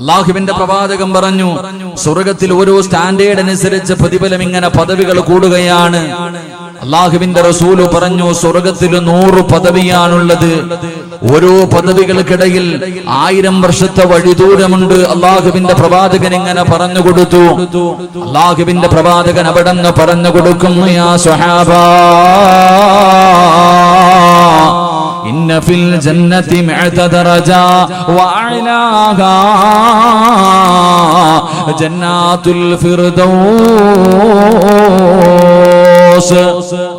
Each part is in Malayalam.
അല്ലാഹുവിന്റെ പ്രവാചകൻ പറഞ്ഞു, സ്വർഗ്ഗത്തിൽ ഓരോ സ്റ്റാൻഡേർഡ് അനുസരിച്ച് പ്രതിഫലം ഇങ്ങനെ പദവികൾ കൂടുകയാണ്. അല്ലാഹുവിന്റെ റസൂല് പറഞ്ഞു, സ്വർഗ്ഗത്തിൽ 100 പദവിയാണുള്ളത്. ഓരോ പദവികൾക്കിടയിൽ 1000 വർഷത്തെ വഴിദൂരമുണ്ട്. അല്ലാഹുവിന്റെ പ്രവാചകൻ ഇങ്ങനെ പറഞ്ഞു കൊടുത്തു. അല്ലാഹുവിന്റെ പ്രവാചകൻ അവിടെ നിന്ന് പറഞ്ഞു കൊടുക്കുന്നു, യാ സ്വഹാബാ ഇന്ന ഫിൽ ജന്നതി മിഅത ദറജ വഅലാഹാ ജന്നാത്തുൽ ഫിർദൗസ്.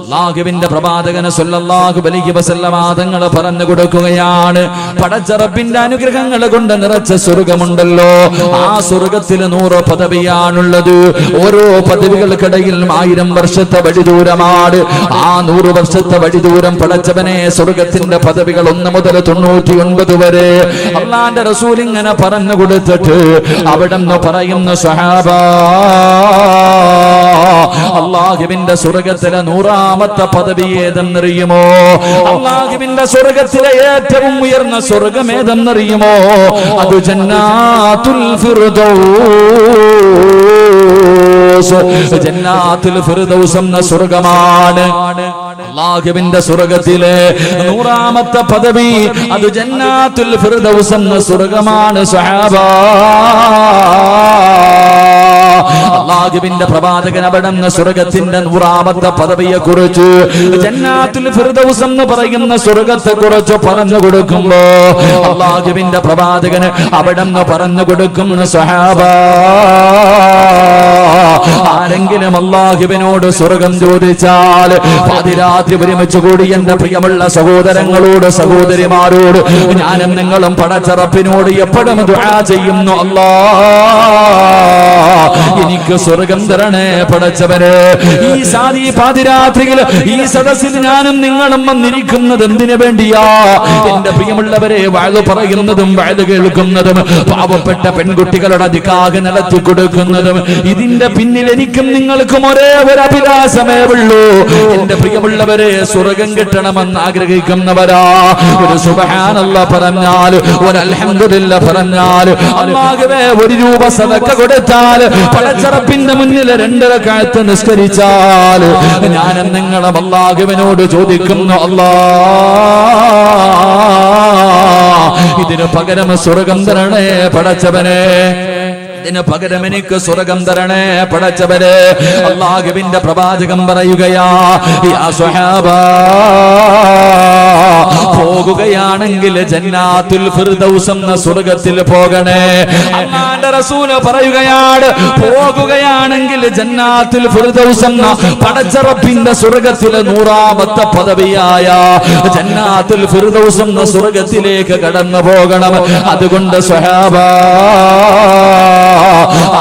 അല്ലാഹുവിന്റെ പ്രവാചകൻ സല്ലല്ലാഹു അലൈഹി വസല്ലം തങ്ങൾ പറഞ്ഞു കൊടുക്കുകയാണ്, പടച്ച റബ്ബിന്റെ അനുഗ്രഹങ്ങൾ കൊണ്ട് നിറച്ച സ്വർഗ്ഗമുണ്ടല്ലോ, ആ സ്വർഗ്ഗത്തിൽ 100 പദവിയാണുള്ളത്. ഓരോ പദവികൾക്കിടയിൽ 1000 വർഷത്തെ വഴിദൂരമാണ്. ആ 100 വർഷത്തെ വഴിദൂരം പടച്ചവനെ സ്വർഗ്ഗത്തിന്റെ പദവികൾ 1 മുതൽ 99 വരെ അല്ലാഹുവിന്റെ റസൂൽ ഇങ്ങനെ പറഞ്ഞു കൊടുത്തിട്ട് അവിടെ നിന്ന് പറയുന്നു, സ്വഹാബാ അല്ലാഹുവിന്റെ സ്വർഗ്ഗത്തിലെ 100ാമത്തെ പദവി ഏതെന്നറിയുമോ? അല്ലാഹുവിന്റെ സ്വർഗ്ഗത്തിലെ ഏറ്റവും ഉയർന്ന സ്വർഗ്ഗം ഏതെന്നറിയുമോ? അത് ജന്നാത്തുൽ ഫിർദൗസ്. ജന്നാത്തുൽ ഫിർദൗസ് എന്ന സ്വർഗ്ഗമാണ് അല്ലാഹുവിന്റെ സ്വർഗ്ഗത്തിലെ 100ാമത്തെ പദവി. അത് ജന്നാത്തുൽ ഫിർദൗസ് എന്ന സ്വർഗ്ഗമാണ് സ്വഹാബാ. അല്ലാഹുവിന്റെ പ്രവാചകൻ അവിടെ നിന്ന് സ്വർഗ്ഗത്തിന്റെ 100ാമത്തെ പദവിയെ കുറിച്ച്, ജന്നാത്തുൽ ഫിർദൗസ് എന്ന് പറയുന്ന സ്വർഗ്ഗത്തെ കുറിച്ച് പറഞ്ഞു കൊടുക്കുമ്പോ അല്ലാഹുവിന്റെ പ്രവാചകൻ അവിടെ നിന്ന് പറഞ്ഞു കൊടുക്കുന്ന സ്വഹാബാ, ആരെങ്കിലും അല്ലാഹുവിനോട് സ്വർഗ്ഗം ചോദിച്ചാൽ പാതിരാത്രി ഒരുമിച്ച് കൂടി എന്റെ പ്രിയമുള്ള സഹോദരങ്ങളോട് സഹോദരിമാരോട് ഞാനും നിങ്ങളും പടച്ച റബ്ബിനോട് എപ്പോഴും ദുആ ചെയ്യുന്നു, അല്ലാഹ് എനിക്ക് സ്വർഗ്ഗം തരണേ പടച്ചവനെ. ഈ പാതിരാത്രിയിൽ ഈ സദസ്സിൽ ഞാനും നിങ്ങളും വന്നിരിക്കുന്നത് എന്തിനു വേണ്ടിയാ? എന്റെ പ്രിയമുള്ളവരെ, വഅദ് പറയുന്നതും വഅദ് കേൾക്കുന്നതും പാവപ്പെട്ട പെൺകുട്ടികളുടെ നിക്കാഹ് നടത്തി കൊടുക്കുന്നതും ഇതിന്റെ പിന്നിൽ എനിക്കും നിങ്ങൾക്കും ഒരേ ഒരു അഭിലാഷമേ ഉള്ളൂ. എന്റെ പ്രിയമുള്ളവരെ, സ്വർഗ്ഗം കിട്ടണമെന്ന് ആഗ്രഹിക്കുന്നവരാ. ഒരു സുബ്ഹാനല്ലാഹ് പറഞ്ഞാൽ, ഒരു അൽഹംദുലില്ലാഹ് പറഞ്ഞാൽ, അല്ലാഹുവേ 1 രൂപ സദഖ കൊടുത്താൽ പടച്ച റബ്ബിന്റെ മുന്നിൽ 2 റക്അത്ത് നിസ്കരിച്ചാൽ ഞാനും നിങ്ങളും അല്ലാഹുവിനോട് ചോദിക്കുന്നു, അല്ലാഹ് ഇതിനു പകരം സ്വർഗ്ഗം തരണേ പടച്ചവനെ, ഇതിന് പകരം എനിക്ക് സ്വർഗ്ഗം തരണേ പടച്ചവനെ. അല്ലാഹുവിന്റെ പ്രവാചകൻ പറയുകയാ, യാ സ്വഹാബാ പോകുകയാണെങ്കിൽ ജന്നാത്തുൽ ഫിർദൗസ് എന്ന സ്വർഗ്ഗത്തിൽ പോകണേ. അല്ലാഹുവിന്റെ റസൂൽ പറയുകയാണ്, പോകുകയാണെങ്കിൽ ജന്നാത്തുൽ ഫിർദൗസ് എന്ന പടച്ച റബ്ബിന്റെ സ്വർഗ്ഗത്തിലെ 100ാമത്തെ പദവിയായ ജന്നാത്തുൽ ഫിർദൗസ് എന്ന സ്വർഗ്ഗത്തിലേക്ക് കടന്നു പോകണം. അതുകൊണ്ട് സ്വഹാബാ,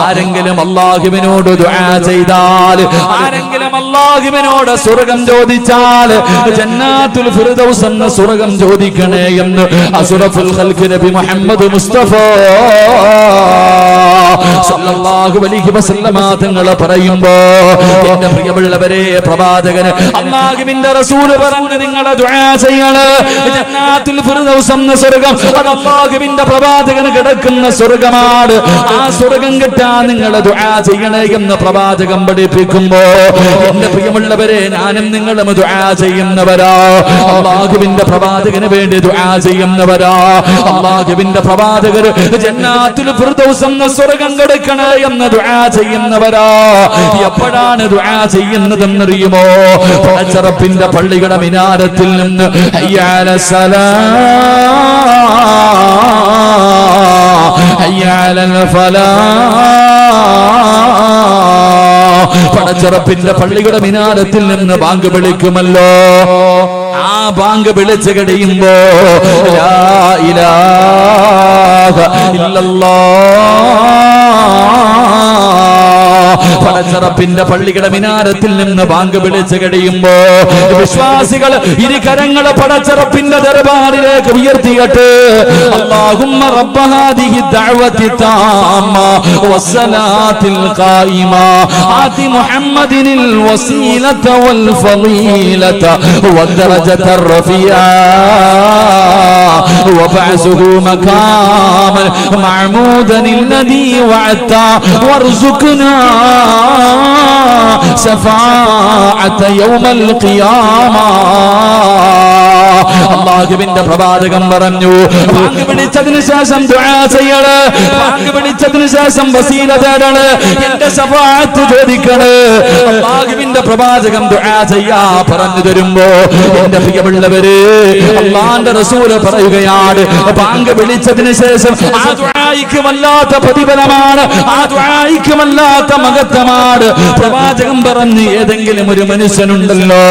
ആരെങ്കിലും അല്ലാഹുവിനോട് ദുആ ചെയ്താൽ, ആരെങ്കിലും അല്ലാഹുവിനോട് സ്വർഗ്ഗം ചോദിച്ചാൽ ജന്നാത്തുൽ ഫിർദൗസ് എന്ന സ്വർഗ്ഗം ചോദിക്കണേ എന്ന് അഷ്റഫുൽ ഖൽഖ് നബി മുഹമ്മദ് മുസ്തഫ സല്ലല്ലാഹു അലൈഹി വസല്ലം തങ്ങൾ പറയുമ്പോ എന്റെ പ്രിയമുള്ളവരെ, പ്രവാചകന് അല്ലാഹുവിന്റെ റസൂൽ പറഞ്ഞു, നിങ്ങൾ ദുആ ചെയ്യണം ജന്നാത്തുൽ ഫിർദൗസ് എന്ന സ്വർഗ്ഗം. അത് അല്ലാഹുവിന്റെ പ്രവാചകന് കിടക്കുന്ന സ്വർഗ്ഗമാണ്. ആ സ്വർഗ്ഗം കിട്ടാൻ നിങ്ങൾ ദുആ ചെയ്യണേ എന്ന് പ്രവാചകൻ പഠിപ്പിക്കുമ്പോ എന്റെ പ്രിയമുള്ളവരെ, ഞാനും നിങ്ങളും ദുആ ചെയ്യുന്നവരാ. അല്ലാഹുവിന്റെ പ്രവാചകന് വേണ്ടി ദുആ ചെയ്യുന്നവരാ. അല്ലാഹുവിന്റെ പ്രവാചകര് ജന്നാത്തുൽ ഫിർദൗസ് എന്ന സ്വർഗ്ഗം കൊടുക്കണേ എന്ന് ദുആ ചെയ്യുന്നവരാ. എപ്പോഴാണ് ദുആ ചെയ്യുന്നതെന്നറിയുമോ? പടച്ച റബ്ബിന്റെ പള്ളിയുടെ മിനാരത്തിൽ നിന്ന് ഹയ്യ അലസ്സലാ ഹയ്യ അലൽ ഫലാഹ്, പടച്ച റബ്ബിന്റെ പള്ളിയുടെ മിനാരത്തിൽ നിന്ന് ബാങ്ക് വിളിക്കുമല്ലോ. ആ ബാങ്ക് വിളിച്ചു കഴിയുമ്പോ ലാ ഇലാഹ ഇല്ലല്ലാഹ് പടച്ചറപ്പിന്റെ പള്ളിയുടെ മിനാരത്തിൽ നിന്ന് ബാങ്ക് വിളിച്ചു കഴിയുമ്പോ വിശ്വാസികൾ ഇരു കരങ്ങളെ പടച്ചറപ്പിന്റെ ദർബാറിലേക്ക് ഉയർത്തിയിട്ട് അല്ലാഹുമ്മ റബ്ബ ഹാദിഹി ദഅവതി താമ്മ വസ്സലാത്തിൽ ഖായിമ ആതി മുഹമ്മദിനിൽ വസീലത വൽ ഫളീലത വദ്ദറജത റഫിയാ وبعثه مقاما محمودا الذي وعدته وارزقنا شفاعة يوم القيامة അല്ലാഹുവിന്റെ പ്രവാചകൻ പറഞ്ഞു ബാങ്ക് വിളിച്ചതിന് ശേഷം ദുആ ചെയ്യണം ബാങ്ക് വിളിച്ചതിന് ശേഷം വസീല തേടണം എന്റെ ശഫാഅത്ത് ചോദിക്കണം അല്ലാഹുവിന്റെ പ്രവാചകൻ ദുആ ചെയ്യാ പറഞ്ഞു തരുമ്പോ എന്റെ പ്രിയമുള്ളവരെ അല്ലാഹുവിന്റെ റസൂൽ പറയുകയാണ് ബാങ്ക് വിളിച്ചതിന് ശേഷം ആ ദുആയിക്ക് വല്ലാത്ത പ്രതിഫലമാണ് ആ ദുആയിക്ക് വല്ലാത്ത മഹത്വമാണ് പ്രവാചകൻ പറഞ്ഞു ഏതെങ്കിലും ഒരു മനുഷ്യനുണ്ടല്ലോ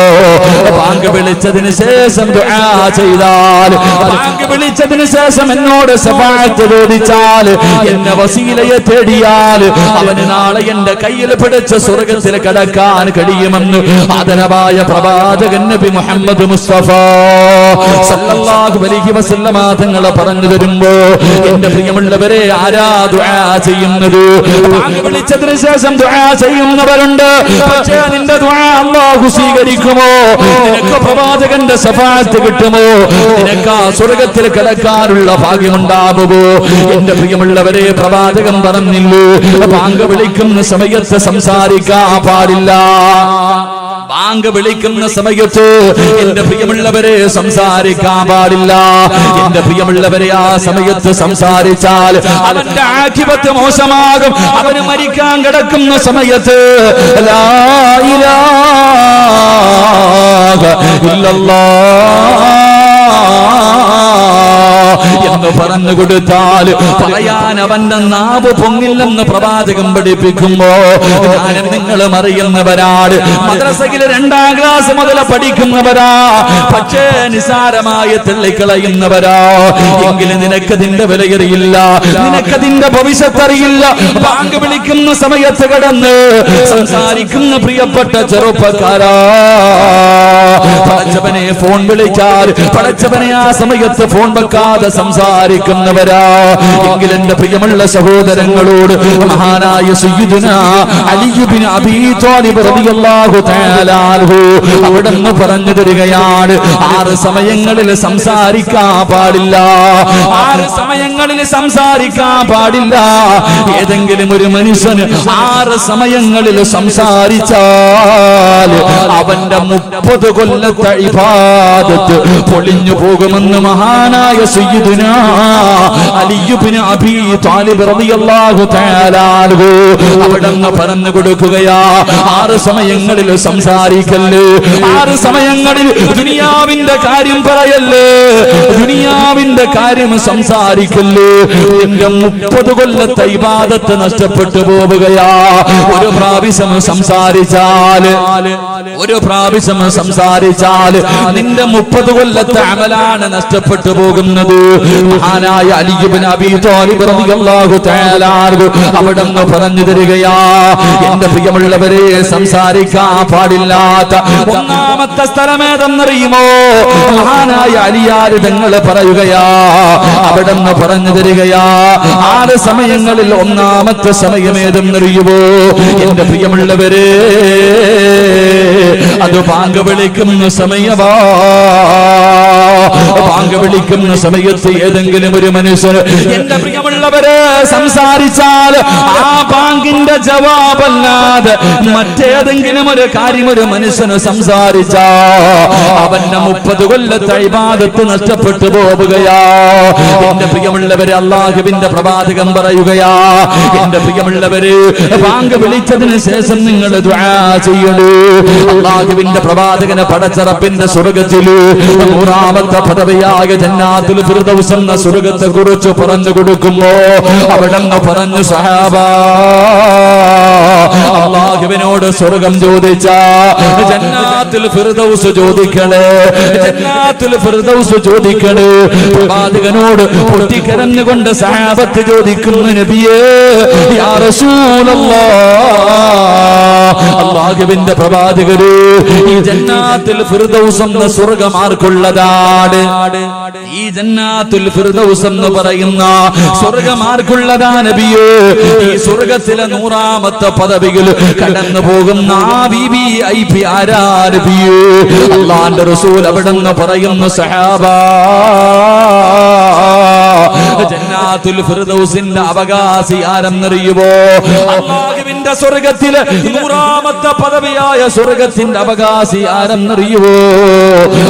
ബാങ്ക് വിളിച്ചതിന് ശേഷം ദുആ ചെയ്താൽ ബാങ്ക് വിളിച്ചതിന് ശേഷം എന്നോട് ശഫാഅത്ത് ചോദിച്ചാൽ എന്നെ വസീലയെ തേടിയാൽ അവന് നാളെ എന്റെ കയ്യിൽ പിടിച്ച സ്വർഗ്ഗത്തിൽ കടക്കാൻ കഴിയുമെന്ന് ആദരവായ പ്രവാചകൻ നബി മുഹമ്മദ് മുസ്തഫ സല്ലല്ലാഹു അലൈഹി വസല്ലമ തങ്ങൾ പറഞ്ഞു തരുമ്പോ എന്റെ പ്രിയമുള്ളവരെ ആരാ ദുആ ചെയ്യുന്നത് ബാങ്ക് വിളിച്ചതിന് ശേഷം ദുആ ചെയ്യുന്നവരുണ്ട് പക്ഷേ നിന്റെ ദുആ അല്ലാഹു സ്വീകരിക്കുമോ നിനക്ക് പ്രവാചകന്റെ ശഫാഅത്ത് കിട്ടുമോ നിനക്ക് ആ സ്വർഗ്ഗത്തിൽ കടക്കാനുള്ള ഭാഗ്യമുണ്ടാകുമോ എന്റെ പ്രിയമുള്ളവരെ പ്രവാചകൻ പറഞ്ഞില്ലേ ബാങ്ക് വിളിക്കുന്ന സമയത്ത് സംസാരിക്കാൻ പാടില്ല ബാങ്ക് വിളിക്കുന്ന സമയത്ത് എന്റെ പ്രിയമുള്ളവരെ സംസാരിക്കാൻ പാടില്ല എന്റെ പ്രിയമുള്ളവരെ ആ സമയത്ത് സംസാരിച്ചാൽ അവന്റെ ആഖിബത്ത് മോശമാകും അവന് മരിക്കാൻ കിടക്കുന്ന സമയത്ത് ലാ ഇലാഹ ഇല്ലല്ലാഹ് എന്ന് പറഞ്ഞു കൊടുത്താൽ പറയാൻ അവന്റെ നാവ് പൊങ്ങില്ലെന്ന് പ്രവാചകൻ പഠിപ്പിക്കുമ്പോ ഞാനും നിങ്ങളും അറിയുന്നവരാണ് മദ്രസയിൽ 2ാം ക്ലാസ് മുതൽ പഠിക്കുന്നവരാ പക്ഷേ നിസാരമായി തള്ളിക്കളയുന്നവരാ എങ്കിലും നിനക്കതിന്റെ വിലയറിയില്ല നിനക്കതിന്റെ ഭവിഷ്യത്ത് അറിയില്ല ബാങ്ക് വിളിക്കുന്ന സമയത്ത് കിടന്ന് സംസാരിക്കുന്ന പ്രിയപ്പെട്ട ചെറുപ്പക്കാരാ പടച്ചവനെ ഫോൺ വിളിച്ചാൽ പടച്ചവനെ ആ സമയത്ത് ഫോൺ വെക്കാതെ സംസാരിക്കുന്നവരാ എങ്കിൽ എന്റെ പ്രിയമുള്ള സഹോദരങ്ങളോട് മഹാനായ സയ്യിദുനാ അലി ഇബ്നു അബീ ത്വാലിബ് റളിയല്ലാഹു തആല അൻഹു അവിടുന്ന് പറഞ്ഞു തരികയാണ് 6 സമയങ്ങളിൽ സംസാരിക്കാൻ പാടില്ല 6 സമയങ്ങളിൽ സംസാരിക്കാൻ പാടില്ല ഏതെങ്കിലും ഒരു മനുഷ്യന് 6 സമയങ്ങളിൽ സംസാരിച്ചാൽ അവന്റെ 30 കൊല്ലത്തെ ഇബാദത്ത് പൊളിഞ്ഞു പോകുമെന്ന് മഹാനായ സയ്യിദുനാ അലി ഇബ്നു അബീ ത്വാലിബ് റളിയല്ലാഹു തആല അൻഹു അവിടുന്ന് പറഞ്ഞു കൊടുക്കുകയാ 6 സമയങ്ങളിൽ സംസാരിക്കല്ലേ 6 സമയങ്ങളിൽ ദുനിയാവിന്റെ കാര്യം പറയല്ലേ ദുനിയാവിന്റെ കാര്യം സംസാരിക്കല്ലേ എന്റെ 30 കൊല്ലത്തെ ഇബാദത്ത് നഷ്ടപ്പെട്ടു പോവുകയാ ഒരു പ്രാവശ്യം സംസാരിച്ചാൽ നിന്റെ 30 കൊല്ലത്തെ അമലാണ് നഷ്ടപ്പെട്ടു പോകുന്നത് മഹാനായ അലി ഇബ്നു അബീ ത്വാലിബ് റളിയല്ലാഹു തആല അൻഹു അവിടുന്ന് പറഞ്ഞു തരികയാ എന്റെ പ്രിയമുള്ളവരെ സംസാരിക്കാൻ പാടില്ലാത്ത ഒന്നാമത്തെ സ്ഥലമേതെന്നറിയുമോ മഹാനായ അലിയാർ തങ്ങൾ പറയുകയാ അവിടുന്ന് പറഞ്ഞു തരികയാ 6 സമയങ്ങളിൽ ഒന്നാമത്തെ സമയമേതെന്നറിയുമോ എന്റെ പ്രിയമുള്ളവരെ അത് ബാങ്ക് വിളിക്കുന്ന സമയമാ ബാങ്ക് വിളിക്കുന്ന സമയത്ത് ഏതെങ്കിലും ഒരു മനുഷ്യർ എന്റെ പ്രിയമുള്ളവരെ സംസാരിച്ചാൽ ആ ബാങ്കിന്റെ ജവാബല്ലാതെ മറ്റേതെങ്കിലും ഒരു കാര്യം ഒരു മനുഷ്യന് സംസാരിച്ചാ അവന്റെ 30 കൊല്ലത്തെ ഇബാദത്ത് നഷ്ടപ്പെട്ടു പോവുകയാ എന്റെ പ്രിയമുള്ളവരെ അല്ലാഹുവിന്റെ പ്രവാചകൻ പറയുകയാ എന്റെ പ്രിയമുള്ളവരെ ബാങ്ക് വിളിച്ചതിന് ശേഷം നിങ്ങൾ ദുആ ചെയ്യണേ അല്ലാഹുവിന്റെ പ്രവാചകനെ പടച്ചറപ്പിന്റെ സ്വർഗ്ഗത്തില് 100ാമത്തെ പദവിയായ ജന്നാത്തുൽ ഫിർദൗസ് എന്ന സ്വർഗ്ഗത്തെ കുറിച്ച് പറഞ്ഞു കൊടുക്കുമ്പോ അവിടെന്ന് പറഞ്ഞു സഹാബാ അല്ലാഹുവിനോട് സ്വർഗം ചോദിച്ച ജന്നാത്തുൽ ഫിർദൗസ് ചോദിക്കണേ, ജന്നാത്തുൽ ഫിർദൗസ് ചോദിക്കണേ. പ്രവാചകനോട് പൊട്ടിക്കരഞ്ഞുകൊണ്ട് സഹാബത്ത് ചോദിക്കുന്നു, നബിയേ യാ റസൂലല്ലാഹ്, അല്ലാഹുവിന്റെ പ്രവാചകരേ, ഈ ജന്നാത്തുൽ ഫിർദൗസ് എന്ന സ്വർഗ്ഗം ആർക്കുള്ളതാണ്? ഈ ജന്നാത്തുൽ ഫിർദൗസ് എന്ന് പറയുന്ന സ്വർഗ്ഗം ആർക്കുള്ളതാ നബിയേ? ഈ സ്വർഗ്ഗത്തിലെ 100ാമത്തെ പദവിയിൽ കടന്നു പോകുന്ന ആ VIP ആരാ നബിയേ? അല്ലാഹുവിന്റെ റസൂൽ അവിടെന്ന് പറയുന്നു, സഹാബാ, ജന്നാത്തുൽ ഫിർദൗസിന്റെ അവകാശി ആരെന്നറിയുമോ? അല്ലാഹുവിന്റെ സ്വർഗ്ഗത്തിലെ 100ാമത്തെ പദവിയായ സ്വർഗ്ഗത്തിന്റെ അവകാശി ആരെന്നറിയുമോ?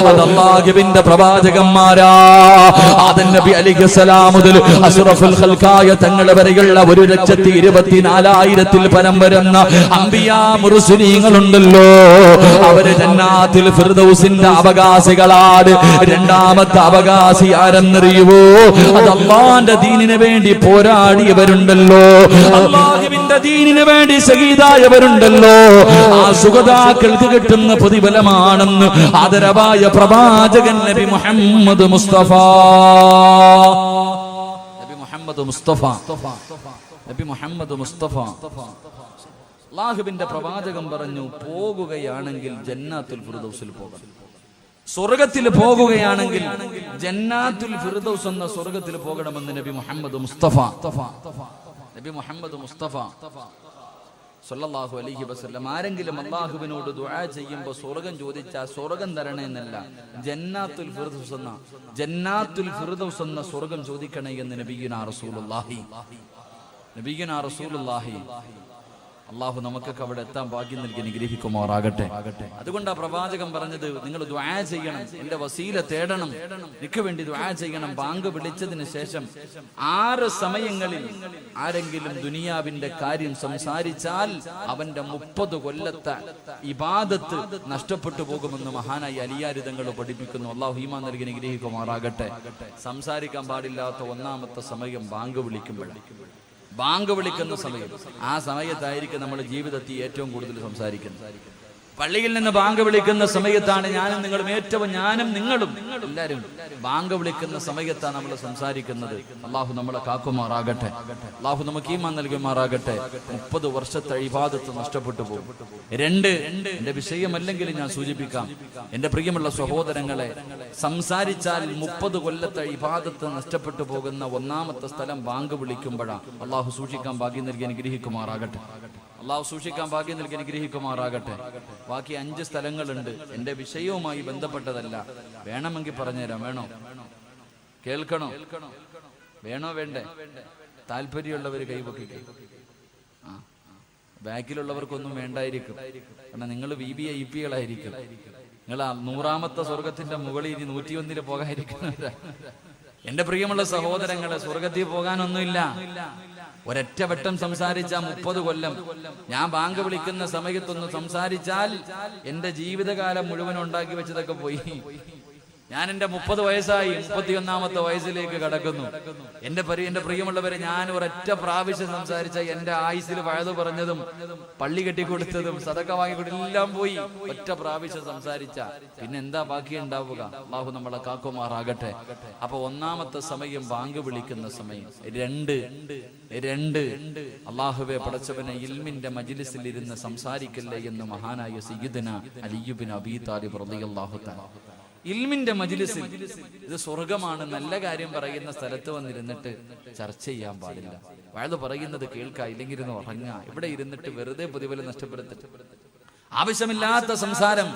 അത് അല്ലാഹുവിന്റെ പ്രവാചകന്മാരാ. ആദം നബി അലൈഹിസ്സലാം മുതൽ അഷ്റഫുൽ ഖൽഖായ തങ്ങളെ വരെയുള്ള 1,24,000 പരം വരുന്ന അംബിയാ മുർസലീങ്ങളുണ്ടല്ലോ, അവര് ജന്നാത്തുൽ ഫിർദൗസിന്റെ അവകാശികളാണ്. രണ്ടാമത്തെ അവകാശി ആരെന്നറിയുമോ? അത് അല്ലാഹുവിന്റെ ദീനിന് വേണ്ടി പോരാടിയവരുണ്ടല്ലോ, അല്ലാഹുവിന്റെ ദീനിന് വേണ്ടി ശഹീദായവരുണ്ടല്ലോ. ആ സുഹദാക്കൾക്ക് കിട്ടുന്ന പ്രതിഫലമാണെന്ന് ആദരവായ പ്രവാചകൻ നബി മുഹമ്മദ് മുസ്തഫ, നബി മുഹമ്മദ് മുസ്തഫ, നബി മുഹമ്മദ് മുസ്തഫ. അല്ലാഹുവിന്റെ പ്രവാചകൻ പറഞ്ഞു, പോകുകയാണെങ്കിൽ ജന്നാത്തുൽ ഫിർദൗസിൽ പോകണം. സ്വർഗത്തിൽ പോകുകയാണെങ്കിൽ ജന്നാത്തുൽ ഫിർദൗസ് എന്ന സ്വർഗത്തിൽ പോകണമെന്ന് നബി മുഹമ്മദ് മുസ്തഫ, നബി മുഹമ്മദ് മുസ്തഫ സല്ലല്ലാഹു അലൈഹി വസല്ലം. ആരെങ്കിലും അല്ലാഹുവിനോട് ദുആ ചെയ്യുമ്പോൾ സ്വർഗം ചോദിച്ചാൽ സ്വർഗം തരണേ എന്നല്ല, ജന്നാത്തുൽ ഫിർദൗസ് എന്ന സ്വർഗം ചോദിക്കണേ എന്ന് നബിയുനാ റസൂലുള്ളാഹി, നബിയുനാ റസൂലുള്ളാഹി. അള്ളാഹു നമുക്കൊക്കെ അവിടെ എത്താൻ ഭാഗ്യം നൽകി അനുഗ്രഹിക്കുമാറാകട്ടെ. അതുകൊണ്ടാ പ്രവാചകൻ പറഞ്ഞത്, നിങ്ങൾ ദുആ ചെയ്യണം, എന്റെ വസീല തേടണം, എനിക്ക് വേണ്ടി ദുആ ചെയ്യണം. ബാങ്ക് വിളിച്ചതിന് ശേഷം 6 സമയങ്ങളിൽ ആരെങ്കിലും ദുനിയാവിന്റെ കാര്യം സംസാരിച്ചാൽ അവന്റെ 30 കൊല്ലത്തെ ഇബാദത്ത് നഷ്ടപ്പെട്ടു പോകുമെന്ന് മഹാനായി അലിയാരി തങ്ങൾ പഠിപ്പിക്കുന്നു. അള്ളാഹു ഈമാൻ നൽകി അനുഗ്രഹിക്കുമാറാകട്ടെ. സംസാരിക്കാൻ പാടില്ലാത്ത 1ാമത്തെ സമയം ബാങ്ക് വിളിക്കുമ്പോഴാണ്. ബാങ്ക് വിളിക്കുന്ന സമയം, ആ സമയത്തായിരിക്കും നമ്മുടെ ജീവിതത്തിൽ ഏറ്റവും കൂടുതൽ സംസാരിക്കുന്നത്. പള്ളിയിൽ നിന്ന് ബാങ്ക് വിളിക്കുന്ന സമയത്താണ് ഞാനും നിങ്ങളും എല്ലാവരും ബാങ്ക് വിളിക്കുന്ന സമയത്താണ് നമ്മൾ സംസാരിക്കുന്നത്. അള്ളാഹു നമ്മളെ കാക്കുമാറാകട്ടെ, അള്ളാഹു നമുക്ക് ഈമാൻ നൽകുമാറാകട്ടെ. 30 വർഷത്തെ ഇബാദത്ത് നഷ്ടപ്പെട്ടു പോകും. 2, എന്റെ വിഷയമല്ലെങ്കിൽ ഞാൻ സൂചിപ്പിക്കാം, എന്റെ പ്രിയമുള്ള സഹോദരങ്ങളെ, സംസാരിച്ചാൽ 30 കൊല്ലത്തെ ഇബാദത്ത് നഷ്ടപ്പെട്ടു പോകുന്ന 1ാമത്തെ സ്ഥലം ബാങ്ക് വിളിക്കുമ്പോഴാണ്. അള്ളാഹു സൂക്ഷിക്കാൻ ഭാഗ്യം നൽകി അനുഗ്രഹിക്കുമാറാകട്ടെ, അള്ളാഹു സൂക്ഷിക്കാൻ ഭാഗ്യം നൽകി അനുഗ്രഹിക്കുമാറാകട്ടെ. ബാക്കി 5 സ്ഥലങ്ങളുണ്ട്, എന്റെ വിഷയവുമായി ബന്ധപ്പെട്ടതല്ല. വേണമെങ്കിൽ പറഞ്ഞുതരാം. വേണോ? കേൾക്കണോ? വേണോ വേണ്ടേ? താല്പര്യമുള്ളവർ കൈവക്കിക്കേ. ബാക്കിലുള്ളവർക്കൊന്നും വേണ്ടായിരിക്കും, കാരണം നിങ്ങൾ VVIPകളായിരിക്കും. നിങ്ങൾ 100ാമത്തെ സ്വർഗത്തിന്റെ മുകളിൽ ഇനി 101 പോകാതിരിക്കുന്നവരാ. എന്റെ പ്രിയമുള്ള സഹോദരങ്ങളെ, സ്വർഗത്തിൽ പോകാനൊന്നുമില്ല. ഒരൊറ്റ വട്ടം സംസാരിച്ച 30 കൊല്ലം. ഞാൻ ബാങ്ക് വിളിക്കുന്ന സമയത്തൊന്ന് സംസാരിച്ചാൽ എന്റെ ജീവിതകാലം മുഴുവൻ ഉണ്ടാക്കി വെച്ചതൊക്കെ പോയി. ഞാൻ എന്റെ 30 വയസ്സായി, 31ാമത്തെ വയസ്സിലേക്ക് കടക്കുന്നു. എന്റെ പ്രിയമുള്ളവരെ, ഞാൻ ഒരൊറ്റ പ്രാവശ്യം സംസാരിച്ച എന്റെ ആയുസ്സിൽ വഴുതു പറഞ്ഞതും പള്ളി കെട്ടിക്കൊടുത്തതും സദക്ക വാങ്ങിക്കൊടുത്തതും എല്ലാം പോയി. ഒറ്റ പ്രാവശ്യം സംസാരിച്ച പിന്നെ എന്താ ബാക്കി ഉണ്ടാവുക? അള്ളാഹു നമ്മളെ കാക്കുമാറാകട്ടെ. അപ്പൊ 1ാമത്തെ സമയം ബാങ്ക് വിളിക്കുന്ന സമയം. 2 അള്ളാഹുവെ പടച്ചവനെ, ഇൽമിന്റെ മജ്ലിസിൽ ഇരുന്ന് സംസാരിക്കല്ലേ എന്ന് മഹാനായ സയ്യിദുനാ അലി ഇബ്നു അബീ താലിബ് റളിയല്ലാഹു തആല. ഇൽമിന്റെ മജ്ലിസിൽ, ഇത് സ്വർഗമാണ്, നല്ല കാര്യം പറയുന്ന സ്ഥലത്ത് വന്നിരുന്നിട്ട് ചർച്ച ചെയ്യാൻ പാടില്ല. വഴുത് പറയുന്നത് കേൾക്കുക, ഇല്ലെങ്കിൽ ഇരുന്ന് ഉറങ്ങുക. ഇവിടെ ഇരുന്നിട്ട് വെറുതെ പ്രതിഫലം നഷ്ടപ്പെടുത്തിട്ട് ആവശ്യമില്ലാത്ത സംസാരം.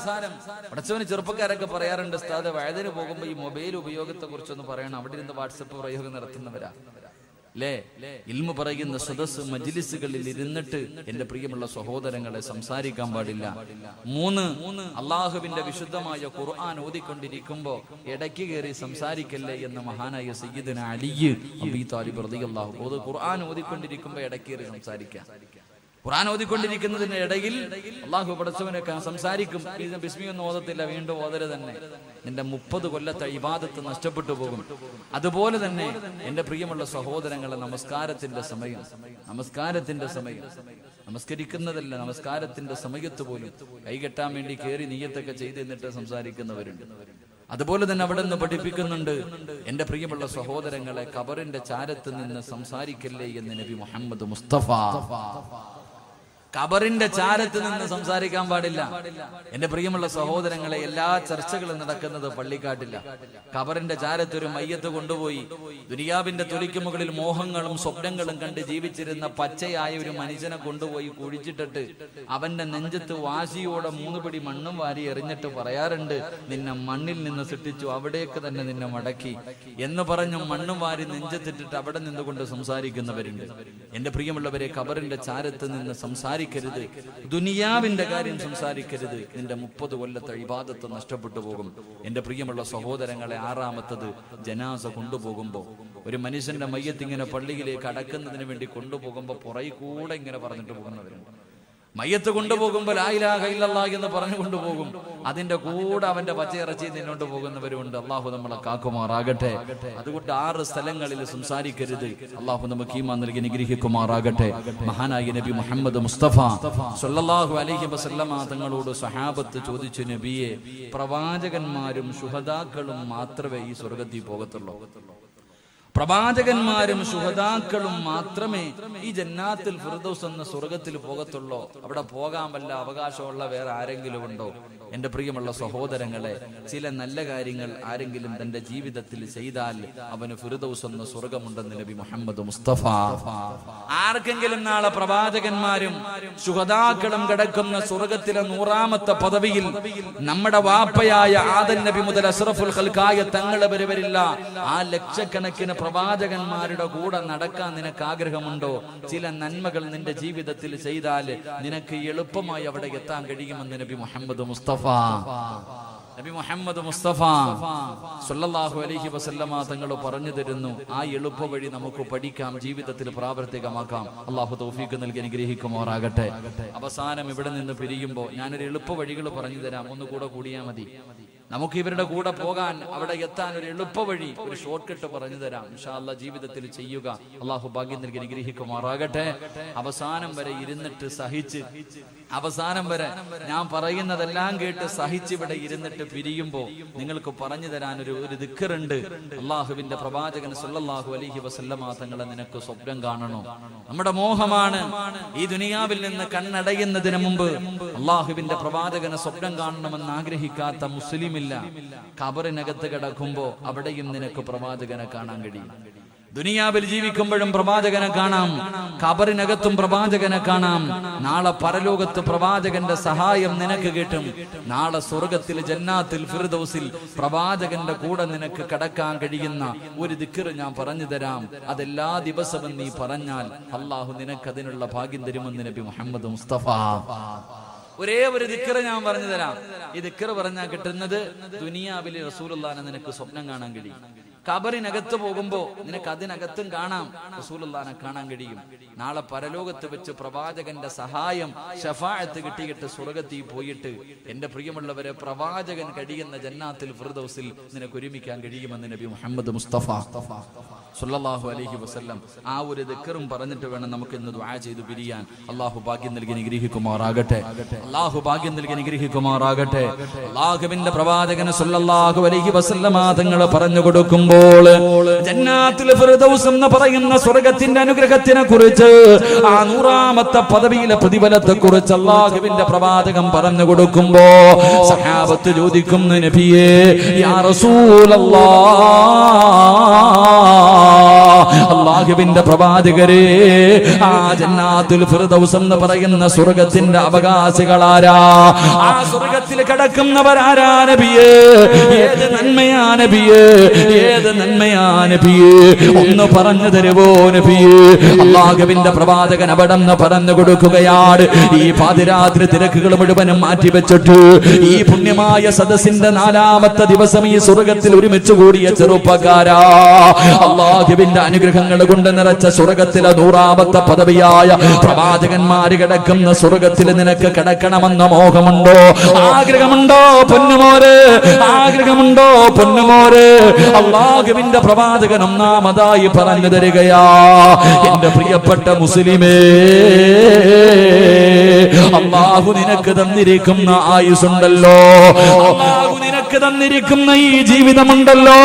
പടച്ചവന് ചെറുപ്പക്കാരൊക്കെ പറയാറുണ്ട്, ഉസ്താദ് വഴുതിന് പോകുമ്പോ ഈ മൊബൈൽ ഉപയോഗത്തെ കുറിച്ചൊന്ന് പറയണം. അവിടെ ഇരുന്ന് വാട്സപ്പ് പ്രയോഗം നടത്തുന്നവരാ അല്ലേ? ഇൽമു പറയുന്ന സദസ് മജ്ലിസുകളിൽ ഇരുന്നിട്ട് എന്റെ പ്രിയമുള്ള സഹോദരങ്ങളെ സംസാരിക്കാൻ പാടില്ല. 3 അള്ളാഹുവിന്റെ വിശുദ്ധമായ ഖുർആൻ ഓതിക്കൊണ്ടിരിക്കുമ്പോ ഇടയ്ക്ക് കയറി സംസാരിക്കല്ലേ എന്ന് മഹാനായ സയ്യിദുന അലി അബീ താലിബ് റളിയല്ലാഹു അൻഹു. ഖുർആൻ ഓതിക്കൊണ്ടിരിക്കുമ്പോ ഇടയ്ക്ക് കയറി സംസാരിക്കാം. ഖുർആൻ ഓതിക്കൊണ്ടിരിക്കുന്നതിന്റെ ഇടയിൽ അള്ളാഹു പടച്ചവനെ സംസാരിക്കും. ബിസ്മി ഒന്നും ഓതത്തില്ല, വീണ്ടും ഓതര് തന്നെ. നിന്റെ 30 കൊല്ലത്തെ ഇബാദത്ത് നഷ്ടപ്പെട്ടു പോകും. അതുപോലെ തന്നെ എന്റെ പ്രിയമുള്ള സഹോദരങ്ങളെ, നമസ്കാരത്തിന്റെ സമയം നമസ്കരിക്കുന്നതല്ല, നമസ്കാരത്തിന്റെ സമയത്ത് പോലും കൈകെട്ടാൻ വേണ്ടി കയറി നിയ്യത്തൊക്കെ ചെയ്ത് എന്നിട്ട് സംസാരിക്കുന്നവരുണ്ട്. അതുപോലെ തന്നെ അവിടെ നിന്ന് പഠിപ്പിക്കുന്നുണ്ട്, എന്റെ പ്രിയമുള്ള സഹോദരങ്ങളെ, ഖബറിന്റെ ചാരത്ത് നിന്ന് സംസാരിക്കല്ലേ എന്ന് നബി മുഹമ്മദ് മുസ്തഫ. ഖബറിന്റെ ചാരത്ത് നിന്ന് സംസാരിക്കാൻ പാടില്ല. എന്റെ പ്രിയമുള്ള സഹോദരങ്ങളെ, എല്ലാ ചർച്ചകളും നടക്കുന്നത് പള്ളിക്കാട്ടില്ല. ഖബറിന്റെ ചാരത്ത് ഒരു മയ്യത്ത് കൊണ്ടുപോയി ദുനിയാവിന്റെ തൊലിക്ക് മുകളിൽ മോഹങ്ങളും സ്വപ്നങ്ങളും കണ്ട് ജീവിച്ചിരുന്ന പച്ചയായ ഒരു മനുഷ്യനെ കൊണ്ടുപോയി കുഴിച്ചിട്ടിട്ട് അവന്റെ നെഞ്ചത്ത് വാശിയോടെ 3 പിടി മണ്ണും വാരി എറിഞ്ഞിട്ട് പറയാറുണ്ട്, നിന്നെ മണ്ണിൽ നിന്ന് സൃഷ്ടിച്ചു, അവിടേക്ക് തന്നെ നിന്നെ മടക്കി എന്ന് പറഞ്ഞു മണ്ണും വാരി നെഞ്ചത്തിട്ടിട്ട് അവിടെ നിന്നുകൊണ്ട് സംസാരിക്കുന്നവരുണ്ട്. എന്റെ പ്രിയമുള്ളവരെ, ഖബറിന്റെ ചാരത്ത് നിന്ന് സംസാരിക്കരുത്, ദുനിയാവിന്റെ കാര്യം സംസാരിക്കരുത്. നിന്റെ 30 കൊല്ലത്തെ ഇബാദത്ത് നഷ്ടപ്പെട്ടു പോകും. എന്റെ പ്രിയമുള്ള സഹോദരങ്ങളെ, 6ാമത്തത് ജനാസ കൊണ്ടുപോകുമ്പോ, ഒരു മനുഷ്യന്റെ മയ്യത്ത് ഇങ്ങനെ പള്ളിയിലേക്ക് അടക്കുന്നതിന് വേണ്ടി കൊണ്ടുപോകുമ്പോ പുറകെ കൂടെ ഇങ്ങനെ പറഞ്ഞിട്ട് പോകുന്നവരുണ്ട്. മയ്യത്ത് കൊണ്ടുപോകുമ്പോൾ ലാ ഇലാഹ ഇല്ലല്ലാഹ് എന്ന് പറഞ്ഞു കൊണ്ടുപോകും. അതിന്റെ കൂടെ അവന്റെ പച്ചയിറച്ചി നിന്നോണ്ട് പോകുന്നവരുണ്ട്. അള്ളാഹു നമ്മളെ കാക്കുമാറാകട്ടെ. അതുകൊണ്ട് 6 സ്ഥലങ്ങളിൽ സംസാരിക്കരുത്. അള്ളാഹു നമുക്ക് ഈമാൻ നൽകി അനുഗ്രഹിക്കുമാറാകട്ടെ. മഹാനായ നബി മുഹമ്മദ് മുസ്തഫ സ്വല്ലല്ലാഹു അലൈഹി വസല്ലമ തങ്ങളോട് സഹാബത്ത് ചോദിച്ചു, നബിയെ, പ്രവാചകന്മാരും ശുഹദാക്കളും മാത്രമേ ഈ സ്വർഗത്തിൽ പോകത്തുള്ളൂ? പ്രവാചകന്മാരും ശുഹദാക്കളും മാത്രമേ ഈ ജന്നാത്തുൽ ഫിർദൗസ് എന്ന സ്വർഗത്തിൽ പോകത്തുള്ളൂ? അവിടെ പോകാൻ വല്ല അവകാശമുള്ള വേറെ ആരെങ്കിലും ഉണ്ടോ? എന്റെ പ്രിയമുള്ള സഹോദരങ്ങളെ, ചില നല്ല കാര്യങ്ങൾ ആരെങ്കിലും തന്റെ ജീവിതത്തിൽ ചെയ്താൽ അവന് ഫിർദൗസ് എന്ന സ്വർഗമുണ്ടെന്ന് നബി മുഹമ്മദ് മുസ്തഫ. ആർക്കെങ്കിലും നാളെ പ്രവാചകന്മാരും ശുഹദാക്കളും കിടക്കുന്ന സ്വർഗത്തിലെ 100ാമത്തെ പദവിയിൽ നമ്മുടെ വാപ്പയായ ആദം നബി മുതൽ അഷ്റഫുൽ ഖൽഖായ തങ്ങളെ വരില്ല, ആ ലക്ഷക്കണക്കിന് പ്രവാചകന്മാരുടെ കൂടെ നടക്കാൻ നിനക്ക് ആഗ്രഹമുണ്ടോ? ചില നന്മകൾ നിന്റെ ജീവിതത്തിൽ ചെയ്താൽ നിനക്ക് എളുപ്പമായി അവിടെ എത്താൻ കഴിയുമെന്ന് നബി മുഹമ്മദ് മുസ്തഫ സ്വല്ലല്ലാഹു അലൈഹി വസല്ലമ തങ്ങൾ പറഞ്ഞു തരുന്നു. ആ എളുപ്പ വഴി നമുക്ക് പഠിക്കാം, ജീവിതത്തിൽ പ്രാവർത്തികമാക്കാം. അള്ളാഹു തൗഫീഖ് നൽകി അനുഗ്രഹിക്കുമാറാകട്ടെ. അവസാനം ഇവിടെ നിന്ന് പിരിയുമ്പോൾ ഞാനൊരു എളുപ്പ വഴികൾ പറഞ്ഞു തരാം, ഒന്നുകൂടെ കൂടിയാൽ മതി. നമുക്ക് ഇവരുടെ കൂടെ പോകാൻ, അവിടെ എത്താൻ ഒരു എളുപ്പ വഴി, ഒരു ഷോർട്ട് കട്ട് പറഞ്ഞു തരാം. ഇൻഷാ അല്ലാഹ് ജീവിതത്തിൽ ചെയ്യുക. അള്ളാഹു ഭാഗ്യം നൽകി അനുഗ്രഹിക്കുമാറാകട്ടെ. അവസാനം വരെ ഇരുന്നിട്ട് സഹിച്ച്, അവസാനം വരെ ഞാൻ പറയുന്നതെല്ലാം കേട്ട് സഹിച്ച് ഇവിടെ ഇരുന്നിട്ട് പിരിയുമ്പോൾ നിങ്ങൾക്ക് പറഞ്ഞു തരാൻ ഒരു ദിക്റുണ്ട്. അള്ളാഹുവിന്റെ പ്രവാചകൻ സ്വല്ലല്ലാഹു അലൈഹി വസല്ലമ തങ്ങളെ നിനക്ക് സ്വപ്നം കാണണം. നമ്മുടെ മോഹമാണ് ഈ ദുനിയാവിൽ നിന്ന് കണ്ണടയുന്നതിന് മുമ്പ് അള്ളാഹുവിന്റെ പ്രവാചകനെ സ്വപ്നം കാണണമെന്ന് ആഗ്രഹിക്കാത്ത മുസ്ലിമില്ല. ഖബറിനകത്ത് കിടക്കുമ്പോ അവിടെയും നിനക്ക് പ്രവാചകനെ കാണാൻ കഴിയും. ദുനിയാവിൽ ജീവിക്കുമ്പോഴും പ്രവാചകനെ കാണാം, ഖബറിനകത്തും പ്രവാചകനെ കാണാം. നാളെ പരലോകത്ത് പ്രവാചകന്റെ സഹായം നിനക്ക് കിട്ടും. നാളെ സ്വർഗത്തിൽ ജന്നാത്തുൽ ഫിർദൗസിൽ പ്രവാചകന്റെ കൂടെ നിനക്ക് കടക്കാൻ കഴിയുന്ന ഒരു ദിക്ർ ഞാൻ പറഞ്ഞു തരാം. അതെല്ലാ ദിവസവും നീ പറഞ്ഞാൽ അള്ളാഹു നിനക്ക് അതിനുള്ള ഭാഗ്യം തരുമെന്ന് നബി മുഹമ്മദ് മുസ്തഫ. ഒരേ ഒരു ദിക്ർ ഞാൻ പറഞ്ഞു തരാം. ഈ ദിക്ർ പറഞ്ഞാൽ കിട്ടുന്നത് ദുനിയാവിലെ റസൂലുള്ളാഹിനെ നിനക്ക് സ്വപ്നം കാണാൻ കഴിയും. ഖബറിനകത്ത് പോകുമ്പോ നിനക്ക് അതിനകത്തും കാണാം, റസൂലുള്ളാഹിനെ കാണാൻ കഴിയും. നാളെ പരലോകത്ത് വെച്ച് പ്രവാചകന്റെ സഹായം ശഫാഅത്ത് കിട്ടിയിട്ട് സ്വർഗത്തിൽ പോയിട്ട് എന്റെ പ്രിയമുള്ളവരെ പ്രവാചകൻ കഴിയുന്ന ജന്നാത്തുൽ ഫിർദൗസിൽ നിനക്ക് ഒരുമിക്കാൻ കഴിയുമെന്ന് നബി മുഹമ്മദ് മുസ്തഫ സ്വല്ലല്ലാഹു അലൈഹി വസല്ലം. ആ ഒരു ദിക്റും പറഞ്ഞിട്ട് വേണം നമുക്ക് ഇന്ന് ദുആ ചെയ്ത് പിരിയാൻ. അല്ലാഹു ഭാഗ്യം നൽകി അനുഗ്രഹിക്കുമാറാകട്ടെ. അല്ലാഹു ഭാഗ്യം നൽകി അനുഗ്രഹിക്കുമാറാകട്ടെ. അല്ലാഹുവിന്റെ പ്രവാചകൻ സ്വല്ലല്ലാഹു അലൈഹി വസല്ലം തങ്ങൾ പറഞ്ഞു കൊടുക്കുമ്പോൾ ജന്നാത്തുൽ ഫിർദൗസ് എന്ന് പറയുന്ന സ്വർഗ്ഗത്തിന്റെ അനുഗ്രഹത്തിനെ കുറിച്ച്, ആ 100ാമത്തെ പദവിയിലെ പ്രതിഫലത്തെ കുറിച്ച് അല്ലാഹുവിന്റെ പ്രവാചകൻ പറഞ്ഞു കൊടുക്കുമ്പോ സഹാബത്ത് ചോദിക്കുന്നു, നബിയേ യാ റസൂലല്ലാഹ്, അല്ലാഹുവിന്റെ പ്രവാചകരെ, ആ ജന്നാത്തുൽ ഫിർദൗസ് എന്ന് പറയുന്ന സ്വർഗ്ഗത്തിന്റെ അവകാശികളാരാ? ആ സ്വർഗ്ഗത്തിൽ കിടക്കുന്നവരാരാ നബിയേ? ഏത് നന്മയാ നബിയേ? ഏത് നന്മയാ നബിയേ? ഒന്ന് പറഞ്ഞു തരുവോ നബിയേ? അല്ലാഹുവിന്റെ പ്രവാചകൻ അവിടെ നിന്ന് പറഞ്ഞു കൊടുക്കുകയാണ്. ഈ പാതിരാത്രി തിരക്കുകൾ മുഴുവനും മാറ്റിവെച്ചിട്ട് ഈ പുണ്യമായ സദസ്സിന്റെ 4ാമത്തെ ദിവസം ഈ സ്വർഗ്ഗത്തിൽ ഒരുമിച്ച് കൂടിയ ചെറുപ്പക്കാരാ, അല്ലാഹുവിന്റെ അനുഗ്രഹങ്ങൾ കൊണ്ട് നിറച്ച സ്വർഗത്തിലെ 100ാമത്തെ പദവിയായ പ്രവാചകന്മാര് കിടക്കുന്ന സ്വർഗത്തിൽ നിനക്ക് കിടക്കണമെന്ന മോഹമുണ്ടോ, ആഗ്രഹമുണ്ടോ പൊന്നുമോരെ, ആഗ്രഹമുണ്ടോ പൊന്നുമോരെ? അല്ലാഹുവിന്റെ പ്രവാചകൻ ഒന്നാമതായി പറഞ്ഞു തരികയാ, എന്റെ പ്രിയപ്പെട്ട മുസ്ലിമേ, അല്ലാഹു നിനക്ക് തന്നിരിക്കുന്ന ആയുസ്സുണ്ടല്ലോ, അല്ലാഹു നിനക്ക് തന്നിരിക്കുന്ന ഈ ജീവിതമുണ്ടല്ലോ,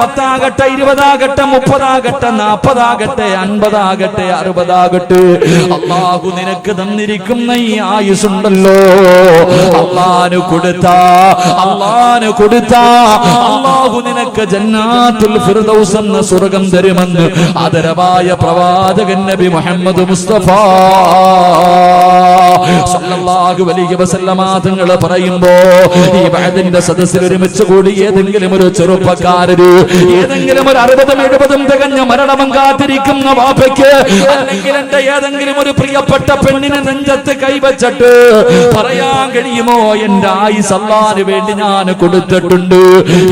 10 ആകട്ടെ, 20 ആകട്ടെ, 30 ആകട്ടെ, 40 ആകട്ടെ, 50 ആകട്ടെ, 60 ആകട്ടെ, അല്ലാഹു നിനക്ക് തന്നിരിക്കുന്ന ഈ ആയുസ്സുണ്ടല്ലോ, അല്ലാഹു കൊടുത്താ അല്ലാഹു നിനക്ക് ജന്നാത്തുൽ ഫിർദൗസ് എന്ന സ്വർഗ്ഗം തരുമെന്ന് ആദരവായ പ്രവാചകൻ നബി മുഹമ്മദ് മുസ്തഫ സല്ലല്ലാഹു അലൈഹി വസല്ലമ തങ്ങൾ പറയുമ്പോ, ഈ ബഅദിന്റെ സദസ്സിൽ ഒരുമിച്ച് കൂടി ഏതെങ്കിലും ഒരു ചെറുപ്പക്കാരന്, ഏതെങ്കിലും ഒരു 60-70 തികഞ്ഞ മരണം കാത്തിരിക്കുന്ന വാപ്പയ്ക്ക്, അല്ലെങ്കിൽ എന്റെ ഏതെങ്കിലും ഒരു പ്രിയപ്പെട്ട പെണ്ണിനെ നെഞ്ചത്ത് കൈവച്ചിട്ട് പറയാൻ കഴിയുമോ, എന്റെ ആയുസ് അല്ലാഹുവിന് വേണ്ടി ഞാൻ കൊടുത്തിട്ടുണ്ട്?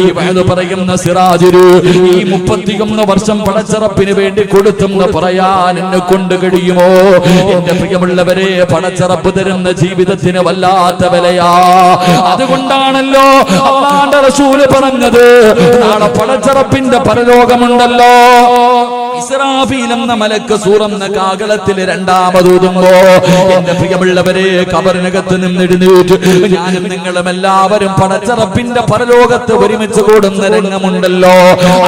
ഈ ബഅദ് പറയുന്ന സിറാജിന് ഈ 31 വർഷം പടച്ചറപ്പിന് വേണ്ടി കൊടുത്തെന്ന് പറയാൻ എന്നെ കൊണ്ട് കഴിയുമോ? എന്റെ പ്രിയമുള്ളവരെ, പടച്ചറപ്പ് തരുന്ന ജീവിതത്തിന് വല്ലാത്ത വിലയാ. അതുകൊണ്ടാണല്ലോ അല്ലാഹുവിന്റെ റസൂല് പറഞ്ഞത്, നാളെ പടച്ചറപ്പിന്റെ പരലോകമുണ്ടല്ലോ. ഇസ്രാഫീൽ എന്ന മലക്ക് സൂറന്ന കാകളത്തിൽ രണ്ടാമതൂതുമ്പോ, എന്റെ പ്രിയമുള്ളവരെ, കബറിനകത്ത് നിന്ന് എഴുന്നേറ്റ് ഞാനും നിങ്ങളും എല്ലാവരും പടച്ചറപ്പിന്റെ പരലോകത്ത് ഒരുമിച്ച് കൂടുന്ന രംഗമുണ്ടല്ലോ.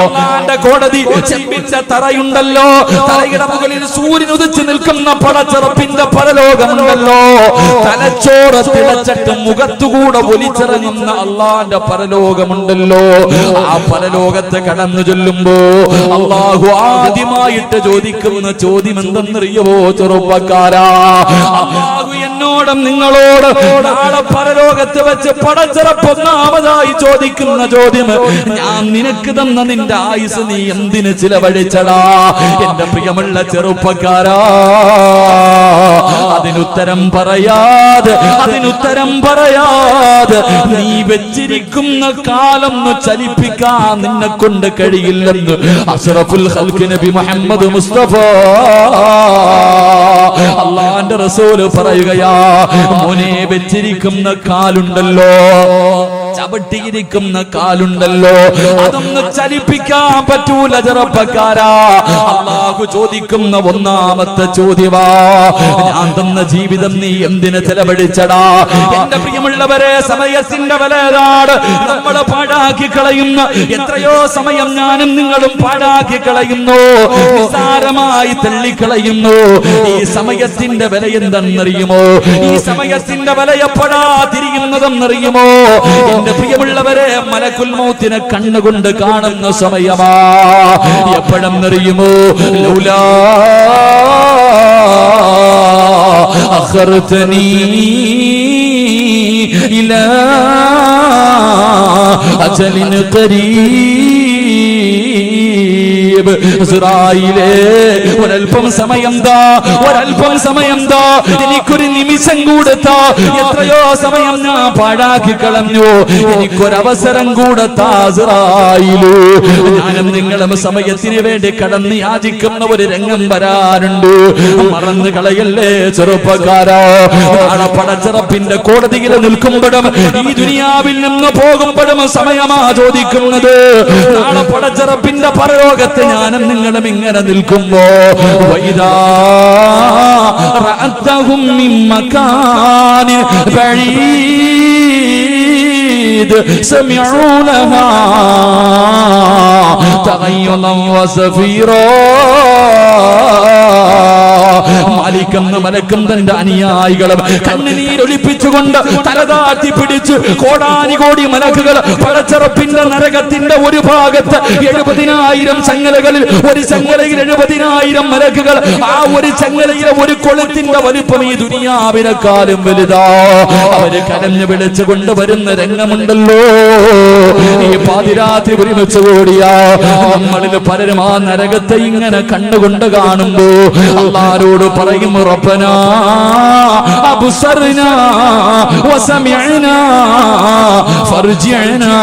അല്ലാഹുവിന്റെ കോടതി ചെമ്പിച്ച തറയുണ്ടല്ലോ, തറയുടെ മുകളിൽ സൂര്യൻ ഉദിച്ചു നിൽക്കുന്ന പടച്ചറപ്പിന്റെ പരലോകമുണ്ടല്ലോ. തലച്ചോറ് തിളച്ചിട്ട് മുഖത്തുകൂടെ ഒലിച്ചിറങ്ങുന്ന അല്ലാഹുവിന്റെ പരലോകമുണ്ടല്ലോ. ആ പരലോകത്തെ കടന്നു ചൊല്ലുമ്പോ അല്ലാഹു ആദ്യമായിട്ട് ചോദിക്കുന്ന ചോദ്യം എന്തെന്നറിയുമോ ചെറുപ്പക്കാരാ? അല്ലാഹു എന്നോടും നിങ്ങളോട് നാളെ പരലോകത്ത് വെച്ച് പടച്ചറപ്പ് ഒന്നാമതായി ചോദിക്കുന്ന ചോദ്യം, ഞാൻ നിനക്ക് തന്ന നിന്റെ ആയുസ് നീ എന്തിന് ചിലവഴിച്ചടാ? എന്റെ പ്രിയമുള്ള ചെറുപ്പക്കാരാ, അതിനുത്തരം പറയാതെ നീ വെച്ചിരിക്കുന്ന കാലം ചലിപ്പിക്കാൻ നിന്നെ കൊണ്ട് കഴിയില്ലെന്ന് അഷ്റഫുൽ ഖൽഖ് നബി മുഹമ്മദ് മുസ്തഫ അല്ലാഹുവിന്റെ റസൂല് പറയുകയാ, മോനെ, വെച്ചിരിക്കുന്ന കാലുണ്ടല്ലോ, ചവിട്ടിയിരിക്കുന്ന കാലുണ്ടല്ലോ, അതൊന്നും ചലിപ്പിക്കാൻ പറ്റൂല ചെറുപ്പക്കാരാ. അല്ലാഹു ചോദിക്കുന്ന ഒന്നാമത്തെ ചോദ്യമാ, ഞാൻ തന്ന ജീവിതം നീ എന്തിന് ചെലവഴിച്ചടാ? എന്റെ പ്രിയമുള്ളവരെ, സമയത്തിന്റെ വിലയാണ് നമ്മൾ പാഴാക്കി കളയുന്ന. എത്രയോ സമയം ഞാനും നിങ്ങളും പാഴാക്കി കളയുന്നു, നിസ്സാരമായി തള്ളിക്കളയുന്നു. ഈ സമയത്തിന്റെ വില എന്തെന്നറിയുമോ? ഈ സമയത്തിന്റെ വില എപ്പോഴാ തിരിയുന്നതെന്നറിയുമോ? എന്റെ പ്രിയമുള്ളവരെ, മലക്കുൽ മൗത്തിനെ കണ്ണുകൊണ്ട് കാണുന്ന സമയമാ. എപ്പോഴെന്നറിയുമോ? ലൗലാ അഖർതനീ ഇലാ അജലിൻ ഖരീബ്. ഇസ്രായേലേ, ഒരൽപ്പം സമയം താ, എനിക്കൊരു നിമിഷം കൊടുത്താ. എത്രയോ സമയം ഞാൻ പാഴാക്കി കളഞ്ഞു, എനിക്കൊരവസരം കൊടുത്താ ഇസ്രായേലേ. ഞാനും നിങ്ങളും സമയത്തിന് വേണ്ടി കടന്ന് യാചിക്കുന്ന ഒരു രംഗം വരാറുണ്ട്, മറന്നു കളയല്ലേ ചെറുപ്പക്കാരാ. നാളെ പടച്ചറപ്പിന്റെ കോടതിയിൽ നിൽക്കുമ്പോഴും ഈ ദുനിയാവിൽ നിന്ന് പോകുമ്പോഴും സമയമാ ചോദിക്കുന്നത്. നാളെ പടച്ചറപ്പിന്റെ പരലോകത്ത് ഞാനും നിങ്ങളും ഇങ്ങനെ നിൽക്കുമ്പോ, വൈദാ റഅതഹും മിൻ മകാനിൻ ബഈദ് സമിഉ ലഹാ തഗയ്യുദൻ വസഫീറാ. മാലിക്കെന്ന മലക്കും തന്റെ അനുയായികളും കണ്ണുനീരൊലിപ്പിച്ചുകൊണ്ട് തലതാഴ്ത്തി പിടിച്ച് കോടാനുകോടി മലക്കുകൾ പടച്ചറപ്പിന്റെ നരകത്തിന്റെ ഒരു ഭാഗത്ത് 70,000 ചങ്ങലകളിൽ ഒരു ചങ്ങലയിൽ 70,000 മലക്കുകൾ. ആ ഒരു ചങ്ങലയിലെ ഒരു കൊളുത്തിന്റെ വലിപ്പം ഈ ദുനിയാവിനെക്കാളും വലുതാ. അവര് കരഞ്ഞു വിളിച്ചു കൊണ്ടുവരുന്ന രംഗമുണ്ടല്ലോ. ഈ പാതിരാത്രി ഒരുമിച്ച് കൂടിയാ നമ്മളിൽ പലരും ആ നരകത്തെ ഇങ്ങനെ കണ്ണുകൊണ്ട് കാണുമ്പോ അല്ലാഹുവോട് പറയും, റബ്ബനാ അബ്സർനാ വസമിഅനാ ഫർജിഅനാ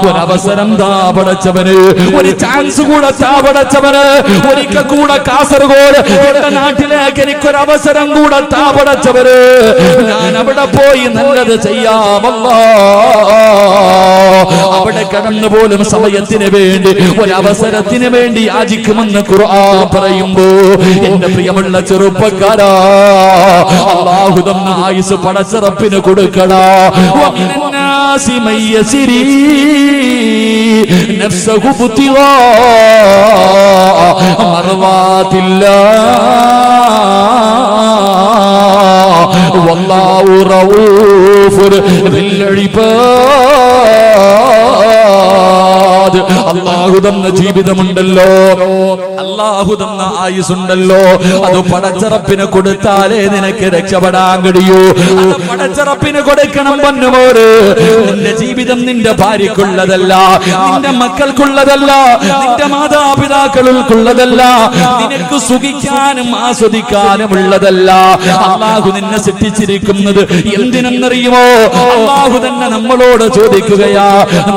ഒരവസരം താ പടച്ചവന്, ഒരു ചാൻസ് കൂടെ താ പടച്ചവന്, ഒരിക്കൽ കൂടെ കാസർഗോഡ് എന്റെ നാട്ടിലേക്ക് എനിക്കൊരവസരം കൂടെ താ പടച്ചവര്. ഞാൻ അവിടെ പോയി നല്ലത് ചെയ്യാമല്ലോ. അവിടെ കടന്നു പോലും സമയത്തിന് വേണ്ടി ഒരവസരത്തിന് വേണ്ടി യാചിക്കുമെന്ന് ഖുർആൻ പറയുമ്പോ എന്റെ പ്രിയമുള്ള ചെറുപ്പക്കാരാ, അല്ലാഹു തന്ന ആയുസ് പടച്ചറപ്പിന് കൊടുക്കടാ. വമിനന്നാസി മയ്യസിരി നഫ്സഹു ബുതിഗാ മർവാതില്ലാഹ് വല്ലാഹു റഊഫുർ ബിൽ ഇബാദ്. അല്ലാഹു തന്ന ജീവിതമുണ്ടല്ലോ, അല്ലാഹു തന്ന ആയുസുണ്ടല്ലോ, അത് പടച്ചറപ്പിന് കൊടുത്താലേ നിനക്ക് രക്ഷപ്പെടാൻ കഴിയൂ. അത് പടച്ചറപ്പിന് കൊടുക്കണം പൊന്നുമോര്. നിന്റെ ജീവിതം നിന്റെ ഭാര്യക്കുള്ളതല്ല, നിന്റെ മക്കൾക്കുള്ളതല്ല, നിന്റെ മാതാപിതാക്കൾക്കുള്ളതല്ല, നിനക്ക് സുഖിക്കാനും ആസ്വദിക്കാനും ഉള്ളതല്ല. അല്ലാഹു നിന്നെ സൃഷ്ടിച്ചിരിക്കുന്നത് എന്തിനെന്നറിയുമോ? അല്ലാഹു തന്നെ നമ്മളോട് ചോദിക്കുകയാ,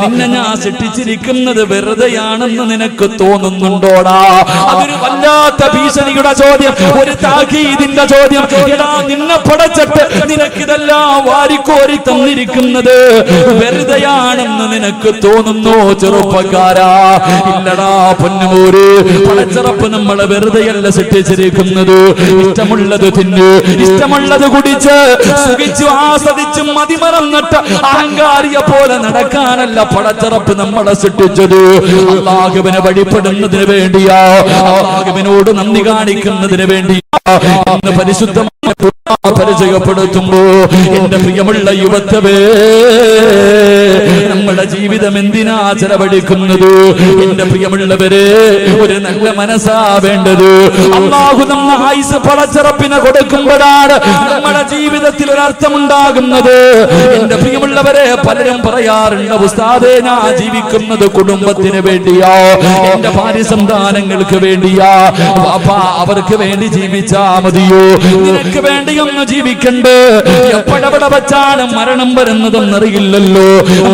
നിന്നെ ഞാൻ സൃഷ്ടിച്ചിരിക്കുന്നത് വെറുതെയാണെന്ന് നിനക്ക് തോന്നുന്നുണ്ടോടാ? അതൊരു വല്ലാത്ത ഭീഷണിയുടെ ചോദ്യം, ഒരു താക്കീതിന്റെ ചോദ്യം. എടാ, നിന്നെ പടച്ചിട്ട് നിനക്കിതെല്ലാം വാരിക്കോരി തന്നിരിക്കുന്നത് വെറുതെയാണെന്ന് നിനക്ക് തോന്നുന്നു ചെറുപ്പക്കാരാ? ഇല്ലടാ പൊന്നുമോര്, പടച്ചറപ്പ് നമ്മളെ വെറുതെയല്ല സൃഷ്ടിച്ചിരിക്കുന്നത്. ഇഷ്ടമുള്ളത് തിന്ന്, ഇഷ്ടമുള്ളത് കുടിച്ച് സുഖിച്ചു ആസ്വദിച്ച് മതിമറന്നിട്ട് അഹങ്കാരിയെ പോലെ നടക്കാനല്ല പടച്ചറപ്പ് നമ്മളെ സൃഷ്ടിച്ചത്. അല്ലാഹുവിനെ വഴിപ്പെടുന്നതിന് വേണ്ടിയാ, അല്ലാഹുവിനോട് നന്ദി കാണിക്കുന്നതിന് വേണ്ടിയാ. ഇന്ന് പരിശുദ്ധമായ പരിചയപ്പെടുത്തുമ്പോ എന്റെ പ്രിയമുള്ള യുവത്വേ, നമ്മുടെ ജീവിതം എന്തിനാ ചെലവഴിക്കുന്നത്? എന്റെ പ്രിയമുള്ളവരെ, ഒരു നല്ല മനസ്സാ വേണ്ടത്. അല്ലാഹു നമ്മ ആയുസ് പടച്ചറപ്പിനെ കൊടുക്കുമ്പോഴാണ് നമ്മുടെ ജീവിതത്തിൽ ഒരർത്ഥമുണ്ടാകുന്നത്. എന്റെ പ്രിയമുള്ളവരെ, പലരും പറയാറുണ്ട്, ഉസ്താദേ ഞാൻ ജീവിക്കുന്നത് കുടുംബത്തിന് വേണ്ടിയാ, എന്റെ ഭാര്യ സന്താനങ്ങൾക്ക് വേണ്ടിയാ. വാപ്പാ, അവർക്ക് വേണ്ടി ജീവിച്ചാ മതിയോ? നിനക്ക് വേണ്ടിയൊന്നും ജീവിക്കണ്ട്. എപ്പോഴെവിടെ വെച്ചാണ് മരണം വരുന്നതെന്നറിയില്ലല്ലോ,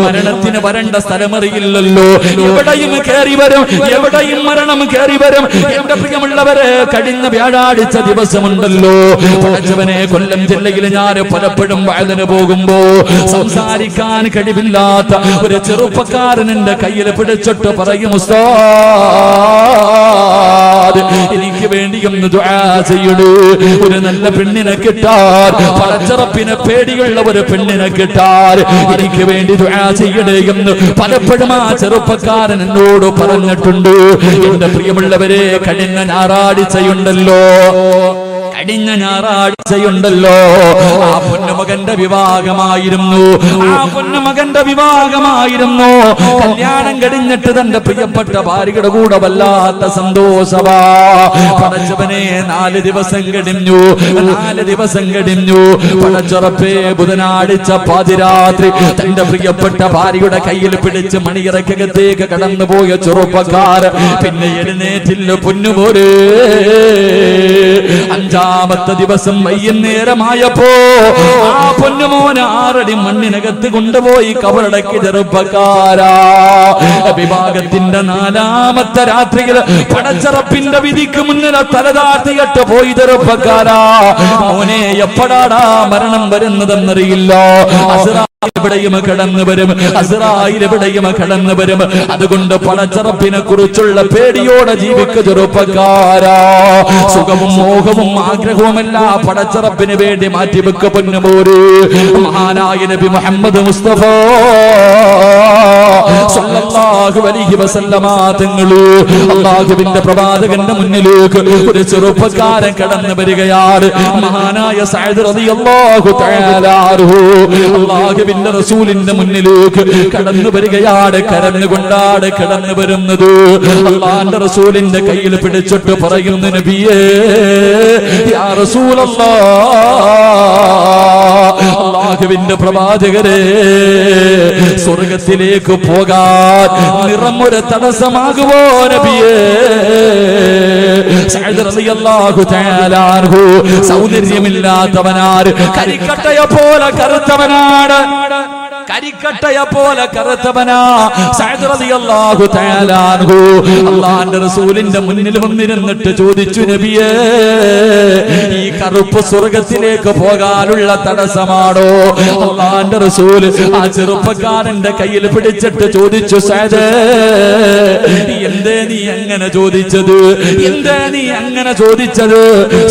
മരണത്തിന് വരേണ്ട സ്ഥലമറിയില്ലല്ലോ. എവിടെയും കയറി വരും, എവിടെയും മരണം കയറി വരും. എന്റെ പ്രിയമുള്ളവരെ, കഴിഞ്ഞ വ്യാഴാഴ്ച ദിവസമുണ്ടല്ലോ, പടച്ചവനെ, കൊല്ലം ജില്ലയിൽ ഞാൻ പലപ്പോഴും വയലിന് പോകുമ്പോ സംസാരിക്കാൻ കഴിവില്ലാത്ത ഒരു ചെറുപ്പക്കാരൻ എന്റെ കയ്യിൽ പിടിച്ചിട്ട് പറയും, ഉസ്താദ് എനിക്ക് വേണ്ടി ഒന്ന് ദുആ ചെയ്യണേ, ഒരു നല്ല പെണ്ണിനെ കിട്ടാൻ, പടച്ചറപ്പിനെ പേടിയുള്ള ഒരു പെണ്ണിനെ കിട്ടാൻ എനിക്ക് വേണ്ടി ദുആ ചെയ്യണേ എന്ന് പലപ്പോഴും ആ ചെറുപ്പക്കാരൻ എന്നോട് പറഞ്ഞിട്ടുണ്ട്. എന്റെ പ്രിയമുള്ളവരെ, കഴിഞ്ഞ ഞായറാഴ്ചയുണ്ടല്ലോ, കഴിഞ്ഞ ഞായറാഴ്ചയുണ്ടല്ലോ, ആ പൊന്നുമകന്റെ വിവാഹമായിരുന്നു. ആ പൊന്നുമകന്റെ വിവാഹമായിരുന്നു. കല്യാണം കഴിഞ്ഞിട്ട് തന്റെ പ്രിയപ്പെട്ട ഭാര്യയുടെ കൂടെ വല്ലാത്ത സന്തോഷവാ. പടച്ചവനെ, 4 ദിവസം കഴിഞ്ഞു, 4 ദിവസം കഴിഞ്ഞു. പടച്ചുറപ്പേ, ബുധനാഴ്ച പാതിരാത്രി തന്റെ പ്രിയപ്പെട്ട ഭാര്യയുടെ കയ്യിൽ പിടിച്ച് മണിയറക്കകത്തേക്ക് കടന്നുപോയ ചെറുപ്പക്കാരൻ പിന്നെ എഴുന്നേറ്റില്ല പൊന്നുപോലെ. 5ാമത്തെ ദിവസം വൈകുന്നേരമായപ്പോ ആ പൊന്നുമോനെ 6 അടി മണ്ണിനകത്ത് കൊണ്ടുപോയി കബറടക്കി ചെറുപ്പക്കാരാ. വിവാഹത്തിന്റെ 4ാമത്തെ രാത്രിയിൽ പടച്ചറപ്പിന്റെ വിധിക്ക് മുന്നിൽ തലതാഴ്ത്തിയിട്ട് പോയി ചെറുപ്പക്കാരാ. മോനെ, എപ്പോഴാടാ മരണം വരുന്നതെന്നറിയില്ല. എവിടെയും കടന്നു വരും, അസ്റായിൽ എവിടെയും കടന്നു വരും. അതുകൊണ്ട് പടച്ചറപ്പിനെ കുറിച്ചുള്ള പേടിയോടെ ജീവിക്ക ചെറുപ്പക്കാരാ. സുഖവും മോഹവും ആഗ്രഹവുമെല്ലാം പടച്ചറപ്പിന് വേണ്ടി മാറ്റിവെക്ക പൊന്നുമോര്. മഹാനായ നബി മുഹമ്മദ് മുസ്തഫ സല്ലല്ലാഹു അലൈഹി വസല്ലമ തങ്ങള് അല്ലാഹുവിന്റെ പ്രവാചകന്റെ മുന്നിലേക്ക് ഒരു ചെറുപ്പക്കാരൻ കടന്നു വരികയാണ്. മഹാനായ സഅദ് റളിയല്ലാഹു തആല അൻഹു അല്ലാഹുവിന്റെ റസൂലിന്റെ മുന്നിലേക്ക് കടന്നു വരികയാണ്. കരഞ്ഞുകൊണ്ടാണ് കടന്നു വരുന്നത്. അല്ലാഹുവിന്റെ റസൂലിന്റെ കയ്യിൽ പിടിച്ചിട്ട് പറയുന്നു, നബിയേ, യാ റസൂലല്ലാഹ്, അല്ലാഹുവിന്റെ പ്രവാചകരെ, സ്വർഗ്ഗത്തിലേക്ക് പോകാൻ നിറമൊരു തടസ്സമാകുമോ നബിയേ? സഅദ് റളിയല്ലാഹു തആല അൻഹു സൗന്ദര്യമില്ലാത്തവനാണ്, കരിക്കട്ടയെ പോലെ കറുത്തവനാണ്. കരിക്കട്ടയെ പോലെ കറുത്തവനാ സഅദ് റളിയല്ലാഹു തആല അൻഹു. അല്ലാഹുവിന്റെ റസൂലിന്റെ മുന്നിൽ വന്നിരുന്നിട്ട് ചോദിച്ചു, നബിയേ, ഈ കറുപ്പ് സ്വർഗ്ഗത്തിലേക്ക് പോകാനുള്ള തടസ്സമാണോ? അല്ലാഹുവിന്റെ റസൂൽ ആ ചെറുപ്പക്കാരന്റെ കയ്യിൽ പിടിച്ചിട്ട് ചോദിച്ചു, സഅദ്, എന്തേ നീ അങ്ങനെ ചോദിച്ചത്? എന്തേ നീ അങ്ങനെ ചോദിച്ചത്?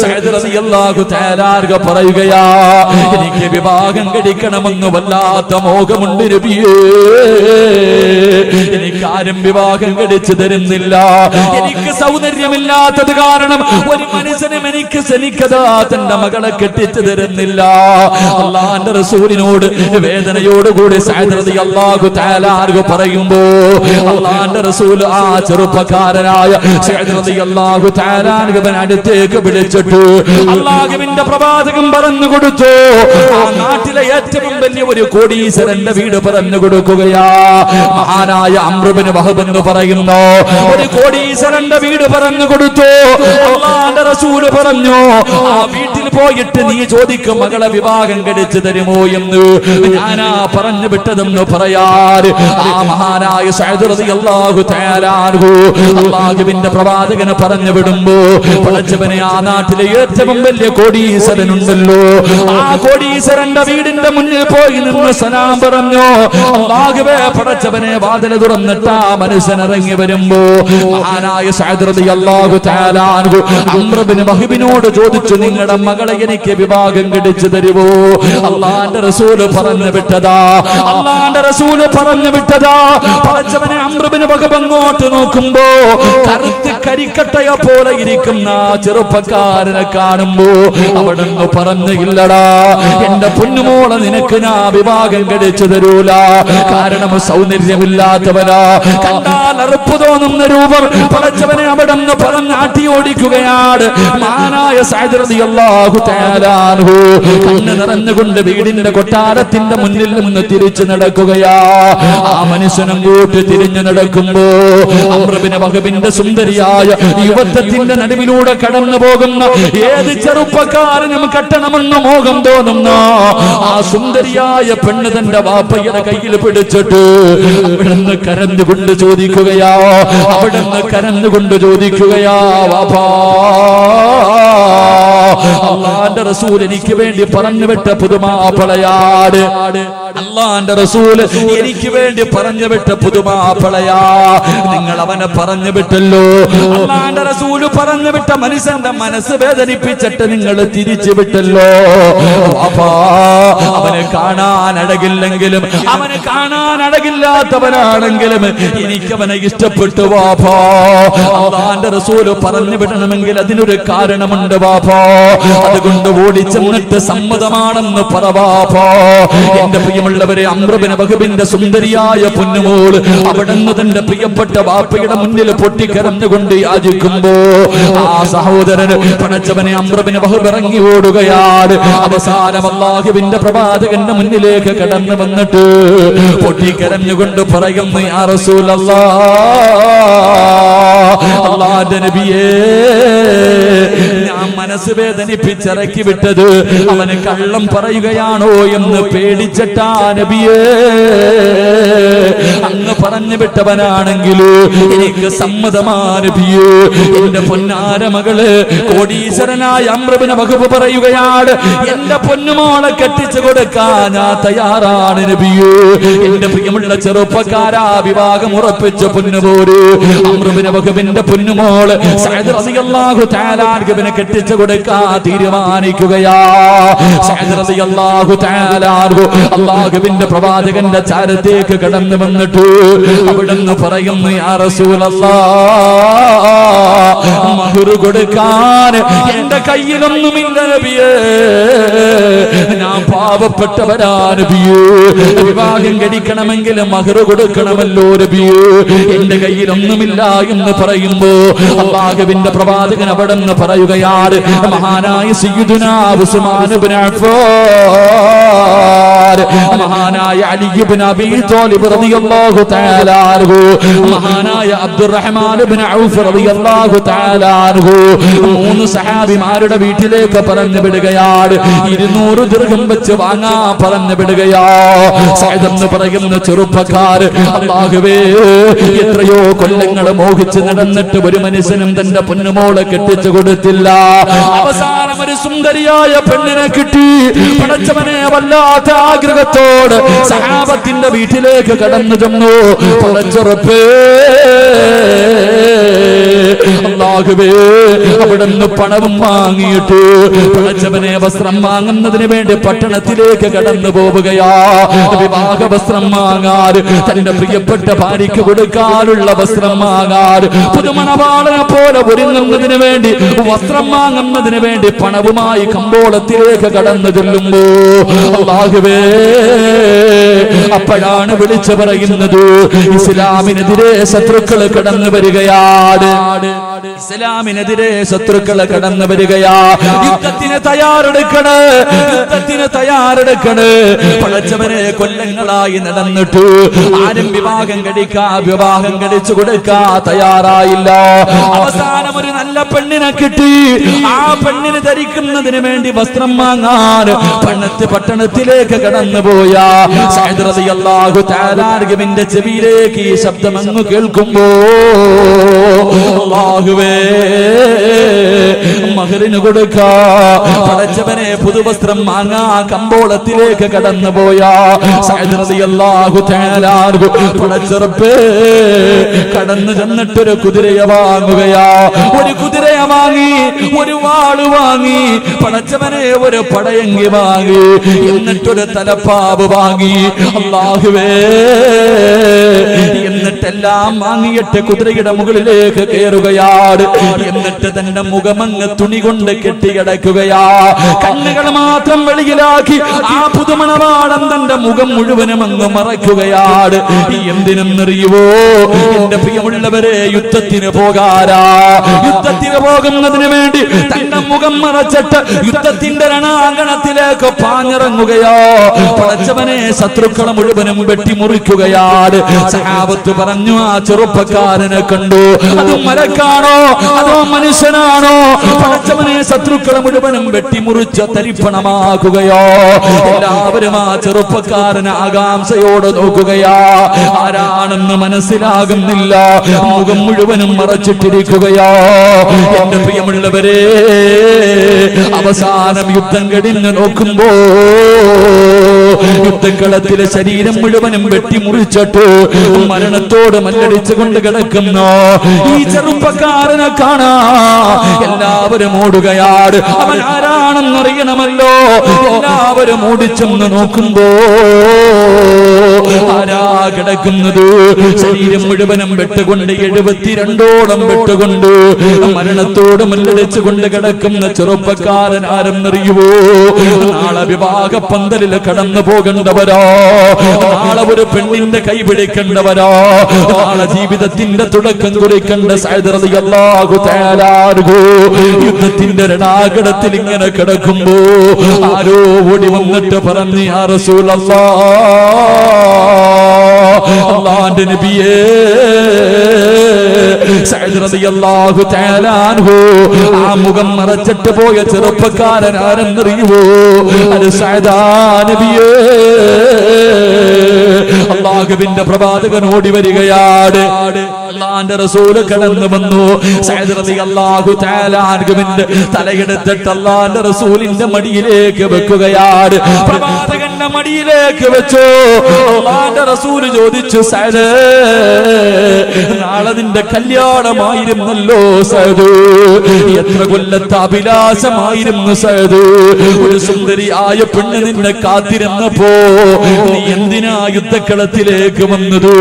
സഅദ് റളിയല്ലാഹു തആല അൻഹു പറയുകയാ, എനിക്ക് വിവാഹം കഴിക്കണമെന്ന് വല്ലാത്ത മോഹമുണ്ട് നബിയേ. എനിക്കാരും വിവാഹം കഴിച്ചു തരുന്നില്ല. എനിക്ക് സൗന്ദര്യമില്ലാത്തത് കാരണം ഒരു മനുഷ്യനും എനിക്ക് ശനിക്കതാ തന്റെ മകളെ കെട്ടിച്ചു തരുന്നില്ല. അല്ലാഹുവിന്റെ റസൂലിനോട് വേദനയോടുകൂടി സഅദ് റളിയല്ലാഹു തആല അൻഹു പറയുമ്പോ അല്ലാഹുവിന്റെ റസൂൽ ആ ചെറുപ്പക്കാരനായ സഅദ് റളിയല്ലാഹു തആല അൻഹുവിനെ അടുത്തേക്ക് വിളിച്ചിട്ട് അല്ലാഹുവിന്റെ പ്രവാചകൻ പറഞ്ഞു കൊടുത്തു, ആ നാട്ടിലെ ഏറ്റവും വലിയ ഒരു കോടീശ്വരന്റെ വീട് പറഞ്ഞു കൊടുക്കുകയാ. മഹാനായ അംർ ഇബ്നു വഹബ് എന്ന് പറയുന്നു ഒരു കോടീശ്വരന്റെ വീട് പറഞ്ഞു കൊടുത്തു. അല്ലാഹുവിന്റെ റസൂൽ പറഞ്ഞു, ആ വീട്ടിൽ പോയിട്ട് നീ ചോദിക്കും, മകളെ വിവാഹം കഴിച്ചു തരുമോ എന്ന്. ഞാനാ പറഞ്ഞു വിട്ടതെന്ന് പറയാറ് ആ മഹാനായ സഅദ് റളിയല്ലാഹു തആല അൻഹു അല്ലാഹുവിന്റെ പ്രവാചകനെ പറഞ്ഞു വിടുമ്പോ, പടച്ചവനെ, ആ നാട്ടിലെ ഏറ്റവും വലിയ കോടീശ്വരനുണ്ടല്ലോ, ആ കോടീശ്വരന്റെ വീടിന്റെ മുന്നിൽ പോയി നിന്ന് സലാം പറഞ്ഞു. അല്ലാഹുവേ, പടച്ചവനെ, വാതിൽ തുറന്നിട്ട് ആ മനുഷ്യൻ ഇറങ്ങി വരുമ്പോ മഹാനായ സഅദ് റളിയല്ലാഹു തആല അൻഹു അംർ ഇബ്നു വഹബിനോട് ചോദിച്ചു, നിങ്ങളുടെ മകളെ എനിക്ക് വിവാഹം കഴിച്ചു തരുമോ? അല്ലാഹുവിന്റെ റസൂൽ പറഞ്ഞു വിട്ടതാ. അല്ലാഹുവിന്റെ റസൂൽ പറഞ്ഞു വിട്ടതാ. പടച്ചവനെ, അംർ ഇബ്നു വഹബ് അങ്ങോട്ട് നോക്കുമ്പോ കറുത്ത് കരിക്കട്ടയെ പോലെ ഇരിക്കുന്ന ചെറുപ്പക്കാരനെ കാണുമ്പോ അവിടുന്ന് പറഞ്ഞു, ഇല്ലടാ എന്റെ പൊന്നുമോളെ നിനക്ക് ഞാൻ വിവാഹം കഴിച്ചു തരൂല. കാരണം സൗന്ദര്യമില്ലാത്തവനാ, കണ്ടാൽ അറുപ്പ് തോന്നുന്ന രൂപം. പടച്ചവനെ അവിടുന്ന് പറഞ്ഞ് ആട്ടി ഓടിക്കുകയാണ്. മഹാനായ സഅദ് റളിയല്ലാഹു തആല അൻഹു കണ്ണ് നിറഞ്ഞുകൊണ്ട് വീടിന്റെ കൊട്ടാരത്തിന്റെ മുന്നിൽ നിന്ന് തിരിച്ചു നടക്കുകയാ. ആ മനുഷ്യനും കൂട്ടി തിരിഞ്ഞു നടക്കുമ്പോ അംർ ഇബ്നു വഹബിന്റെ സുന്ദരിയായ യുവത്വത്തിന്റെ നടുവിലൂടെ കടന്നു പോകുന്ന ഏത് ചെറുപ്പക്കാരനും കെട്ടണമെന്ന് മോഹം തോന്നുന്ന ആ സുന്ദരിയായ പെണ്ണ് തന്റെ വാപ്പയുടെ കയ്യിൽ പിടിച്ചിട്ട് അവിടുന്ന് കരഞ്ഞുകൊണ്ട് ചോദിക്കുകയാ, അവിടുന്ന് കരഞ്ഞുകൊണ്ട് ചോദിക്കുകയാ, വാപ്പാ, അല്ലാഹുവിന്റെ റസൂൽ എനിക്ക് വേണ്ടി പറഞ്ഞു വിട്ട പുതുമാപ്പിളയാട്. അല്ലാഹുവിന്റെ റസൂൽ എനിക്ക് വേണ്ടി പറഞ്ഞു വിട്ട പുതുമാപ്പിളയാ. നിങ്ങൾ അവനെ പറഞ്ഞു വിട്ടല്ലോ. അല്ലാഹുവിന്റെ റസൂൽ പറഞ്ഞു വിട്ട മനുഷ്യന്റെ മനസ്സ് വേദനിപ്പിച്ചിട്ട് നിങ്ങൾ തിരിച്ചു വിട്ടല്ലോ. വാപ്പാ, അവനെ കാണാൻ അഴകില്ലെങ്കിലും, അവനെ കാണാൻ അഴകില്ലാത്തവനാണെങ്കിലും എനിക്കവനെ ഇഷ്ടപ്പെട്ടു വാപ്പാ. അല്ലാഹുവിന്റെ റസൂൽ പറഞ്ഞു വിടണമെങ്കിൽ അതിനൊരു കാരണമുണ്ട് വാപ്പാ. അതുകൊണ്ട് ഓടിച്ചെന്നിട്ട് സമ്മതമാണെന്ന് പറ വാപ്പാ. എന്റെ പ്രിയമുള്ളവരെ, അംർ ഇബ്നു വഹബിന്റെ സുന്ദരിയായ പൊന്നുമോൾ അവിടുന്ന് തന്റെ പ്രിയപ്പെട്ട വാപ്പയുടെ മുന്നിൽ പൊട്ടിക്കരഞ്ഞുകൊണ്ട് യാചിക്കുമ്പോ ആ സഹോദരന് പടച്ചവനെ അംർ ഇബ്നു വഹബ് ഇറങ്ങി ഓടുകയാണ്. അവസാനം അല്ലാഹുവിന്റെ പ്രവാചകന്റെ മുന്നിലേക്ക് കടന്നു വന്നിട്ട് പൊട്ടിക്കരഞ്ഞുകൊണ്ട് പറയുന്നു, യാ റസൂലല്ലാഹ്, അല്ലാഹുവിന്റെ നബിയേ, ഞാൻ മനസ്സ് വേദനിപ്പിച്ചിറക്കി വിട്ടത് അവന് കള്ളം പറയുകയാണോ എന്ന് പേടിച്ചിട്ടാ നബിയേ. അങ്ങ് പറഞ്ഞു വിട്ടവനാണെങ്കിൽ എനിക്ക് സമ്മതമാ നബിയേ. എന്റെ പൊന്നാര മകള് കോടീശ്വരനായ അംർ ഇബ്നു വഹബ് പറയുകയാണ്, എന്റെ പൊന്നുമോളെ കെട്ടിച്ചു കൊടുക്കാൻ ഞാൻ തയ്യാറാണ് നബിയേ. എന്റെ പ്രിയമുള്ള ചെറുപ്പക്കാരാ, വിവാഹം ഉറപ്പിച്ച പൊന്നുപോര് അംർ ഇബ്നു വഹബിന്റെ പൊന്നുമോള് സഅദ് റളിയല്ലാഹു തആല അൻഹുവിനെ കെട്ടിച്ചു കൊടുക്കാൻ തീരുമാനിക്കുകയാ. സഅദ് റളിയല്ലാഹു തആല അൻഹു അല്ലാഹുവിന്റെ പ്രവാചകന്റെ ചാരത്തേക്ക് കടന്നു വന്നിട്ട് അവിടുന്ന് പറയുന്നു, യാ റസൂലല്ലാഹ്, മഹർ കൊടുക്കാൻ എന്റെ കയ്യിലൊന്നുമില്ല നബിയേ. ഞാൻ പാവപ്പെട്ടവനാ നബിയേ. വിവാഹം കഴിക്കണമെങ്കിൽ മഹർ കൊടുക്കണമല്ലോ നബിയേ. എന്റെ കയ്യിലൊന്നുമില്ല എന്ന് പറയുമ്പോ അല്ലാഹുവിന്റെ പ്രവാചകൻ അവിടുന്ന് പറയുകയാണ്, മഹാനായ സയ്യിദുനാ ഉസ്മാൻ ഇബ്നു അഫ്ഫാൻ മഹാനായ അലി ഇബ്നു അബീ ത്വാലിബ് റളിയല്ലാഹു തആല അൻഹു, മഹാനായ അബ്ദുറഹ്മാൻ ഇബ്നു ഔഫ് റളിയല്ലാഹു തആല അൻഹു, മൂന്ന് സഹാബിമാരുടെ വീട്ടിലേക്ക് പറഞ്ഞു വിടുകയാണ്. 200 ദിർഹം വെച്ച് വാങ്ങാൻ പറഞ്ഞു വിടുകയാ. സഅദ് എന്ന് പറയുന്ന ചെറുപ്പക്കാർ, അല്ലാഹുവേ, എത്രയോ കൊല്ലങ്ങൾ മോഹിച്ച് നടന്നിട്ട് ഒരു മനുഷ്യനും തന്റെ പൊന്നുമോളെ കെട്ടിച്ചു കൊടുത്തില്ല. അവസാനം ഒരു സുന്ദരിയായ പെണ്ണിനെ കിട്ടി. പടച്ചവനെ, വല്ലാത്ത ആഗ്രഹത്തോട് സഹാബത്തിന്റെ വീട്ടിലേക്ക് കടന്നു ചെന്നു. പടച്ചുറപ്പേ, അല്ലാഹുവേ, അവിടുന്ന് പണവും വാങ്ങിയിട്ട് പടച്ചവനെ വസ്ത്രം വാങ്ങുന്നതിന് വേണ്ടി പട്ടണത്തിലേക്ക് കടന്നു പോവുകയാ. വിവാഹ വസ്ത്രം വാങ്ങാൻ, തന്റെ പ്രിയപ്പെട്ട ഭാര്യയ്ക്ക് കൊടുക്കാനുള്ള വസ്ത്രം വാങ്ങാൻ, പുതുമണവാളനെ പോലെ ഒരുങ്ങുന്നതിന് വേണ്ടി വസ്ത്രം വാങ്ങുന്നതിന് വേണ്ടി പണവുമായി കമ്പോളത്തിലേക്ക് കടന്നു ചെല്ലുമ്പോ അല്ലാഹുവേ, അപ്പോഴാണ് വിളിച്ചു പറയുന്നത്, ഇസ്ലാമിനെതിരെ ശത്രുക്കൾ കടന്നു വരികയാണ്. ഇസ്ലാമിനെതിരെ ശത്രുക്കൾ കടന്നു വരികയാ. യുദ്ധത്തിന് തയ്യാറെടുക്കണ്, യുദ്ധത്തിന് തയ്യാറെടുക്കണ്. പടച്ചവനെ, കൊല്ലങ്ങളായി നടന്നിട്ട് ആരും വിവാഹം കഴിച്ചു കൊടുക്കാ തയ്യാറായില്ല. അവസാനം ഒരു നല്ല പെണ്ണിനെ കിട്ടി. ആ പെണ്ണിന് ധരിക്കുന്നതിന് വേണ്ടി വസ്ത്രം വാങ്ങാൻ പട്ടണത്തിലേക്ക് കടന്നുപോയ സഅദ് റളിയല്ലാഹു തആല അൻഹുവിന്റെ ചെവിയിലേക്ക് ഈ ശബ്ദം അങ്ങ് കേൾക്കുമ്പോ, അല്ലാഹുവേ, മഹറിന് കൊടുക്കാ പടച്ചവനെ പുതുവസ്ത്രം വാങ്ങാ കമ്പോളത്തിലേക്ക് കടന്നുപോയ സഅദ് റളിയല്ലാഹു തആല അൻഹു പടച്ചറപ്പേ കടന്നു ചെന്നിട്ടൊരു കുതിരയെ വാങ്ങുകയാ. ഒരു കുതിരയെ വാങ്ങി, ഒരു വാള് വാങ്ങി, പടച്ചവനെ ഒരു പടയങ്കി വാങ്ങി, എന്നിട്ടൊരു തലപ്പാവ് വാങ്ങി. അല്ലാഹുവേ, എന്നിട്ടെല്ലാം വാങ്ങിയിട്ട് കുതിരയുടെ മുകളിലേക്ക് കയറുകയാണ്. എന്നിട്ട് തന്റെ മുഖമങ്ങ് തുണി കൊണ്ട് കെട്ടിയടക്കുകയാ. കണ്ണുകൾ മാത്രം വെളിയിലാക്കി ആ പുതുമണവാളൻ തന്റെ മുഖം മുഴുവനും അങ്ങ് മറയ്ക്കുകയാണ്. എന്തിനെന്നറിയുവോ എന്റെ പ്രിയമുള്ളവരെ, യുദ്ധത്തിന് പോകാരാ. യുദ്ധത്തിന് പോകുന്നതിന് വേണ്ടി തന്റെ മുഖം മറച്ചിട്ട് യുദ്ധത്തിന്റെ രണാങ്കണത്തിലേക്ക് പാഞ്ഞിറങ്ങുകയോ. പടച്ചവനെ, ശത്രുക്കളെ മുഴുവനും വെട്ടിമുറിക്കുകയാണ്. സഹാബത്ത് പറഞ്ഞു, ആ ചെറുപ്പക്കാരനെ കണ്ടു, അത് മരക്കാണോ അതോ മനുഷ്യനാണോ? പടച്ചവനെ, ശത്രുക്കളെ മുഴുവനും വെട്ടിമുറിച്ച് തരിപ്പണമാക്കുകയോ. എല്ലാവരും ആ ചെറുപ്പക്കാരനെ ആകാംക്ഷയോടെ നോക്കുകയാ. ആരാണെന്ന് മനസ്സിലാകുന്നില്ല, മുഖം മുഴുവനും മറച്ചിട്ടിരിക്കുകയോ. എന്റെ പ്രിയമുള്ളവരെ, അവസാനം യുദ്ധം കഴിഞ്ഞ് നോക്കുമ്പോ യുദ്ധക്കളത്തിലെ ശരീരം മുഴുവനും വെട്ടിമുറിച്ചിട്ട് മരണത്തോട് മല്ലടിച്ചു കൊണ്ട് കിടക്കുന്നു ഈ ചെറുപ്പക്കാരനെ കാണാ എല്ലാവരും ഓടുകയാണ്. അവൻ ആരാണെന്നറിയണമല്ലോ. എല്ലാവരും ഓടിച്ചെന്ന് നോക്കുമ്പോ ആരാ കിടക്കുന്നത്? ശരീരം മുഴുവനും വെട്ടുകൊണ്ട് 72ഓളം വെട്ടുകൊണ്ട് മരണത്തോട് മല്ലടിച്ചു കൊണ്ട് കിടക്കുന്ന ചെറുപ്പക്കാരൻ ആരെന്നറിയുവോ? നാളെ വിവാഹ പന്തലിൽ കടന്നു പോകേണ്ടവരോ, നാളെ ഒരു പെണ്ണിന്റെ കൈ പിടിക്കേണ്ടവരോ, നാളെ ജീവിതത്തിന്റെ തുടക്കം കുറിക്കേണ്ട സഅദ് റളിയല്ലാഹു തആല അൻഹു യുദ്ധത്തിന്റെ രണാകടത്തിൽ ഇങ്ങനെ കിടക്കുമ്പോ ആരോ ഓടി വന്നിട്ട് പറഞ്ഞു, യാ റസൂലല്ലാഹ്, അല്ലാഹുവിന്റെ നബിയേ, സഅദ് റളിയല്ലാഹു തആല അൻഹു ആ മുഖം മറച്ചിട്ട് പോയ ചെറുപ്പക്കാരൻ ആരെന്നറിയുമോ? അത് സഅദാ നബിയേ. അല്ലാഹുവിന്റെ പ്രവാചകൻ ഓടി വരികയാണ്. അല്ലാഹുവിന്റെ റസൂൽ കടന്നു വന്നു. സഅദ് റളിയല്ലാഹു തആല അൻഹുവിന്റെ തലയെടുത്തിട്ട് അല്ലാഹുവിന്റെ റസൂലിന്റെ മടിയിലേക്ക് വെക്കുകയാണ്. പ്രവാചകന്റെ മടിയിലേക്ക് വെച്ചു. അല്ലാഹുവിന്റെ റസൂൽ ചോദിച്ചു, സഅദ്, നാളെ നിന്റെ കല്യാണമായിരുന്നല്ലോ സഅദ്, എത്ര കൊല്ലത്തെ അഭിലാഷമായിരുന്നു സഅദ്, ഒരു സുന്ദരിയായ പെണ്ണ് നിന്നെ കാത്തിരുന്നപ്പോ നീ എന്തിനാ യുദ്ധക്കളത്തിലേക്ക് വന്നത്?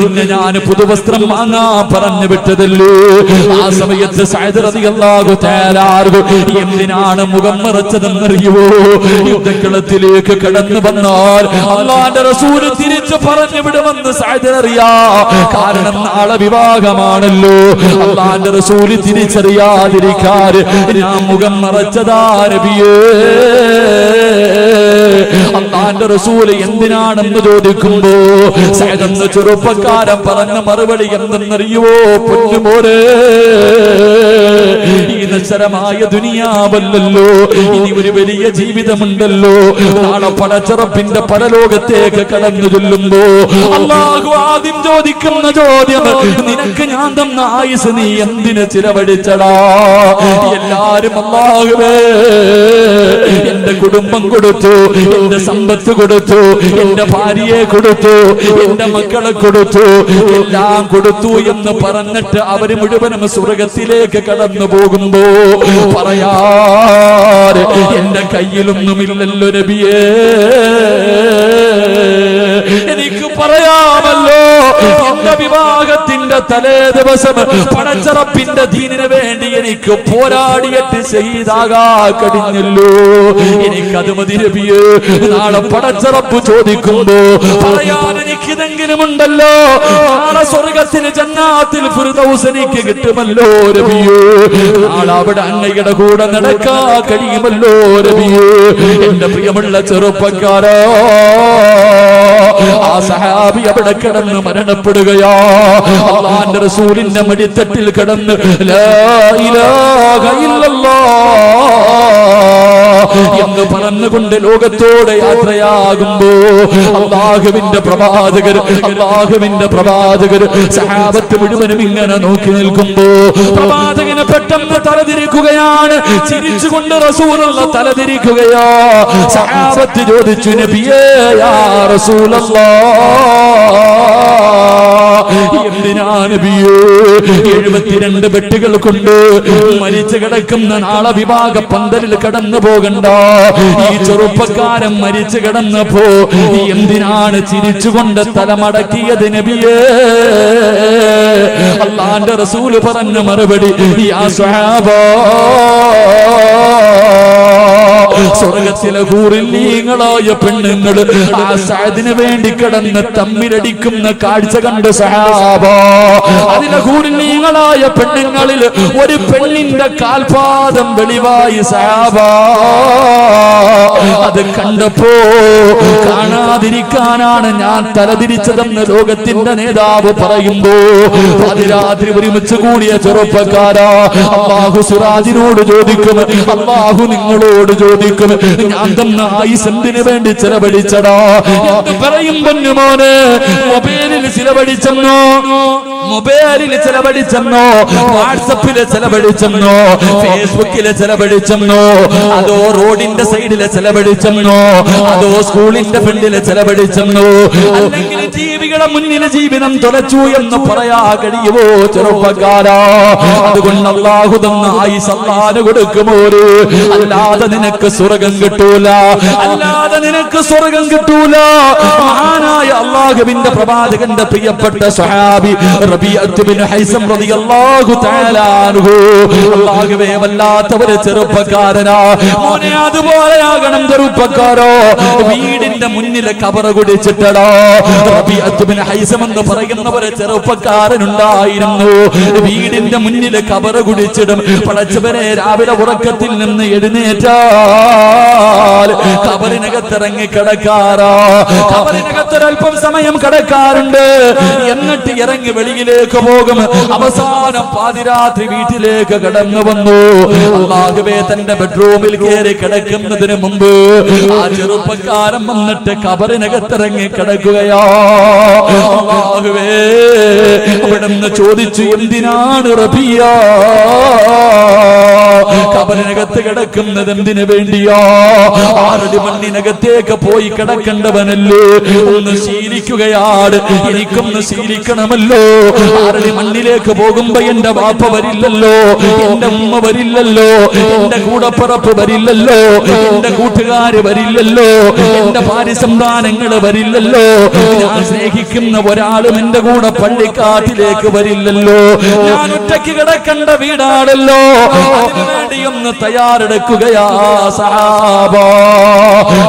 നിന്നെ ഞാൻ പുതുവസ്ത്രം വാങ്ങാൻ പറഞ്ഞു വിട്ടതല്ലേ? ആ സമയത്ത് സഅദ് റളിയല്ലാഹു തആല അൻഹു എന്തിനാണ് മുഖം മറച്ചതെന്നറിയുമോ? യുദ്ധക്കളത്തിലേക്ക് കടന്നു വന്നാൽ അല്ലാഹുവിന്റെ റസൂൽ തിരിച്ചു പറഞ്ഞു വിടുമെന്ന് സഅദ് അറിയാ. കാരണം നാളെ വിവാഹമാണല്ലോ. അല്ലാഹുവിന്റെ റസൂൽ തിരിച്ചറിയാതിരിക്കാൻ ഞാൻ മുഖം മറച്ചതാ നബിയേ. അല്ലാഹുവിന്റെ റസൂൽ എന്തിനാണെന്ന് ചോദിക്കുമ്പോ സഅദ് എന്ന ചെറുപ്പക്കാരൻ പറഞ്ഞ മറുപടി എന്തെന്നറിയുവോ? പൊന്നുമോനെ, ഈ നശ്വരമായ ദുനിയാവല്ലല്ലോ, ഇനി ഒരു വലിയ ജീവിതമുണ്ടല്ലോ. നാളെ പടച്ചറപ്പിന്റെ പരലോകത്തേക്ക് കടന്നു ചൊല്ലുമ്പോ അല്ലാഹു ആദ്യം ചോദിക്കുന്ന ചോദ്യം, നിനക്ക് ഞാൻ തന്ന ആയുസ് നീ എന്തിന് ചിലവഴിച്ചടാ? എല്ലാരും അല്ലാഹുവേ എന്റെ കുടുംബം കൊടുത്തു, എന്റെ സമ്പത്ത് കൊടുത്തു, എന്റെ ഭാര്യയെ കൊടുത്തു, എന്റെ മക്കളെ കൊടുത്തു, എല്ലാം കൊടുത്തു എന്ന് പറഞ്ഞിട്ട് അവര് മുഴുവനും സ്വർഗത്തിലേക്ക് കടന്നു പോകുമ്പോ പറയാറ് എന്റെ കയ്യിലൊന്നുമില്ലല്ലോ നബിയേ. എനിക്ക് പറയാമല്ലോ, എന്റെ വിവാഹത്തിന്റെ തലേ ദിവസം പടച്ചറപ്പിന്റെ ദീനിന് വേണ്ടി എനിക്ക് പോരാടിയിട്ട് ശഹീദാകാ കഴിഞ്ഞല്ലോ. എനിക്കത് മതി നബിയേ. നാളെ പടച്ചറപ്പ് ചോദിക്കുമ്പോ പറയാൻ എനിക്കിതെങ്കിലും ഉണ്ടല്ലോ. നാളെ സ്വർഗത്തിന് ജന്നാത്തിൽ ഫിർദൗസ് എനിക്ക് കിട്ടുമല്ലോ നബിയേ. നാളെ അവിടെ അങ്ങയുടെ കൂടെ നടക്കാ കഴിയുമല്ലോ നബിയേ. എന്റെ പ്രിയമുള്ള ചെറുപ്പക്കാരാ, ആ സഹാബി അവിടെ കിടന്ന് മരണപ്പെടുകയാ. അല്ലാഹുവിന്റെ റസൂലിന്റെ മടിത്തട്ടിൽ കിടന്ന് ലാ ഇലാഹ ഇല്ലല്ലാഹ് എന്ന് പറഞ്ഞുകൊണ്ട് ലോകത്തോടെ യാത്രയാകുമ്പോ അല്ലാഹുവിന്റെ പ്രവാചകർ സഹാബത്ത് മുഴുവനും ഇങ്ങനെ നോക്കി നിൽക്കുമ്പോ പ്രവാചകനെ പെട്ടെന്ന് തലതിരിക്കുകയാണ്. ചിരിച്ചുകൊണ്ട് റസൂലുള്ള തലതിരിക്കുകയാ. സഹാബത്ത് ചോദിച്ചു, നബിയേ യാ റസൂലല്ലാഹ്, എന്തിനാ നബിയേ 72 ബെട്ടുകൾ കൊണ്ട് മരിച്ചു കിടക്കുന്ന നാളെ വിവാഹ പന്തലിൽ കടന്നു പോകണ്ട? ഈ ചെറുപ്പക്കാരൻ മരിച്ചു കിടന്നപ്പോ എന്തിനാണ് ചിരിച്ചുകൊണ്ട് തലമടക്കിയത് നബിയേ? അല്ലാഹുവിന്റെ റസൂൽ പറഞ്ഞ മറുപടി, യാ സ്വഹാബാ, സ്വർഗത്തിലെ ഹൂറില്ലീങ്ങളായ പെണ്ണുങ്ങൾ ആ സഅദിന് വേണ്ടി കിടന്ന് തമ്മിലടിക്കുന്ന കാഴ്ച കണ്ട് സഹാബ. അതിലെ ഹൂറില്ലീങ്ങളായ പെണ്ണുങ്ങളിൽ ഒരു പെണ്ണിന്റെ കാൽപാദം വെളിവായി സഹാബ. അത് കണ്ടപ്പോ കാണാതിരിക്കാനാണ് ഞാൻ തലതിരിച്ചതെന്ന് ലോകത്തിന്റെ നേതാവ് പറയുമ്പോ അതിരാത്രി ഒരുമിച്ച് കൂടിയ ചെറുപ്പക്കാരാ, അല്ലാഹു സിറാജിനോട് ചോദിക്കും, അല്ലാഹു നിങ്ങളോട് ചോദിക്കും, ഞാൻ തന്ന ആയുസ് എന്തിനു വേണ്ടി ചിലവഴിച്ചടാ എന്ന് പറയും. പൊന്നുമോനെ, മൊബൈലിൽ ചിലവഴിച്ചെന്നോ, വാട്സപ്പില് ചിലവഴിച്ചെന്നോ, ഫേസ്ബുക്കില് ചിലവഴിച്ചെന്നോ, അതോ റോഡിന്റെ സൈഡില് ചിലവഴിച്ചെന്നോ, അതോ സ്കൂളിന്റെ ഫ്രണ്ടില് ചിലവഴിച്ചെന്നോ, അല്ലെങ്കിൽ ജീവികളുടെ മുന്നിൽ ജീവിതം തുലച്ചു എന്ന് പറയാ കഴിയുമോ ചെറുപ്പക്കാരാ? അതുകൊണ്ട് അല്ലാഹു തന്ന ആയുസ് അല്ലാഹു കൊടുക്കുമോ? അല്ലാതെ നിനക്ക് സ്വർഗം കിട്ടൂല, അല്ലാതെ നിനക്ക് സ്വർഗം കിട്ടൂല. മഹാനായ അല്ലാഹുവിന്റെ പ്രവാചകന്റെ പ്രിയപ്പെട്ട സ്വഹാബി റബീഅത്ത് ബിൻ ഹൈസം റളിയല്ലാഹു തആല അൻഹു, അല്ലാഹുവേ വല്ലാത്ത ഒരു ചെറുപ്പക്കാരനാ. മോനെ അതുപോലെയാകണം ചെറുപ്പക്കാരോ. വീടിന്റെ മുന്നിലെ കബർ കുടിച്ചിട്ടടോ. റബീഅത്ത് ബിൻ ഹൈസം എന്ന് പറയുന്ന ഒരു ചെറുപ്പക്കാരനുണ്ടായിരുന്നു. വീടിന്റെ മുന്നിലെ കബർ കുടിച്ചിടും. പടച്ചവനെ, രാവിലെ ഉറക്കത്തിൽ നിന്ന് എഴുന്നേറ്റാൽ കബറിനകത്തിറങ്ങി കിടക്കാറാ. കബറിനകത്തൊരൽപ്പം സമയം കിടക്കാറുണ്ട്. എന്നിട്ട് ഇറങ്ങി വെളിയിലേക്ക് പോകും. അവസാനം പാതിരാത്രി വീട്ടിലേക്ക് കടന്നു വന്നു. അല്ലാഹുവേ, തന്റെ ബെഡ്റൂമിൽ കയറി കിടക്കുന്നതിന് മുമ്പ് ആ ചെറുപ്പക്കാരൻ വന്നിട്ട് കബറിനകത്തിറങ്ങി കിടക്കുകയാ. അല്ലാഹുവേ, അവിടുന്ന് ചോദിച്ചു, എന്തിനാണ് റബിയ കബറിനകത്ത് കിടക്കുന്നത്? എന്തിനു വേണ്ടിയാ? 6 മണ്ണിനകത്തേക്ക് പോയി കിടക്കേണ്ടവനല്ലേ? ഒന്ന് ശീലിക്കുകയാണ്. എനിക്കൊന്ന് ശീലിക്കണമല്ലോ. 6 മണ്ണിലേക്ക് പോകുമ്പോ എന്റെ ബാപ്പ വരില്ലല്ലോ, എന്റെ ഉമ്മ വരില്ലല്ലോ, എന്റെ കൂടപ്പിറപ്പ് വരില്ലല്ലോ, എന്റെ കൂട്ടുകാര് വരില്ലല്ലോ, എന്റെ ഭാര്യസന്താനങ്ങൾ വരില്ലല്ലോ, ഞാൻ സ്നേഹിക്കുന്ന ഒരാളും എന്റെ കൂടെ പള്ളിക്കാട്ടിലേക്ക് വരില്ലല്ലോ. ഞാൻ ഒറ്റയ്ക്ക് കിടക്കേണ്ട വീടാണല്ലോ. വേണ്ടിയൊന്ന് തയ്യാറെടുക്കുകയാ സഹാബ.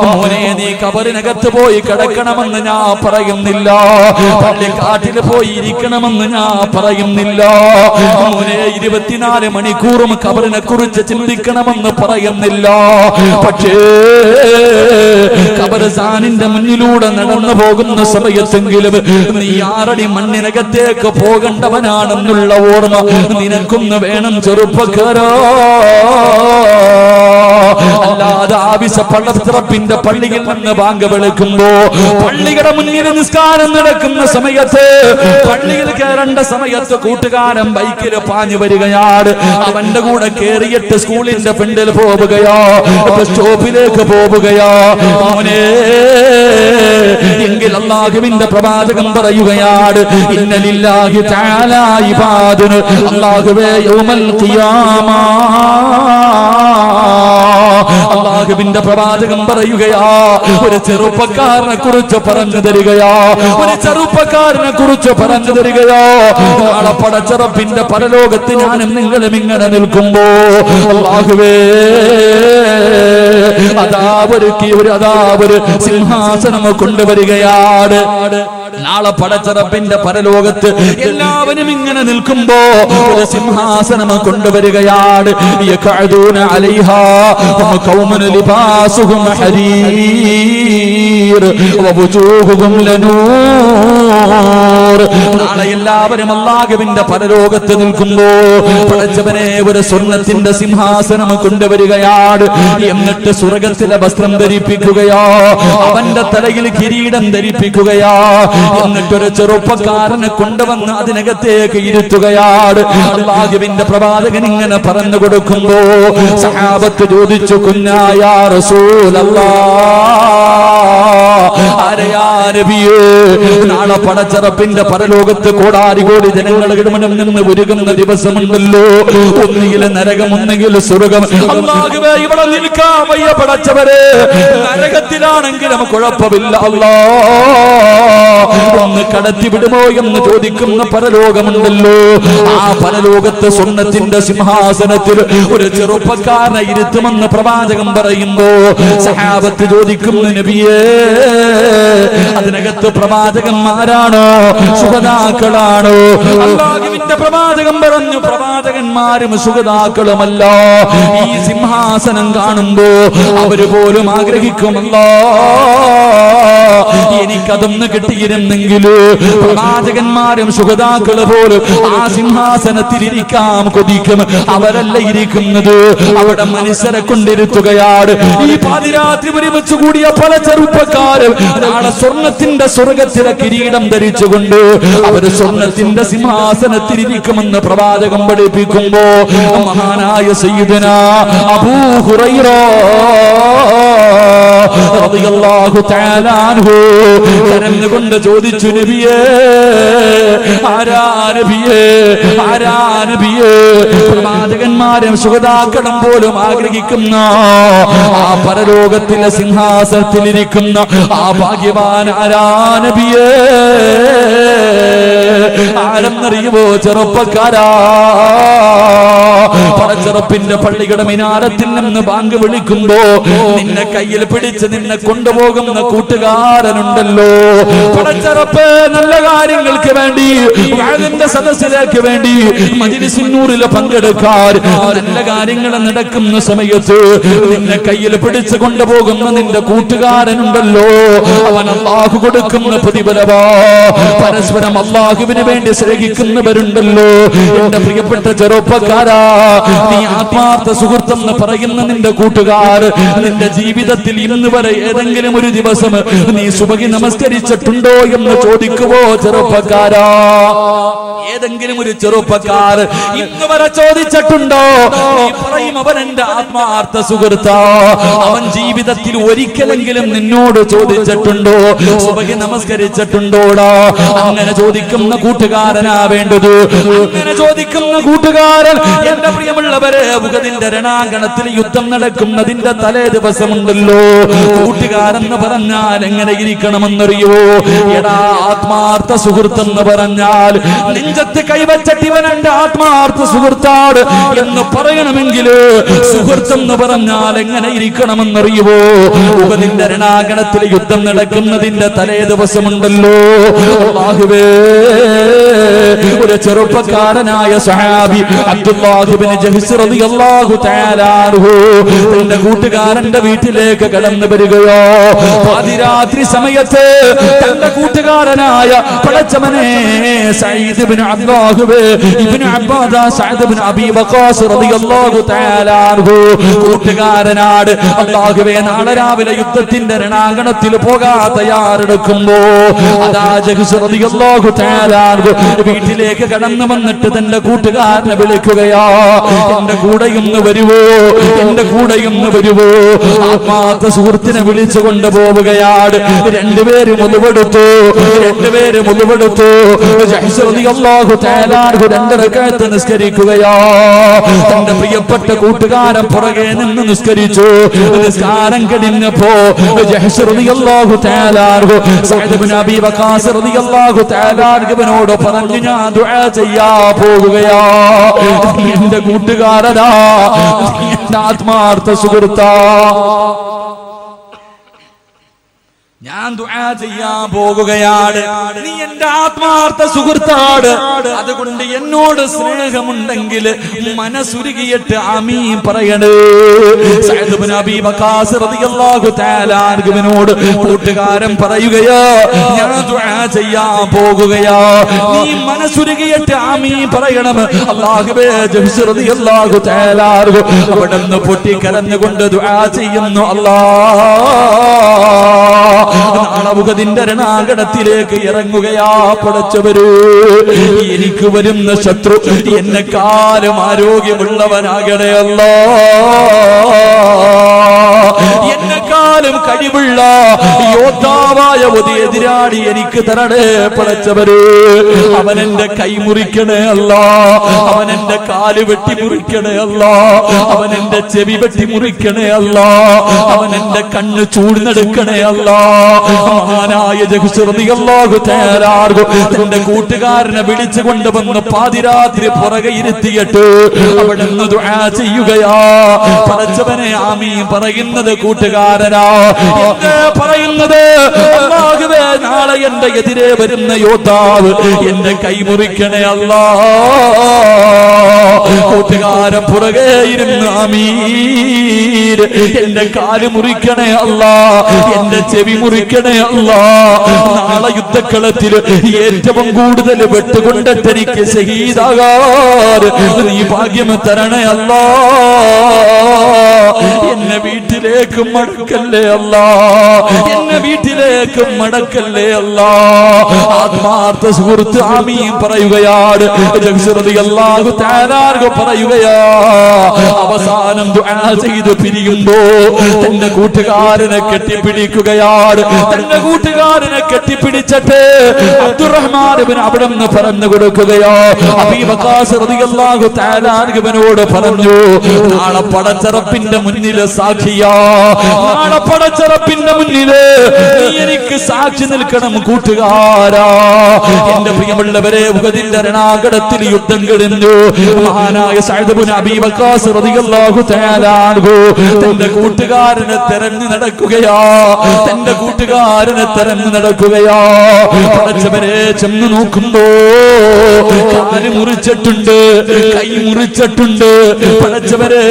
മോനെ നീ കബറിനകത്ത് പോയി കിടക്കണമെന്ന് ഞാൻ പറയുന്നില്ല, പള്ളിക്കാട്ടിൽ പോയി ഇരിക്കണമെന്ന് ഞാൻ പറയുന്നില്ല. മോനെ 24 മണിക്കൂറും കബറിനെ കുറിച്ച് ചിന്തിക്കണമെന്ന് പറയുന്നില്ല. പക്ഷേ ഖബർസ്ഥാനിന്റെ മുന്നിലൂടെ നടന്നു പോകുന്ന സമയത്തെങ്കിലും നീ 6 അടി മണ്ണിനകത്തേക്ക് പോകേണ്ടവനാണെന്നുള്ള ഓർമ്മ നിനക്കൊന്ന് വേണം ചെറുപ്പക്കാരാ. അല്ലാതെ ആവശ്യ പള്ളത്തിറപ്പിന്റെ പള്ളിയിൽ നിന്ന് ബാങ്ക് വിളിക്കുമ്പോ പള്ളിയുടെ മുന്നിൽ നിസ്കാരം നടക്കുന്ന സമയത്ത് പള്ളിയിൽ കയറേണ്ട സമയത്ത് കൂട്ടുകാരൻ ബൈക്കിൽ പാഞ്ഞു വരികയാണ്. അവന്റെ കൂടെ കേറിയിട്ട് സ്കൂളിന്റെ ഫ്രണ്ടിൽ പോവുകയോ ബസ് സ്റ്റോപ്പിലേക്ക് പോവുകയോ. മോനെ എങ്കിൽ അല്ലാഹുവിന്റെ പ്രവാചകൻ പറയുകയാണ്, ഇന്നലില്ലാഹി തആല ഇബാദുൻ അല്ലാഹുവേ യൗമൽ ഖിയാമ. അല്ലാഹുവിന്റെ പ്രവാചകൻ പറയുകയാ, ഒരു ചെറുപ്പക്കാരനെ കുറിച്ച് പറഞ്ഞു തരികയാ, ഒരു ചെറുപ്പക്കാരനെ കുറിച്ച് പറഞ്ഞു തരികയോ. നാളെ പടച്ചറപ്പിന്റെ പരലോകത്ത് ഞാനും നിങ്ങളും ഇങ്ങനെ നിൽക്കുമ്പോ അല്ലാഹുവേ അതാവൊരു സിംഹാസനം കൊണ്ടുവരികയാണ്. നാളെ പടച്ചറപ്പിന്റെ പരലോകത്ത് എല്ലാവരും ഇങ്ങനെ നിൽക്കുമ്പോ ഒരു സിംഹാസനം കൊണ്ടുവരികയാണ്. യഖഅദൂന അലൈഹാ വഖൗമുൻ ലിബാസുഹും ഹരീർ വവുജൂഹുഹും ലനൂർ. നാളെ എല്ലാവരും അല്ലാഹുവിന്റെ പരലോകത്ത് നിൽക്കുമ്പോ പടച്ചവനെ ഒരു സ്വർണ്ണത്തിന്റെ സിംഹാസനം കൊണ്ടുവരികയാണ്. എന്നിട്ട് സ്വർഗത്തിലെ വസ്ത്രം ധരിപ്പിക്കുകയോ, അവന്റെ തലയിൽ കിരീടം ധരിപ്പിക്കുകയോ, എന്നിട്ടൊരു ചെറുപ്പക്കാരനെ കൊണ്ടുവന്ന് അതിനകത്തേക്ക് ഇരുത്തുകയാണ്. അല്ലാഹുവിന്റെ പ്രവാചകൻ ഇങ്ങനെ പറഞ്ഞു കൊടുക്കുമ്പോ സഹാബത്ത് ചോദിച്ചു, കുഞ്ഞായ റസൂലല്ലാഹ്, ആരെയാ നബിയേ? നാളെ പടച്ചറപ്പിന്റെ പരലോകത്ത് കോടാനുകോടി ജനങ്ങളുടെ മുന്നിൽ നിന്ന് ഒരുങ്ങുന്ന ദിവസമുണ്ടല്ലോ. ഒന്നുകിൽ നരകം, ഒന്നുകിൽ സ്വർഗം. അല്ലാഹുവേ ഇവിടെ നിൽക്കാൻ വയ്യ പടച്ചവരെ, നരകത്തിലാണെങ്കിലും കുഴപ്പമില്ല അല്ലാഹ്, ഒന്ന് കടത്തി വിടുമോ എന്ന് ചോദിക്കുന്ന പരലോകമുണ്ടല്ലോ. ആ പരലോകത്ത് സ്വർണ്ണത്തിന്റെ സിംഹാസനത്തിൽ ഒരു ചെറുപ്പക്കാരനെ ഇരുത്തുമെന്ന് പ്രവാചകൻ പറയുമ്പോ സഹാബത്ത് ചോദിക്കുന്നു, നബിയേ അതിനകത്ത് പ്രവാചകന്മാരാണോ സുഹദാക്കളാണോ? അല്ലാഹുവിന്റെ പ്രവാചകൻ പറഞ്ഞു, പ്രവാചകന്മാരും സുഹദാക്കളുമല്ല. ഈ സിംഹാസനം കാണുമ്പോ അവര് പോലും ആഗ്രഹിക്കുമല്ലോ, എനിക്കതൊന്ന് കിട്ടിയിരുന്നെങ്കില്. പ്രവാചകന്മാരും സുഹദാക്കള് പോലും ആ സിംഹാസനത്തിൽ ഇരിക്കാൻ കൊതിക്കും. അവരല്ല ഇരിക്കുന്നത്, അവിടെ മനുഷ്യരെ കൊണ്ടിരുത്തുകയാണ്. ഈ പാതിരാത്രി ഒരുമിച്ച് കൂടിയ പല ചെറുപ്പക്കാരും നാളെ സ്വർണത്തിന്റെ സ്വർഗത്തിലെ കിരീടം ധരിച്ചുകൊണ്ട് അവര് സ്വർണത്തിന്റെ സിംഹാസനത്തിൽ ഇരിക്കുമെന്ന് പ്രവാചകൻ പഠിപ്പിക്കുമ്പോ മഹാനായ സയ്യിദുനാ അബൂ ഹുറൈറ റളിയല്ലാഹു തആല അൻഹു കരഞ്ഞുകൊണ്ട് ചോദിച്ചു, നബിയേ ആരാ നബിയേ, ആരാ നബിയേ? പ്രവാചകന്മാരും സുഹദാക്കളും പോലും ആഗ്രഹിക്കുന്ന ആ പരലോകത്തിലെ സിംഹാസനത്തിലിരിക്കുന്ന ആ ഭാഗ്യവാൻ ആരാ നബിയേ? ആരെന്നറിയുമോ ചെറുപ്പക്കാരാ? പടച്ചറപ്പിന്റെ പള്ളിയുടെ മിനാരത്തിൽ നിന്ന് ബാങ്ക് വിളിക്കുമ്പോ നിന്നെ കയ്യിൽ പിടിച്ച് നിന്നെ കൊണ്ടുപോകുന്ന കൂട്ടുകാരനുണ്ടല്ലോ. പടച്ചറപ്പ് നല്ല കാര്യങ്ങൾക്ക് വേണ്ടി, വാളിന്റെ സദസ്സിലേക്ക് വേണ്ടി മജ്‌ലിസുന്നൂറിൽ പങ്കെടുക്കാൻ നല്ല കാര്യങ്ങൾ നടക്കുന്ന സമയത്ത് നിന്നെ കയ്യിൽ പിടിച്ച് കൊണ്ടുപോകുന്ന നിന്റെ കൂട്ടുകാരനുണ്ടല്ലോ. അവൻ അല്ലാഹു കൊടുക്കുന്ന പ്രതിഫലമാ. പരസ്പരം അല്ലാഹുവിന് വേണ്ടി സ്നേഹിക്കുന്നവരുണ്ടല്ലോ. എന്റെ പ്രിയപ്പെട്ട ചെറുപ്പക്കാരാ, നീ ആത്മാർത്ഥ സുഹൃത്തെന്ന് പറയുന്ന നിന്റെ കൂട്ടുകാർ നിന്റെ ജീവിതത്തിൽ ഇന്ന് വരെ ഏതെങ്കിലും ഒരു ദിവസം നീ സുബഹി നമസ്കരിച്ചിട്ടുണ്ടോ എന്ന് ചോദിക്കുവോ ചെറുപ്പക്കാരാ? ഏതെങ്കിലും ഒരു ചെറുപ്പക്കാർ ഇന്ന് വരെ ചോദിച്ചിട്ടുണ്ടോ? നീ പറയും അവൻ എന്റെ ആത്മാർത്ഥ സുഹൃത്താ. അവൻ ജീവിതത്തിൽ ഒരിക്കലെങ്കിലും നിന്നോട് ചോദിച്ചിട്ടുണ്ടോ സുബഹി നമസ്കരിച്ചിട്ടുണ്ടോടാ? അങ്ങനെ ചോദിക്കുന്ന കൂട്ടുകാരനാ വേണ്ടത്. അങ്ങനെ ചോദിക്കുന്ന കൂട്ടുകാരൻ എന്റെ പ്രിയമുള്ള പ്രിയമുള്ളവരെ, ഉഹദിന്റെ രണാങ്കണത്തിൽ യുദ്ധം നടക്കുന്നതിന്റെ തലേ ദിവസമുണ്ടല്ലോ, കൂട്ടുകാരെന്ന് പറഞ്ഞാൽ എങ്ങനെ ഇരിക്കണമെന്നറിയോ? എടാ, ആത്മാർത്ഥ സുഹൃത്തെന്ന് പറഞ്ഞാൽ നെഞ്ചത്ത് കൈവച്ചിവൻ എന്റെ ആത്മാർത്ഥ സുഹൃത്താണ് എന്ന് പറയണമെങ്കിൽ സുഹൃത്തെന്ന് പറഞ്ഞാൽ എങ്ങനെ ഇരിക്കണമെന്നറിയുവോ? ഉഹദിന്റെ രണാങ്കണത്തിൽ യുദ്ധം നടക്കുന്നതിന്റെ തലേ ദിവസമുണ്ടല്ലോ, അല്ലാഹുവേ, ഒരു ചെറുപ്പക്കാരനായ സഹാബി അബ്ദുല്ലാഹ് ഇബ്നു ജഹ്ശ് റളിയല്ലാഹു തആല അൻഹു തന്റെ കൂട്ടുകാരന്റെ വീട്ടിലേക്ക് കടന്നു വരികയോ, പാതിരാത്രി സമയത്ത് തന്റെ കൂട്ടുകാരനായ പടച്ചവനെ സഈദ് ഇബ്നു അബ്ദുല്ലാഹ് ഇബ്നു അബ്ബാദ സഅദ് ഇബ്നു അബീ വഖാസ് റളിയല്ലാഹു തആല അൻഹു കൂട്ടുകാരനാട് അല്ലാഹുവേ നാളെ രാവിലെ യുദ്ധത്തിന്റെ രണാങ്കണത്തിൽ പോകാൻ തയ്യാറെടുക്കുമ്പോ അതാ ജഹ്ശ് റളിയല്ലാഹു തആല അൻഹു വീട്ടിലേക്ക് കടന്നു വന്നിട്ട് തന്റെ കൂട്ടുകാരനെ വിളിക്കുകയാ, എന്റെ കൂടെയൊന്ന് വരുവോ, എന്റെ കൂടെയൊന്ന് വരുവോ? ആത്മാർത്ഥ സുഹൃത്തിനെ വിളിച്ചു കൊണ്ടുപോവുകയാണ്. രണ്ടുപേരും മുതുവെടുത്തു. രണ്ട് റക്അത്ത് നിസ്കരിക്കുകയാ. തന്റെ പ്രിയപ്പെട്ട കൂട്ടുകാരൻ പുറകെ നിന്ന് നിസ്കരിച്ചു. നിസ്കാരം കഴിഞ്ഞപ്പോ സഅദ് ഇബ്നു അബീ വഖാസ് റളിയല്ലാഹു തആല അൻഹുവിനോട് പറഞ്ഞു, ഞാൻ ദുആ ചെയ്യാ പോകുകയാ. എന്റെ കൂട്ടുകാരനാ, എന്റെ ആത്മാർത്ഥ സുഹൃത്താ, ഞാൻ ദുആ ചെയ്യാൻ പോകുകയാണ്. നീ എന്റെ ആത്മാർത്ഥ സുഹൃത്താണ്, അതുകൊണ്ട് എന്നോട് സ്നേഹമുണ്ടെങ്കിൽ മനസ്സുരുകിയിട്ട് ആമീൻ പറയണേ. സഅദ് ഇബ്നു അബീ വഖാസ് റളിയല്ലാഹു തആല അൻഹുവിനോട് കൂട്ടുകാരൻ പറയുകയാ, ഞാൻ ദുആ ചെയ്യാൻ പോകുകയാ, നീ മനസ്സുരുകിയിട്ട് ആമീൻ പറയണം. അല്ലാഹുവേ, ജഹ്ശ് റളിയല്ലാഹു തആല അൻഹു അവിടുന്ന് പൊട്ടിക്കരഞ്ഞുകൊണ്ട് ദുആ ചെയ്യുന്നു. അല്ലാഹ്, നാളെ ഉഹദിന്റെ രണാങ്കണത്തിലേക്ക് ഇറങ്ങുകയാ. പടച്ചവര്, എനിക്ക് വരുന്ന ശത്രു എന്നെക്കാളും ആരോഗ്യമുള്ളവനാകണേ അല്ലാ, എന്നെക്കാളും കഴിവുള്ള യോദ്ധാവായ ഒരു എതിരാളി എനിക്ക് തരണേ പടച്ചവര്. അവനെന്റെ കൈ മുറിക്കണേ അല്ലാ, അവനെന്റെ കാല് വെട്ടി മുറിക്കണേ അല്ലാ, അവനെന്റെ ചെവി വെട്ടി മുറിക്കണേ അല്ലാ, അവനെന്റെ കണ്ണ് ചൂഴ്ന്നെടുക്കണേ അല്ലാ. മഹാനായ ജഹ്ശ് റളിയല്ലാഹു തആല അൻഹു തന്റെ കൂട്ടുകാരനെ വിളിച്ചു കൊണ്ടുവന്ന് പാതിരാത്രി പുറകെ ഇരുത്തിയിട്ട് അവിടുന്ന് ദുആ ചെയ്യുകയാ. പടച്ചവനെ ആമീൻ പറയുന്നത് കൂട്ടുകാരനാ, പറയുന്നത് അല്ലാഹുവേ, നാളെ എന്റെ എതിരെ വരുന്ന യോദ്ധാവ് എന്റെ കൈ മുറിക്കണേ അല്ലാ. കൂട്ടുകാരൻ പുറകെ ഇരുന്ന് ആമീൻ, എന്റെ കാല് മുറിക്കണേ അല്ലാ, എന്റെ ചെവി മുറിക്കണേ അല്ലാ. നാളെ യുദ്ധക്കളത്തിൽ ഏറ്റവും കൂടുതൽ വെട്ടുകൊണ്ടിട്ട് എനിക്ക് ശഹീദാകാൻ നീ ഭാഗ്യം തരണേ അല്ലാ. എന്നെ വീട്ടിലേക്ക് മടക്കല്ലേ അല്ലാ, എന്നെ വീട്ടിലേക്ക് മടക്കല്ലേ അല്ലാ. ആത്മാർത്ഥ സുഹൃത്ത് ആമീൻ പറയുകയാണ്. ജഹ്ശ് റളിയല്ലാഹു തആല അൻഹു പറയുകയാ, അവസാനം ദുആ ചെയ്ത് പിരിയുമ്പോ തന്റെ കൂട്ടുകാരനെ കെട്ടിപ്പിടിക്കുകയാണ്. തന്റെ കൂട്ടുകാരനെ കെട്ടിപ്പിടിച്ചിട്ട് അബ്ദുറഹ്മാൻ ഇബ്നു അബ്ദ് പറഞ്ഞു കൊടുക്കുകയോ, അബീ വഖാസ് റളിയല്ലാഹു തആല അൻഹുവിനോട് പറഞ്ഞു, നാളെ പടച്ചറപ്പിന്റെ മുന്നിൽ സാക്ഷിയാ, നാളെ പടച്ചറപ്പിന്റെ മുന്നിൽ നീ എനിക്ക് സാക്ഷി നിൽക്കണം കൂട്ടുകാരാ. എന്റെ പ്രിയമുള്ളവരെ, ഉഹദിന്റെ രണാങ്കണത്തിൽ യുദ്ധം കഴിഞ്ഞു. മഹാനായ സഅദ് ഇബ്നു അബീ വഖാസ് റളിയല്ലാഹു തആല അൻഹു തന്റെ കൂട്ടുകാരനെ തെരഞ്ഞു നടക്കുകയാ, തന്റെ കൂട്ടുകാരനെ തെരഞ്ഞു നടക്കുകയാ. പടച്ചവരെ, ചെന്ന് നോക്കുമ്പോ കാല് മുറിച്ചിട്ടുണ്ട്, കൈ മുറിച്ചിട്ടുണ്ട്. പടച്ചവരെ,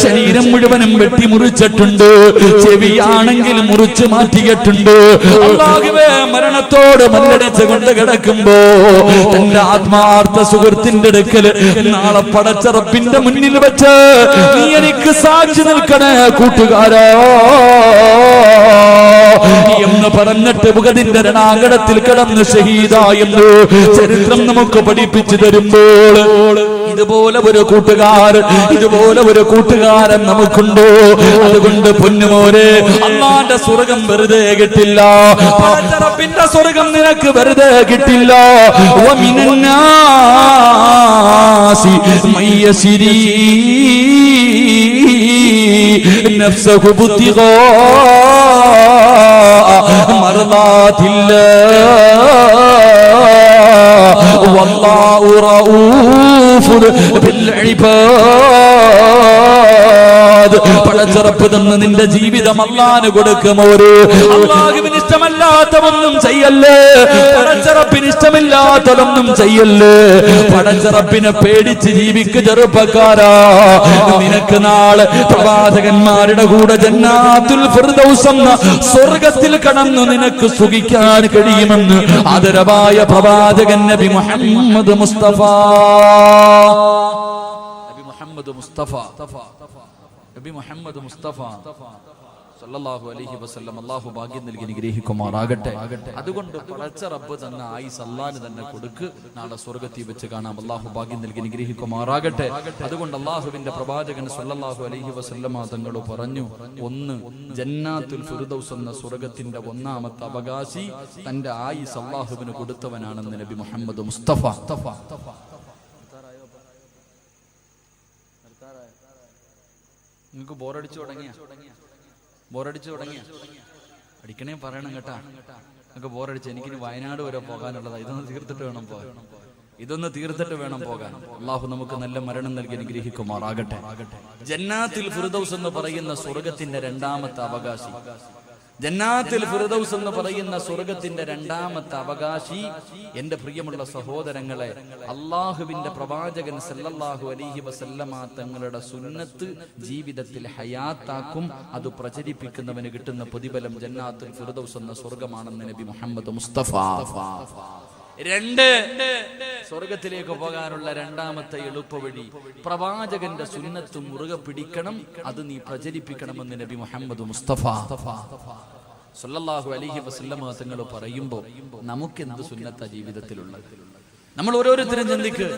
ശരീരം മുഴുവനും വെട്ടി മുറിച്ചിട്ടുണ്ട്, ചെവിയാണെങ്കിൽ മുറിച്ച് മാറ്റിയിട്ടുണ്ട്. അല്ലാഹുവേ, മരണത്തോട് മല്ലടിച്ച് കൊണ്ട് കിടക്കുമ്പോ തന്റെ ആത്മാർത്ഥ സുഹൃത്തിന്റെ അടുക്കൽ നാളെ പടച്ചറപ്പിന്റെ മുന്നിൽ വെച്ച് നീ എനിക്ക് സാക്ഷി നിൽക്കണേ കൂട്ടുകാരാ എന്ന് പറഞ്ഞിട്ട് ഉഹദിന്റെ രണാങ്കണത്തിൽ കിടന്ന് ഷഹീദായെന്ന് ചരിത്രം നമുക്ക് പഠിപ്പിച്ചു തരുമ്പോൾ ഇതുപോലെ ഒരു കൂട്ടുകാരൻ നമുക്കുണ്ടോ? അതുകൊണ്ട് പൊന്നുമോനെ, അല്ലാഹുവിന്റെ സ്വർഗ്ഗം വെറുതെ കിട്ടില്ല. പടച്ചറപ്പിന്റെ സ്വർഗ്ഗം നിനക്ക് വെറുതെ കിട്ടില്ല. വമിനന്നാസി മയ്യസിരി നഫ്സഹു ബുത്തിഗാ മർദാത്തില്ലാഹ് വല്ലാഹു റഊഫുൻ ബിൽ ഇബാദ്. പടച്ചറപ്പ് തന്ന് നിന്റെ ജീവിതം അല്ലാഹുവിന് കൊടുക്കുമോര്. അല്ലാഹുവിന് ഇഷ്ടമല്ലാത്തതൊന്നും ചെയ്യല്ലേ, പടച്ചറപ്പിന് ഇഷ്ടമില്ലാത്തതൊന്നും ചെയ്യല്ലേ. പടച്ചറപ്പിനെ പേടിച്ച് ജീവിക്ക് ചെറുപ്പക്കാരാ. നിനക്ക് നാളെ പ്രവാചകന്മാരുടെ കൂടെ ജന്നാത്തുൽ ഫിർദൗസ് എന്ന സ്വർഗ്ഗത്തിൽ കടന്നു നിനക്ക് സുഖിക്കാൻ കഴിയുമെന്ന് ആദരവായ പ്രവാചകൻ നബി മുഹമ്മദ് മുസ്തഫ സല്ലല്ലാഹു അലൈഹി വസല്ലം അല്ലാഹു ഭാഗ്യം നൽകി അനുഗ്രഹിക്കുമാറാകട്ടെ. അതുകൊണ്ട് പടച്ച റബ്ബ് തന്ന ആയുസ് അല്ലാഹുവിന് തന്നെ കൊടുക്ക്. നാളെ സ്വർഗ്ഗത്തിൽ വെച്ച് കാണാം. അല്ലാഹു ഭാഗ്യം നൽകി അനുഗ്രഹിക്കുമാറാകട്ടെ. അതുകൊണ്ട് അല്ലാഹുവിന്റെ പ്രവാചകൻ സല്ലല്ലാഹു അലൈഹി വസല്ലം തങ്ങൾ പറഞ്ഞു, ഒന്ന് ജന്നാത്തുൽ ഫിർദൗസ് എന്ന സ്വർഗ്ഗത്തിന്റെ ഒന്നാമത്തെ അവകാശി തന്റെ ആയുസ് അല്ലാഹുവിന് കൊടുത്തവനാണെന്ന് നബി മുഹമ്മദ് മുസ്തഫ. നിങ്ങൾക്ക് ബോറടിച്ചു തുടങ്ങിയ അടിക്കണേ പറയണം കേട്ടാ. നിങ്ങൾക്ക് ബോറടിച്ച് എനിക്കിനി വയനാട് വരെ പോകാനുള്ളതാ. ഇതൊന്ന് തീർത്തിട്ട് വേണം പോകാൻ. അള്ളാഹു നമുക്ക് നല്ല മരണം നൽകി അനുഗ്രഹിക്കുമാറാകട്ടെ. ജന്നാത്തുൽ ഫിർദൗസ് എന്ന് പറയുന്ന സ്വർഗ്ഗത്തിന്റെ രണ്ടാമത്തെ അവകാശി, ജന്നാത്തുൽ ഫിർദൗസ് എന്ന് പറയുന്ന സ്വർഗ്ഗത്തിന്റെ രണ്ടാമത്തെ അവകാശി എന്റെ പ്രിയമുള്ള സഹോദരങ്ങളെ, അള്ളാഹുവിന്റെ പ്രവാചകൻ സല്ലല്ലാഹു അലൈഹി വസല്ലമ തങ്ങളുടെ സുന്നത്ത് ജീവിതത്തിൽ ഹയാത്താക്കും. അത് പ്രചരിപ്പിക്കുന്നവന് കിട്ടുന്ന പ്രതിഫലം ജന്നാത്തുൽ ഫിർദൗസ് എന്ന സ്വർഗ്ഗമാണെന്ന് നബി മുഹമ്മദ് മുസ്തഫ. രണ്ട്, സ്വർഗത്തിലേക്ക് പോകാനുള്ള രണ്ടാമത്തെ എളുപ്പവഴി പ്രവാചകന്റെ സുന്നത്ത് മുറുകെ പിടിക്കണം. അത് നീ പ്രചരിപ്പിക്കണമെന്ന് നബി മുഹമ്മദ് മുസ്തഫ സല്ലല്ലാഹു അലൈഹി വസല്ലമ തങ്ങൾ പറയുമ്പോൾ നമുക്കെന്ത് സുന്നത്ത ജീവിതത്തിലുള്ളത്? നമ്മൾ ഓരോരുത്തരും ചിന്തിക്ക്,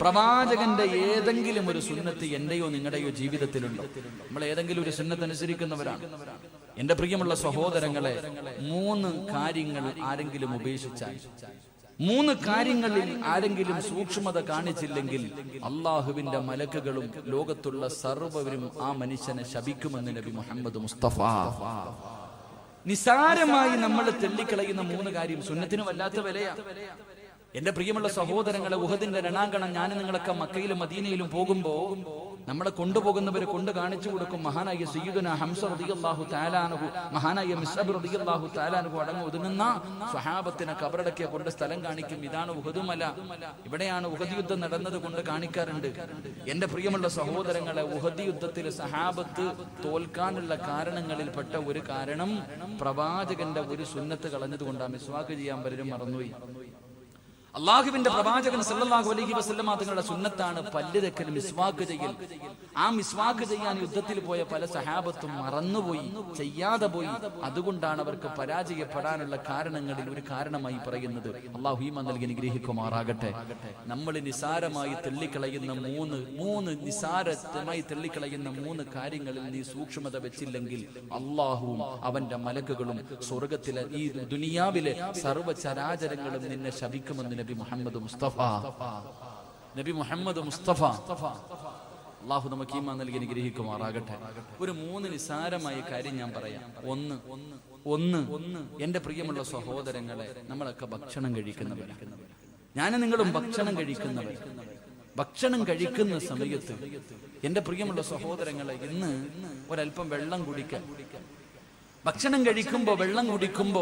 പ്രവാചകന്റെ ഏതെങ്കിലും ഒരു സുന്നത്ത് എന്റെയോ നിങ്ങളുടെയോ ജീവിതത്തിലുണ്ടോ? നമ്മൾ ഏതെങ്കിലും ഒരു സുന്നത്ത് അനുസരിക്കുന്നവരാണ്. എന്റെ പ്രിയമുള്ള സഹോദരങ്ങളെ, 3 കാര്യങ്ങൾ ആരെങ്കിലും ഉപേക്ഷിച്ചാൽ, 3 കാര്യങ്ങളിൽ ആരെങ്കിലും സൂക്ഷ്മത കാണിച്ചില്ലെങ്കിൽ അള്ളാഹുവിന്റെ മലക്കുകളും ലോകത്തുള്ള സർവ്വവരും ആ മനുഷ്യനെ ശപിക്കുമെന്ന് നബി മുഹമ്മദ് മുസ്തഫ. നിസാരമായി നമ്മൾ തെള്ളിക്കളയുന്ന 3 കാര്യം സുന്നത്തിന് വല്ലാത്ത വിലയാണ്. എന്റെ പ്രിയമുള്ള സഹോദരങ്ങളെ, ഉഹദിന്റെ രണാങ്കണം ഞാൻ നിങ്ങളൊക്കെ മക്കയിലും മദീനയിലും പോകുമ്പോ നമ്മളെ കൊണ്ടുപോകുന്നവരെ കൊണ്ട് കാണിച്ചു കൊടുക്കും. മഹാനായ സയ്യിദുനാ ഹംസ റളിയല്ലാഹു തആല അൻഹു, മഹാനായ മിസ്അബ് റളിയല്ലാഹു തആല അൻഹു അടങ്ങി ഒതുങ്ങുന്ന സ്വഹാബത്തിനെ കബറടക്കിയ കൊണ്ട് സ്ഥലം കാണിക്കും. ഇതാണ് ഉഹദ് മല, ഇവിടെയാണ് ഉഹദ് യുദ്ധം നടന്നത് കൊണ്ട് കാണിക്കാറുണ്ട്. എന്റെ പ്രിയമുള്ള സഹോദരങ്ങളെ, ഉഹദ് യുദ്ധത്തിൽ സഹാബത്ത് തോൽക്കാനുള്ള കാരണങ്ങളിൽപ്പെട്ട ഒരു കാരണം പ്രവാചകന്റെ ഒരു സുന്നത്ത് കളഞ്ഞതുകൊണ്ടാണ്. മിസ്വാക്ക് ചെയ്യാൻ പലരും മറന്നുപോയി. അള്ളാഹുവിന്റെ പ്രവാചകൻ സല്ലല്ലാഹു അലൈഹി വസല്ലമ തങ്ങളുടെ സുന്നത്താണ് പല്ല് തേക്കൽ, മിസ്വാക്ക് ചെയ്യൽ. ആ മിസ്വാക്ക് ചെയ്യാൻ യുദ്ധത്തിൽ പോയ പല സഹാബത്തും മറന്നുപോയി, ചെയ്യാതെ പോയി. അതുകൊണ്ടാണ് അവർക്ക് പരാജയപ്പെടാനുള്ള കാരണങ്ങളിൽ ഒരു കാരണമായി പറയുന്നത്. അള്ളാഹു ഈമാൻ നൽകി അനുഗ്രഹിക്കുമാറാകട്ടെ. നമ്മൾ നിസാരമായി തള്ളിക്കളയുന്ന മൂന്ന് കാര്യങ്ങളിൽ നീ സൂക്ഷ്മത വെച്ചില്ലെങ്കിൽ അള്ളാഹുവും അവന്റെ മലക്കുകളും സ്വർഗത്തിലെ ഈ ദുനിയാവിലെ സർവ്വചരാചരങ്ങളും നിന്നെ ശപിക്കുമെന്ന് നബി മുഹമ്മദ് മുസ്തഫ. അള്ളാഹു നമുക്ക് ഈമാൻ നൽകി അനുഗ്രഹിക്കുമാറാകട്ടെ. ഒരു 3 നിസാരമായ കാര്യം ഞാൻ പറയാം. ഒന്ന് എന്റെ പ്രിയമുള്ള സഹോദരങ്ങളെ, നമ്മളൊക്കെ ഭക്ഷണം കഴിക്കുന്നവരാണ്. ഞാനും നിങ്ങളും ഭക്ഷണം കഴിക്കുന്നവർ. ഭക്ഷണം കഴിക്കുന്ന സമയത്ത് എന്റെ പ്രിയമുള്ള സഹോദരങ്ങളെ, ഇന്ന് ഒരല്പം വെള്ളം കുടിക്കാൻ. ഭക്ഷണം കഴിക്കുമ്പോ വെള്ളം കുടിക്കുമ്പോ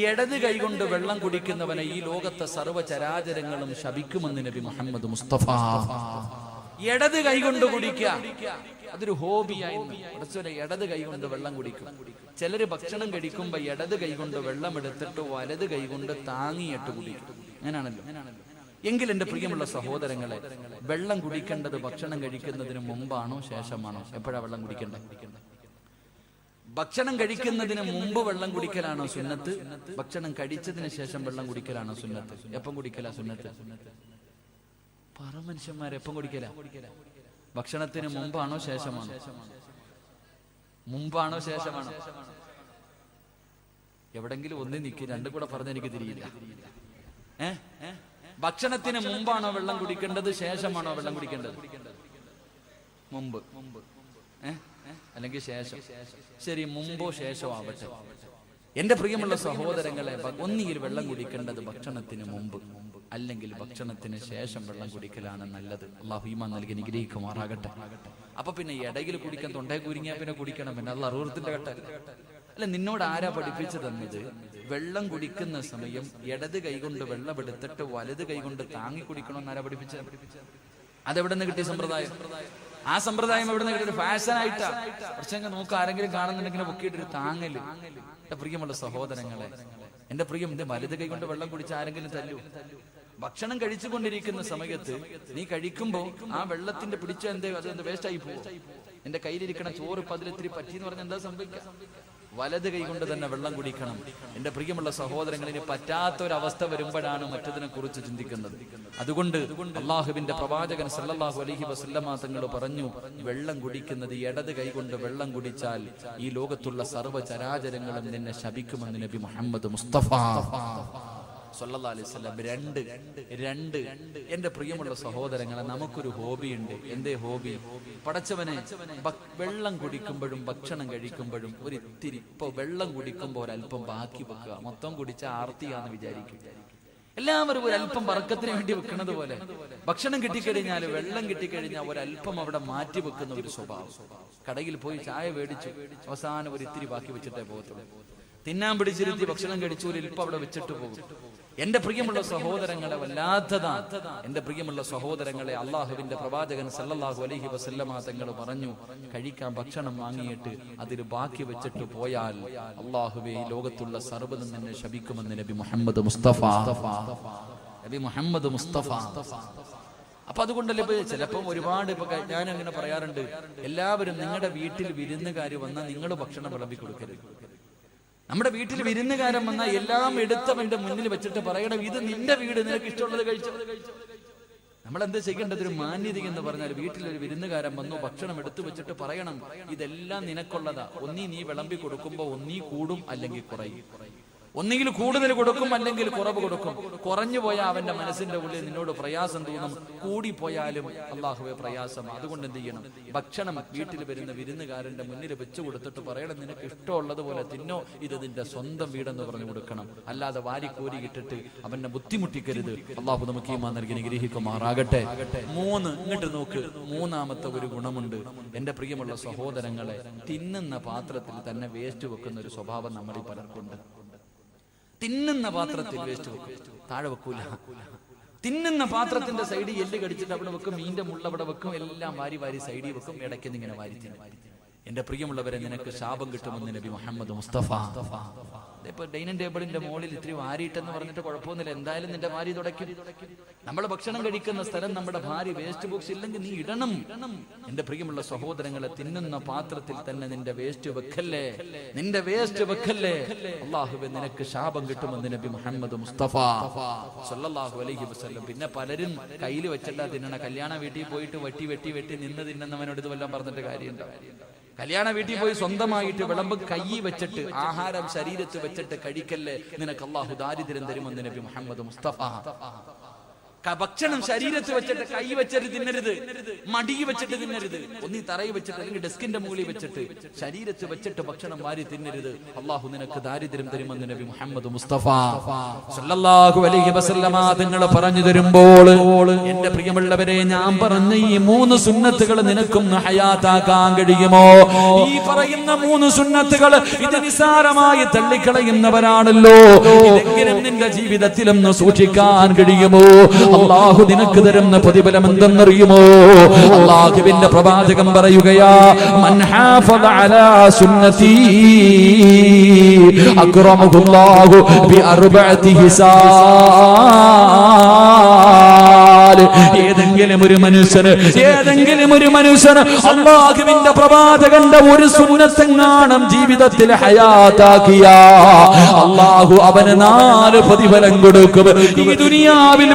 ഇടത് കൈകൊണ്ട് വെള്ളം കുടിക്കുന്നവനെ ഈ ലോകത്തെ സർവ്വചരാചരങ്ങളും ശപിക്കുമെന്ന് നബി മുഹമ്മദ് മുസ്തഫ. ഇടത് കൈകൊണ്ട് കുടിക്കുക, അതൊരു ഹോബിയായി. ഇടത് കൈകൊണ്ട് വെള്ളം കുടിക്കും. ചിലര് ഭക്ഷണം കഴിക്കുമ്പോ ഇടത് കൈകൊണ്ട് വെള്ളം എടുത്തിട്ട് വലത് കൈകൊണ്ട് താങ്ങിയിട്ട് കുടിക്കും. അങ്ങനെയാണല്ലോ. എങ്കിൽ എന്റെ പ്രിയമുള്ള സഹോദരങ്ങളെ, വെള്ളം കുടിക്കേണ്ടത് ഭക്ഷണം കഴിക്കുന്നതിന് മുമ്പാണോ ശേഷമാണോ? എപ്പോഴാ വെള്ളം കുടിക്കേണ്ടത്? ഭക്ഷണം കഴിക്കുന്നതിന് മുമ്പ് വെള്ളം കുടിക്കലാണോ സുന്നത്ത്? ഭക്ഷണം കഴിച്ചതിന് ശേഷം വെള്ളം കുടിക്കലാണോ സുന്നത്ത്? എപ്പം കുടിക്കലാ സുന്നത്ത്? പറ മനുഷ്യന്മാരെ എപ്പം കുടിക്കല? ഭക്ഷണത്തിന് മുമ്പാണോ ശേഷമാണോ? മുമ്പാണോ ശേഷമാണോ? എവിടെങ്കിലും ഒന്നി നിൽക്കി, രണ്ടും കൂടെ പറഞ്ഞ എനിക്ക് തിരിയില്ല. ഭക്ഷണത്തിന് മുമ്പാണോ വെള്ളം കുടിക്കേണ്ടത്, ശേഷമാണോ വെള്ളം കുടിക്കേണ്ടത്? മുമ്പ് അല്ലെങ്കിൽ ശേഷം? ശരി, മുമ്പോ ശേഷമോ ആവട്ടെ. എന്റെ പ്രിയമുള്ള സഹോദരങ്ങളെ, ഒന്നുകിൽ വെള്ളം കുടിക്കേണ്ടത് ഭക്ഷണത്തിന് മുമ്പ്, അല്ലെങ്കിൽ ഭക്ഷണത്തിന് ശേഷം വെള്ളം കുടിക്കലാണ് നല്ലത്. അല്ലാഹു ഈമാൻ നൽകി അനുഗ്രഹിക്കുമാറാകട്ടെ. അപ്പൊ പിന്നെ ഇടയിൽ കുടിക്കാൻ തൊണ്ടയെ കുരുങ്ങിയാ പിന്നെ കുടിക്കണം, പിന്നെ അത് അറുപത്തിന്റെ ഘട്ടം അല്ല. നിന്നോട് ആരാ പഠിപ്പിച്ചു തന്നത്? വെള്ളം കുടിക്കുന്ന സമയം ഇടത് കൈകൊണ്ട് വെള്ളം എടുത്തിട്ട് വലത് കൈകൊണ്ട് താങ്ങി കുടിക്കണമെന്ന് ആരാ പഠിപ്പിച്ചത്? അതെവിടെ നിന്ന് കിട്ടിയ സമ്പ്രദായം? ആ സമ്പ്രദായം എവിടെ നിന്ന് കിട്ടിയ ഫാഷനായിട്ടാ? കുറച്ചെങ്കിൽ നോക്ക്, ആരെങ്കിലും കാണുന്നുണ്ടെങ്കിൽ പൊക്കിയിട്ടൊരു താങ്ങല്. എന്റെ പ്രിയമുള്ള സഹോദരങ്ങളെ, എന്റെ പ്രിയം, വലത് കൈ കൊണ്ട് വെള്ളം കുടിച്ച് ആരെങ്കിലും തല്ലൂ? ഭക്ഷണം കഴിച്ചുകൊണ്ടിരിക്കുന്ന സമയത്ത് നീ കഴിക്കുമ്പോ ആ വെള്ളത്തിന്റെ പിടിച്ച അതെന്ത് വേസ്റ്റ് ആയി പോകും? എന്റെ കയ്യിലിരിക്കണ ചോറ് ഇപ്പൊ അതിലിത്തിരി പറ്റിയെന്ന് പറഞ്ഞാൽ എന്താ സംഭവിക്കുക? വലത് കൈ കൊണ്ട് തന്നെ വെള്ളം കുടിക്കണം. എന്റെ പ്രിയമുള്ള സഹോദരങ്ങളിന് പറ്റാത്തൊരവസ്ഥ വരുമ്പോഴാണ് മറ്റതിനെ കുറിച്ച് ചിന്തിക്കുന്നത്. അതുകൊണ്ട് അള്ളാഹുവിന്റെ പ്രവാചകൻ സല്ലല്ലാഹു അലൈഹി വസല്ലമ തങ്ങൾ പറഞ്ഞു, വെള്ളം കുടിക്കുന്നത് ഇടത് കൈ കൊണ്ട് വെള്ളം കുടിച്ചാൽ ഈ ലോകത്തുള്ള സർവ്വ ചരാചരങ്ങളും നിന്നെ ശപിക്കുമെന്ന് നബി മുഹമ്മദ് മുസ്തഫ സല്ലല്ലാഹു അലൈഹി വസല്ലം. രണ്ട് എന്റെ പ്രിയമുള്ള സഹോദരങ്ങളെ, നമുക്കൊരു ഹോബിയുണ്ട്. എന്തേ ഹോബി? പടച്ചവനെ, വെള്ളം കുടിക്കുമ്പോഴും ഭക്ഷണം കഴിക്കുമ്പോഴും ഒരിത്തിരി, ഇപ്പൊ വെള്ളം കുടിക്കുമ്പോൾ ഒരല്പം ബാക്കി വെക്കുക. മൊത്തം കുടിച്ച ആർത്തിയാന്ന് വിചാരിക്കും. എല്ലാവരും ഒരല്പം ബർക്കത്തിന് വേണ്ടി വെക്കുന്നത് പോലെ ഭക്ഷണം കിട്ടിക്കഴിഞ്ഞാൽ, വെള്ളം കിട്ടിക്കഴിഞ്ഞാൽ ഒരല്പം അവിടെ മാറ്റി വെക്കുന്ന ഒരു സ്വഭാവം. കടയിൽ പോയി ചായ മേടിച്ചു, അവസാനം ഒരിത്തിരി ബാക്കി വെച്ചിട്ടേ പോകത്തുള്ളൂ. തിന്നാൻ പിടിച്ചിരുത്തി ഭക്ഷണം കഴിച്ചു, ഒരു ഇൽപ്പം അവിടെ വെച്ചിട്ട് പോകും. എന്റെ പ്രിയമുള്ള സഹോദരങ്ങളെ, വല്ലാത്തതാ. എന്റെ പ്രിയമുള്ള സഹോദരങ്ങളെ, അള്ളാഹുവിന്റെ പ്രവാചകൻ സല്ലല്ലാഹു അലൈഹി വസല്ലമ തങ്ങൾ പറഞ്ഞു, കഴിക്കാൻ ഭക്ഷണം വാങ്ങിയിട്ട് അതിൽ ബാക്കി വെച്ചിട്ട് പോയാൽ അള്ളാഹുവേ ഈ ലോകത്തുള്ള സർവ്വതും നിന്നെ ശപിക്കുമെന്ന് നബി മുഹമ്മദ് മുസ്തഫ. നബി മുഹമ്മദ് മുസ്തഫ. അപ്പൊ അതുകൊണ്ടല്ലേ ഇപ്പൊ ചിലപ്പം ഒരുപാട്, ഇപ്പൊ ഞാൻ അങ്ങനെ പറയാറുണ്ട്, എല്ലാവരും നിങ്ങളുടെ വീട്ടിൽ വിരുന്നുകാർ വന്നാൽ നിങ്ങൾ ഭക്ഷണം വിളമ്പി കൊടുക്കരുത്. നമ്മുടെ വീട്ടിൽ വിരുന്നുകാരൻ വന്നാൽ എല്ലാം എടുത്തവന്റെ മുന്നിൽ വെച്ചിട്ട് പറയണം, ഇത് നിന്റെ വീട്, നിനക്ക് ഇഷ്ടമുള്ളത് കഴിച്ചു. നമ്മളെന്താ ചെയ്യേണ്ടത്? ഒരു മാന്യത എന്ന് പറഞ്ഞാൽ, വീട്ടിലൊരു വിരുന്നുകാരൻ വന്നു, ഭക്ഷണം എടുത്തു വെച്ചിട്ട് പറയണം, ഇതെല്ലാം നിനക്കുള്ളതാ. ഒന്നീ നീ വിളമ്പി കൊടുക്കുമ്പോ ഒന്നീ കൂടും, അല്ലെങ്കിൽ കുറയും. ഒന്നുകിൽ കൂടുതൽ കൊടുക്കും, അല്ലെങ്കിൽ കുറവ് കൊടുക്കും. കുറഞ്ഞു പോയാൽ അവന്റെ മനസ്സിന്റെ ഉള്ളിൽ നിന്നോട് പ്രയാസം തോന്നും, കൂടിപ്പോയാലും അള്ളാഹുവെ പ്രയാസമാണ്. അതുകൊണ്ട് എന്ത് ചെയ്യണം? ഭക്ഷണം വീട്ടിൽ വരുന്ന വിരുന്നുകാരന്റെ മുന്നിൽ വെച്ചു കൊടുത്തിട്ട് പറയണം, നിനക്ക് ഇഷ്ടമുള്ളതുപോലെ തിന്നോ, ഇത് നിന്റെ സ്വന്തം വീടെന്ന് പറഞ്ഞു കൊടുക്കണം. അല്ലാതെ വാരിക്കോരി ഇട്ടിട്ട് അവനെ ബുദ്ധിമുട്ടിക്കരുത്. അള്ളാഹു നമുക്ക് ഈമാൻ നൽകി അനുഗ്രഹിക്കുമാറാകട്ടെ. ഇങ്ങോട്ട് നോക്ക്, മൂന്നാമത്തെ ഒരു ഗുണമുണ്ട്. എന്റെ പ്രിയമുള്ള സഹോദരങ്ങളെ, തിന്നുന്ന പാത്രത്തിൽ തന്നെ വേസ്റ്റ് വെക്കുന്ന ഒരു സ്വഭാവം നമ്മളിൽ പലർക്കുണ്ട്. തിന്നുന്ന പാത്രത്തിൽ വേസ്റ്റ് വെക്കും, താഴെ വെക്കൂല. തിന്നുന്ന പാത്രത്തിന്റെ സൈഡിൽ എല്ല് കടിച്ചിട്ട് അവിടെ വെക്കും, മീന്റെ മുള്ള അവിടെ വെക്കും, എല്ലാം വാരി വാരി സൈഡിൽ വെക്കും, ഇടയ്ക്ക് ഇങ്ങനെ വാരി തിന്നും. എന്റെ പ്രിയമുള്ളവരെ, നിനക്ക് ശാപം കിട്ടുമെന്ന് നബി മുഹമ്മദ് മുസ്തഫ. ഇപ്പൊ ഡൈനിങ് ടേബിളിന്റെ മുകളിൽ ഇത്തിരി വാരിയിട്ടെന്ന് പറഞ്ഞിട്ട് കുഴപ്പമൊന്നുമില്ല, എന്തായാലും നിന്റെ ഭാര്യ തുടയ്ക്കും. നമ്മൾ ഭക്ഷണം കഴിക്കുന്ന സ്ഥലം നമ്മുടെ ഭാര്യ വേസ്റ്റ് ബോക്സ് ഇല്ലെങ്കിൽ നീ ഇടണം. എന്റെ പ്രിയമുള്ള സഹോദരങ്ങളെ, തിന്നുന്ന പാത്രത്തിൽ തന്നെ നിന്റെ വേസ്റ്റ് വെക്കല്ലേ, നിന്റെ വേസ്റ്റ് വെക്കല്ലേ. അല്ലാഹുവേ, നിനക്ക് ശാപം കിട്ടുമെന്ന് നബി മുഹമ്മദ് മുസ്തഫ സല്ലല്ലാഹു അലൈഹി വസല്ലം. പിന്നെ പലരും കയ്യിൽ വെച്ചല്ല തിന്നണ. കല്യാണ വീട്ടിൽ പോയിട്ട് വെട്ടി നിന്ന് തിന്നുന്നവനോട് ഇത് വല്ലതും പറഞ്ഞിട്ട് കാര്യമുണ്ടോ? കല്യാണ വീട്ടിൽ പോയി സ്വന്തമായിട്ട് വിളമ്പ് കൈ വെച്ചിട്ട്, ആഹാരം ശരീരത്ത് വെച്ചിട്ട് കഴിക്കല്ലേ, നിനക്ക് അല്ലാഹു ദാരിദ്ര്യം തരുമെന്ന് നബി മുഹമ്മദ് മുസ്തഫ. ഭക്ഷണം ശരീരത്ത് വെച്ചിട്ട് കൈ വെച്ചിട്ട് തിന്നരുത്, മടി വെച്ചിട്ട് തിന്നരുത്. ഒന്നീ തറയിൽ വെച്ചിട്ട് അല്ലെങ്കിൽ ഡെസ്കിന്റെ മുകളിൽ വെച്ചിട്ട് ശരീരത്ത് വെച്ചിട്ട് ഭക്ഷണം വാരി തിന്നരുത്. അള്ളാഹു നിനക്ക് ദാരിദ്ര്യം തരുമെന്ന് നബി മുഹമ്മദ് മുസ്തഫ സല്ലല്ലാഹു അലൈഹി വസല്ലമ തങ്ങൾ പറഞ്ഞു തരുമ്പോൾ, എന്റെ പ്രിയമുള്ളവരെ, ഞാൻ പറഞ്ഞ ഈ 3 സുന്നത്തുകൾ നിനക്കും ഹയാത്താക്കാൻ കഴിയുമോ? ഈ പറയുന്ന 3 സുന്നത്തുകൾ ഇത് നിസാരമായി തള്ളിക്കളയുന്നവരാണല്ലോ. ഇതെങ്കിലും നിന്റെ ജീവിതത്തിലൊന്ന് സൂക്ഷിക്കാൻ കഴിയുമോ? അല്ലാഹു നിനക്ക് തരുന്ന പ്രതിഫലം എന്തെന്നറിയുമോ? അല്ലാഹുവിന്റെ പ്രവാചകൻ പറയുകയാ, മൻ ഹാഫദ അലാ സുന്നതി അക്റമഹുല്ലാഹു ബി അർബഅതി ഹിസാബ്. ഏതെങ്കിലും ഒരു മനുഷ്യന് അല്ലാഹുവിന്റെ പ്രവാചകന്റെ ഒരു സുന്നത്തെങ്ങാനും ജീവിതത്തിൽ ഹയാത്താക്കിയ അല്ലാഹു അവന് 4 പ്രതിഫലം കൊടുക്കും. ഈ ദുനിയാവിൽ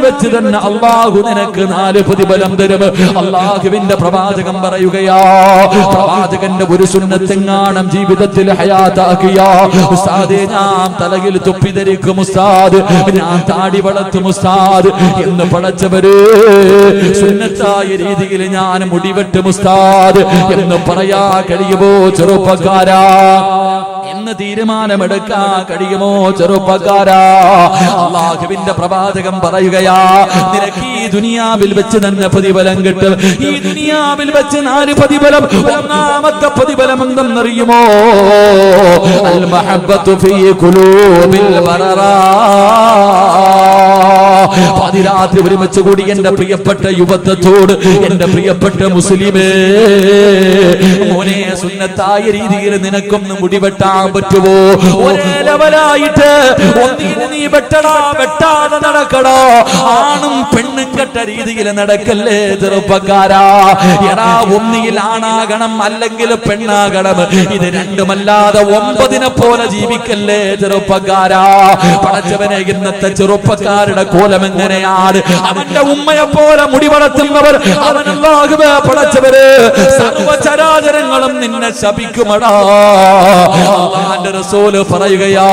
വെച്ച് തന്നെ അല്ലാഹു നിനക്ക് 4 പ്രതിഫലം തരും. അല്ലാഹുവിന്റെ പ്രവാചകൻ പറയുകയാ, പ്രവാചകന്റെ ഒരു സുന്നത്തെങ്ങാനും ജീവിതത്തിൽ ഹയാത്താക്കിയ ഉസ്താദേ, ഞാൻ തലയിൽ തൊപ്പി ധരിക്കും ഉസ്താദ്, ഞാൻ താടി വളർത്തും ഉസ്താദ് എന്ന് പടച്ചവര്, സുന്നത്തായ രീതിയിൽ ഞാൻ മുടിവെട്ടും ഉസ്താദ് എന്ന് പറയാ കഴിയുമോ ചെറുപ്പക്കാരാ? എന്ന് തീരുമാനമെടുക്കാൻ കഴിയുമോ ചെറുപ്പക്കാരാ? അല്ലാഹുവിന്റെ പ്രവാചകൻ പറയുകയാ, നിനക്ക് ഈ ദുനിയാവിൽ വെച്ച് തന്നെ പ്രതിഫലം കിട്ടും. ഈ ദുനിയാവിൽ വെച്ച് 4 പ്രതിഫലം. ഒന്നാമത്തെ പ്രതിഫലം എന്തെന്നറിയുമോ? അൽ മഹബ്ബത്തു ഫീ ഖുലൂബിൽ ബററാ. പാതിരാത്രി ഒരുമിച്ച് കൂടി എന്റെ പ്രിയപ്പെട്ട യുവത്വത്തോട്, എന്റെ പ്രിയപ്പെട്ട മുസ്ലിമേ, മോനെ, സുന്നത്തായ രീതിയിൽ നിനക്കൊന്ന് മുടിവെട്ടാൻ പറ്റുമോ? ഒരേ ലെവലായിട്ട് ഒന്നിന് നീ വെട്ടാതെ നടക്കടോ. ആണും പെണ്ണും കെട്ട രീതിയിൽ നടക്കല്ലേ ചെറുപ്പക്കാരാ. എടാ, ഒന്നിയിൽ ആണാകണം അല്ലെങ്കിൽ പെണ്ണാകണം. ഇത് രണ്ടുമല്ലാതെ 9നെ പോലെ ജീവിക്കല്ലേ ചെറുപ്പക്കാരാ. പടച്ചവനെ, ഇന്നത്തെ ചെറുപ്പക്കാരുടെ കോലം എങ്ങനെയാണ്? അവന്റെ ഉമ്മയെ പോലെ മുടി വളർത്തുന്നവർ, അവനല്ലാഹുവേ പടച്ചവര്, സർവചരാചരങ്ങളും നിന്നെ ശപിക്കുമടാ. അല്ലാഹുവിന്റെ റസൂൽ പറയുകയാ,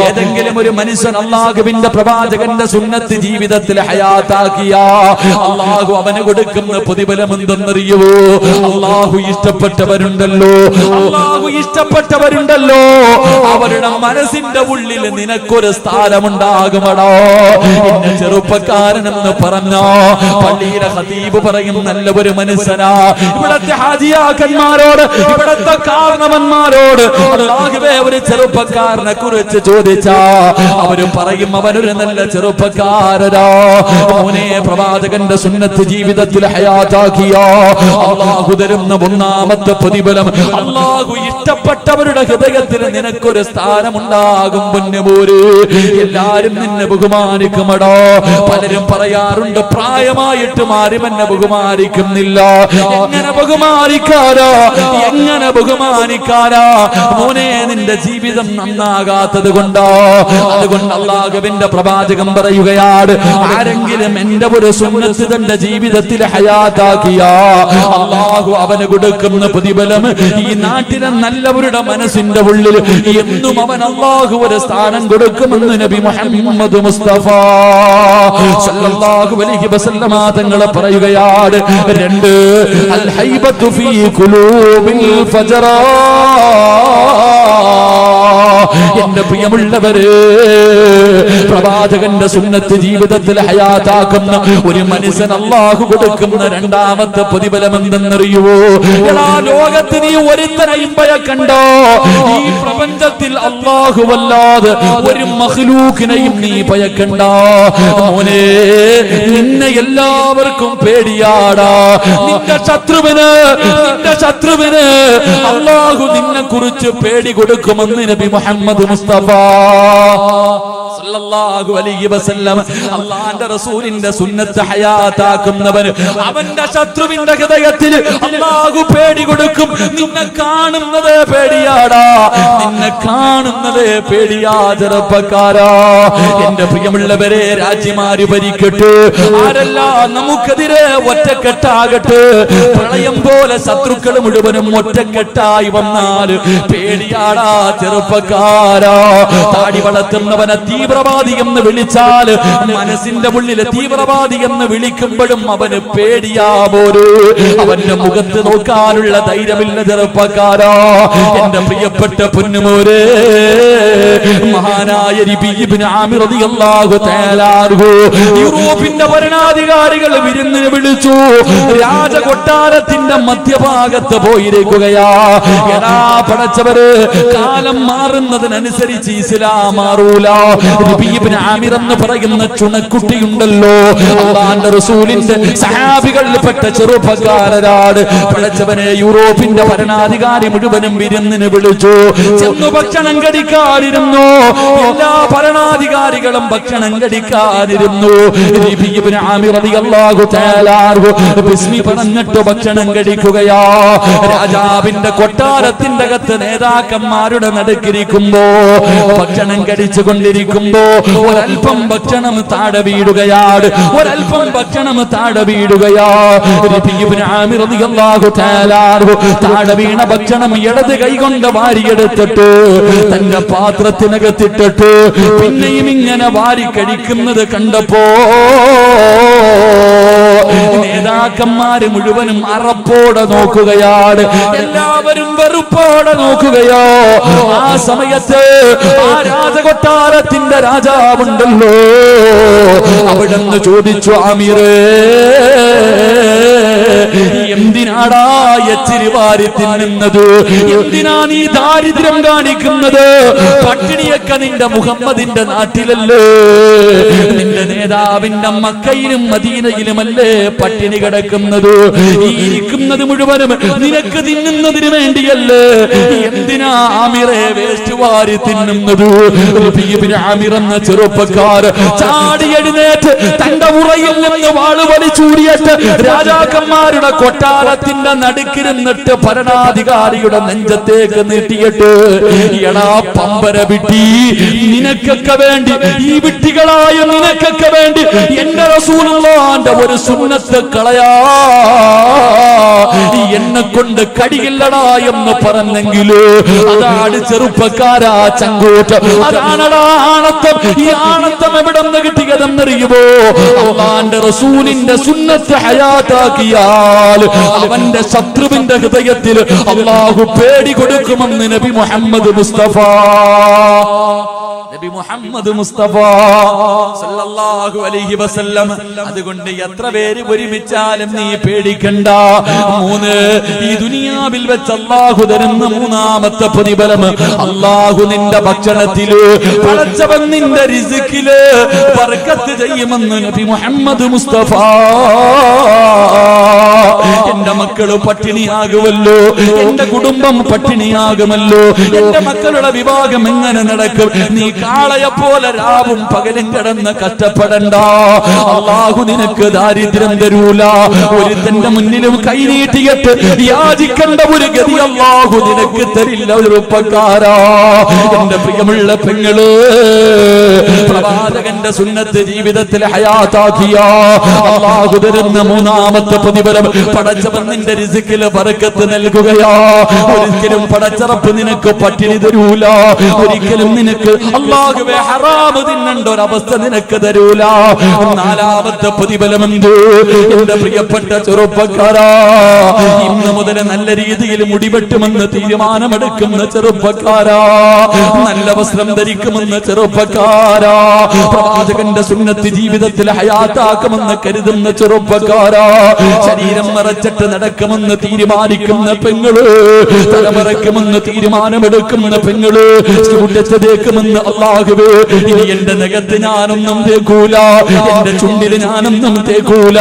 ഏതെങ്കിലും ഒരു മനുഷ്യൻ അല്ലാഹുവിന്റെ പ്രവാചകന്റെ സുന്നത്ത് ജീവിതത്തിൽ ഹയാത്താക്കിയ അല്ലാഹു അവന് കൊടുക്കുന്ന പ്രതിഫലം എന്തെന്നറിയുവോ? അല്ലാഹു ഇഷ്ടപ്പെട്ടവരുണ്ടല്ലോ, അവരുടെ മനസ്സിന്റെ ഉള്ളിൽ നിനക്കൊരു സ്ഥാനമുണ്ടാകുമടോ. എന്നെ ചെറുപ്പക്കാരനെന്ന് പറഞ്ഞോ, പള്ളിയിലെ ഖതീബ് പറയും നല്ല ഒരു മനുഷ്യനാ. ഇവിടത്തെ ഹാജിയാക്കന്മാരോട്, ഇവിടത്തെ കാരണവന്മാരോട് അല്ലാഹുവേ ഒരു ചെറുപ്പക്കാരനെ കുറിച്ച് ചോദിച്ചാ അവര് പറയും അവനൊരു നല്ല ചെറുപ്പക്കാരനാ. മോനെ, പ്രവാചകന്റെ സുന്നത്ത് ജീവിതത്തിൽ ഹയാത്താക്കിയ അല്ലാഹു തരുന്ന 1ാമത്തെ പ്രതിഫലം, അല്ലാഹു ഇഷ്ടപ്പെട്ടവരുടെ ഹൃദയത്തിൽ നിനക്കൊരു സ്ഥാനമുണ്ടാകും. പൊന്നുപോര്, എല്ലാരും നിന്നെ ബഹുമാനിക്കുമടോ. പലരും പറയാറുണ്ട്, പ്രായമായിട്ടും ആരും എന്നെ ബഹുമാനിക്കുന്നില്ല. എങ്ങനെ ബഹുമാനിക്കാരാ? മോനെ, നിന്റെ ജീവിതം നന്നാകാത്തത് കൊണ്ടോ? അതുകൊണ്ട് അല്ലാഹുവിന്റെ പ്രവാചകൻ പറയുകയാണ്, ആരെങ്കിലും എന്റെ ഒരു സുന്നത്ത് തന്റെ ജീവിതത്തിൽ ഹയാത്താക്കിയ അല്ലാഹു അവന് കൊടുക്കുന്ന പ്രതിഫലം, ഈ നാട്ടിലെ നല്ലവരുടെ മനസ്സിന്റെ ഉള്ളിൽ എന്നും അവൻ അല്ലാഹു ഒരു സ്ഥാനം കൊടുക്കുമെന്ന് നബി മുഹമ്മദ് മുസ്തഫ സല്ലല്ലാഹു അലൈഹി വസല്ലമ തങ്ങൾ പറയുകയാണ്. 2, അൽ ഹൈബത്തു ഫീ ഖുലൂബിൽ ഫജറാ. എന്റെ പ്രിയമുള്ളവരെ, പ്രവാചകന്റെ സുന്നത്ത് ജീവിതത്തിൽ ഹയാത്താക്കുന്ന ഒരു മനുഷ്യൻ അല്ലാഹു കൊടുക്കുന്ന 2ാമത്തെ പ്രതിഫലം എന്തെന്നറിയുവോ? എല്ലാ ലോകത്ത് നീ ഒരുത്തനെയും ഭയക്കണ്ടോ. ഈ പ്രപഞ്ചത്തിൽ അല്ലാഹുവല്ലാതെ ഒരു മഖ്ലൂഖിനെയും നീ ഭയക്കണ്ട. മോനെ, നിന്നെ എല്ലാവർക്കും പേടിയാടാ. നിന്റെ ശത്രുവിന് അല്ലാഹു നിന്നെ കുറിച്ച് പേടി കൊടുക്കുമെന്ന് നബി മുഹമ്മദ് മുസ്തഫ സല്ലല്ലാഹു അലൈഹി വസല്ലം. അല്ലാഹുവിന്റെ റസൂലിന്റെ സുന്നത്ത് ഹയാത്താക്കുന്നവൻ അവന്റെ ശത്രുവിന്റെ ഹൃദയത്തിൽ അല്ലാഹു പേടി കൊടുക്കും. നിന്നെ കാണുന്നതേ പേടിയാടാ, നിന്നെ കാണുന്നതേ പേടിയാ ചെറുപ്പക്കാരാ. എന്റെ പ്രിയമുള്ളവരെ, രാജ്യമാര് ഭരിക്കട്ടെ, ആരെല്ലാം നമുക്കെതിരെ ഒറ്റക്കെട്ടാകട്ടെ, പ്രളയം പോലെ ശത്രുക്കൾ മുഴുവനും ഒറ്റക്കെട്ടായി വന്നാൽ പേടിയാടാ ചെറുപ്പക്കാരാ. താടി വളർത്തുന്നവനെ തീവ്രവാദി എന്ന് വിളിച്ചാൽ മനസ്സിന്റെ ഉള്ളില് തീവ്രവാദി എന്ന് വിളിക്കുമ്പോഴും അവന് പേടിയാ പോലും. അവന്റെ മുഖത്ത് നോക്കാനുള്ള ധൈര്യമില്ല ചെറുപ്പക്കാരാ. എന്റെ പ്രിയപ്പെട്ട പൊന്നുമോരെ, മഹാനായ ഇബ്നു ആമിർ റളിയല്ലാഹു തആല അൻഹു യൂറോപ്പിന്റെ ഭരണാധികാരികൾ വിരുന്നിന് വിളിച്ചു. രാജകൊട്ടാരത്തിന്റെ മധ്യഭാഗത്ത് പോയിരിക്കുകയാ. എടാ പടച്ചവര്, കാലം മാറുന്നതിനനുസരിച്ച് ഇസ്ലാം മാറൂല. ഇബ്നു ആമിർ എന്ന് പറയുന്ന ചുണക്കുട്ടിയുണ്ടല്ലോ, അല്ലാഹുവിന്റെ റസൂലിന്റെ സഹാബികളിൽപ്പെട്ട ചെറുപ്പക്കാരനാണ്. പടച്ചവനെ യൂറോപ്പിന്റെ ഭരണാധികാരി മുഴുവനും വിരുന്നിന് വിളിച്ചു. ചെന്നു ഭക്ഷണം കഴിക്കാതിരുന്നു. എല്ലാ ഭരണാധികാരികളും ഭക്ഷണം കഴിക്കാതിരുന്നു. ഇബ്നു ആമിർ റളിയല്ലാഹു തആല ബിസ്മി പറഞ്ഞിട്ട് ഭക്ഷണം കഴിക്കുകയാ. രാജാവിന്റെ കൊട്ടാരത്തിന്റെ അകത്ത് നേതാക്കന്മാരുടെ നടുക്കിരിക്കുമ്പോ ഭക്ഷണം കഴിച്ചു കൊണ്ടിരിക്കുമ്പോ ഒരൽപ്പം ഭക്ഷണം താഴെ വീഴുകയാണ്. ഒരൽപ്പം ഭക്ഷണം താഴെ വീഴുകയാ. ഇബ്നു ആമിർ റളിയല്ലാഹു തആല താഴെ വീണ ഭക്ഷണം ഇടത് കൈകൊണ്ട് വാരിയെടുത്തിട്ട് തന്റെ പാത്രത്തിനകത്തിട്ടിട്ട് പിന്നെയും ഇങ്ങനെ വാരി കഴിക്കുന്നത് കണ്ടപ്പോ നേതാക്കന്മാര് മുഴുവനും അറപ്പോടെ നോക്കുകയാണ്. എല്ലാവരും വെറുപ്പോടെ നോക്കുകയോ. ആ സമയത്ത് ആ രാജകൊട്ടാരത്തിന്റെ രാജാവുണ്ടല്ലോ, അവിടെന്ന് ചോദിച്ചു, ആമിറേ, എന്തിനാടാ എച്ചിരി വാരി തിന്നുന്നത്? എന്തിനാ നീ ദാരിദ്ര്യം കാണിക്കുന്നത്? പട്ടിണിയൊക്കെ നിന്റെ മുഹമ്മദിന്റെ നാട്ടിലല്ലേ? നിന്റെ നേതാവിന്റെ മക്കയിലും മദീനയിലുമല്ലേ പട്ടിണി കിടക്കുന്നത്? ഈ ഇരിക്കുന്നത് മുഴുവനും നിനക്ക് തിന്നുന്നതിന് വേണ്ടിയല്ലേ? എന്തിനാ ആമിറെ വേസ്റ്റ് വാരി തിന്നുന്നത്? ഇബ്നു ആമിർ എന്ന ചെറുപ്പക്കാർ ചാടി എഴുന്നേറ്റ് തന്റെ ഉറയിൽ നിന്ന് വാള് വലിച്ചൂരിയിട്ട് രാജാക്കന്മാരുടെ കൊട്ടാരത്തിന്റെ നടുക്കിരുന്നിട്ട് ഭരണാധികാരിയുടെ നെഞ്ചത്തേക്ക് നീട്ടിയിട്ട്, എടാ പമ്പര വിട്ടി, നിനക്കൊക്കെ വേണ്ടി, ഈ വിട്ടികളായ നിനക്കൊക്കെ വേണ്ടി എന്റെ റസൂലുള്ളാഹിന്റെ ഒരു സുന്നത്ത് കളയാ എന്നെ കൊണ്ട് കടിയില്ലടാ എന്ന് പറഞ്ഞെങ്കില് അതാണ് ചെറുപ്പക്കാരാ ചങ്കൂറ്റ്. അതാണടാ ആണത്തം. ഈ ആണത്തം എവിടെ നിന്ന് കിട്ടിയതെന്നറിയുമോ? അല്ലാഹുവിന്റെ റസൂലിന്റെ സുന്നത്ത് ഹയാത്താക്കിയാൽ അവന്റെ ശത്രുവിന്റെ ഹൃദയത്തിൽ അല്ലാഹു പേടി കൊടുക്കുമെന്ന് നബി മുഹമ്മദ് മുസ്തഫ. നബി മുഹമ്മദ് മുസ്തഫ സല്ലല്ലാഹു അലൈഹി വസല്ലം. അതുകൊണ്ട് എത്ര പേര് ഒരുമിച്ചാലും നീ പേടിക്കണ്ട. 3, ഈ ദുനിയാവിൽ വെച്ച് അല്ലാഹു തരുന്ന മൂന്നാമത്തെ പ്രതിഫലം, അല്ലാഹു നിന്റെ ഭക്ഷണത്തില്, പടച്ചവൻ നിന്റെ റിസ്കില് ബർക്കത്ത് ചെയ്യുമെന്ന് നബി മുഹമ്മദ് മുസ്തഫ. എന്റെ മക്കള് പട്ടിണിയാകുമല്ലോ, എന്റെ കുടുംബം പട്ടിണിയാകുമല്ലോ, എന്റെ മക്കളുടെ വിവാഹം എങ്ങനെ നടക്കും? നീ കാളയെ പോലെ രാവും പകലും കിടന്ന് കഷ്ടപ്പെടണ്ട. അല്ലാഹു നിനക്ക് ദാരിദ്ര്യം തരൂല. ഒരുത്തന്റെ മുന്നിലും കൈനീട്ടിയിട്ട് യാചിക്കേണ്ട ഒരു ഗതി അല്ലാഹു നിനക്ക് തരില്ല. ചെറുപ്പക്കാരാ, എന്റെ പ്രിയമുള്ള പെങ്ങള്, പ്രവാചകന്റെ സുന്നത്ത് ജീവിതത്തിൽ ഹയാത്താക്കിയ അല്ലാഹു തരുന്ന മൂന്നാമത്തെ പ്രതിഫലം, പടച്ചവൻ നിന്റെ റിസ്കില് ബർക്കത്ത് നൽകുകയാ. ഒരിക്കലും പടച്ചറപ്പ് നിനക്ക് പട്ടിണി തരൂല. ഒരിക്കലും നിനക്ക് അല്ലാഹുവേ ഹറാം തിന്നേണ്ട ഒരവസ്ഥ നിനക്ക് തരൂല. 4ാമത്തെ പ്രതിഫലം എന്ത്? എന്റെ പ്രിയപ്പെട്ട ചെറുപ്പക്കാരാ, ഇന്ന് മുതൽ നല്ല രീതിയിൽ മുടിവെട്ടുമെന്ന് തീരുമാനമെടുക്കുന്ന ചെറുപ്പക്കാരാ, നല്ല വസ്ത്രം ധരിക്കുമെന്ന് ചെറുപ്പക്കാരാ, പ്രവാചകന്റെ സുന്നത്ത് ജീവിതത്തിൽ ഹയാത്താക്കുമെന്ന് കരുതുന്ന ചെറുപ്പക്കാരാ, ശരീരം മറച്ചിട്ട് നടക്കുമെന്ന് തീരുമാനിക്കുന്ന പെങ്ങള്, തലമറക്കുമെന്ന് തീരുമാനമെടുക്കുന്ന പെങ്ങള്, തേക്കുമെന്ന് അല്ലാഹുവേ, ഇനി എന്റെ നഖത്ത് ഞാനൊന്നും തേക്കൂല, എന്റെ ചുണ്ടില് ഞാനൊന്നും തേക്കൂല,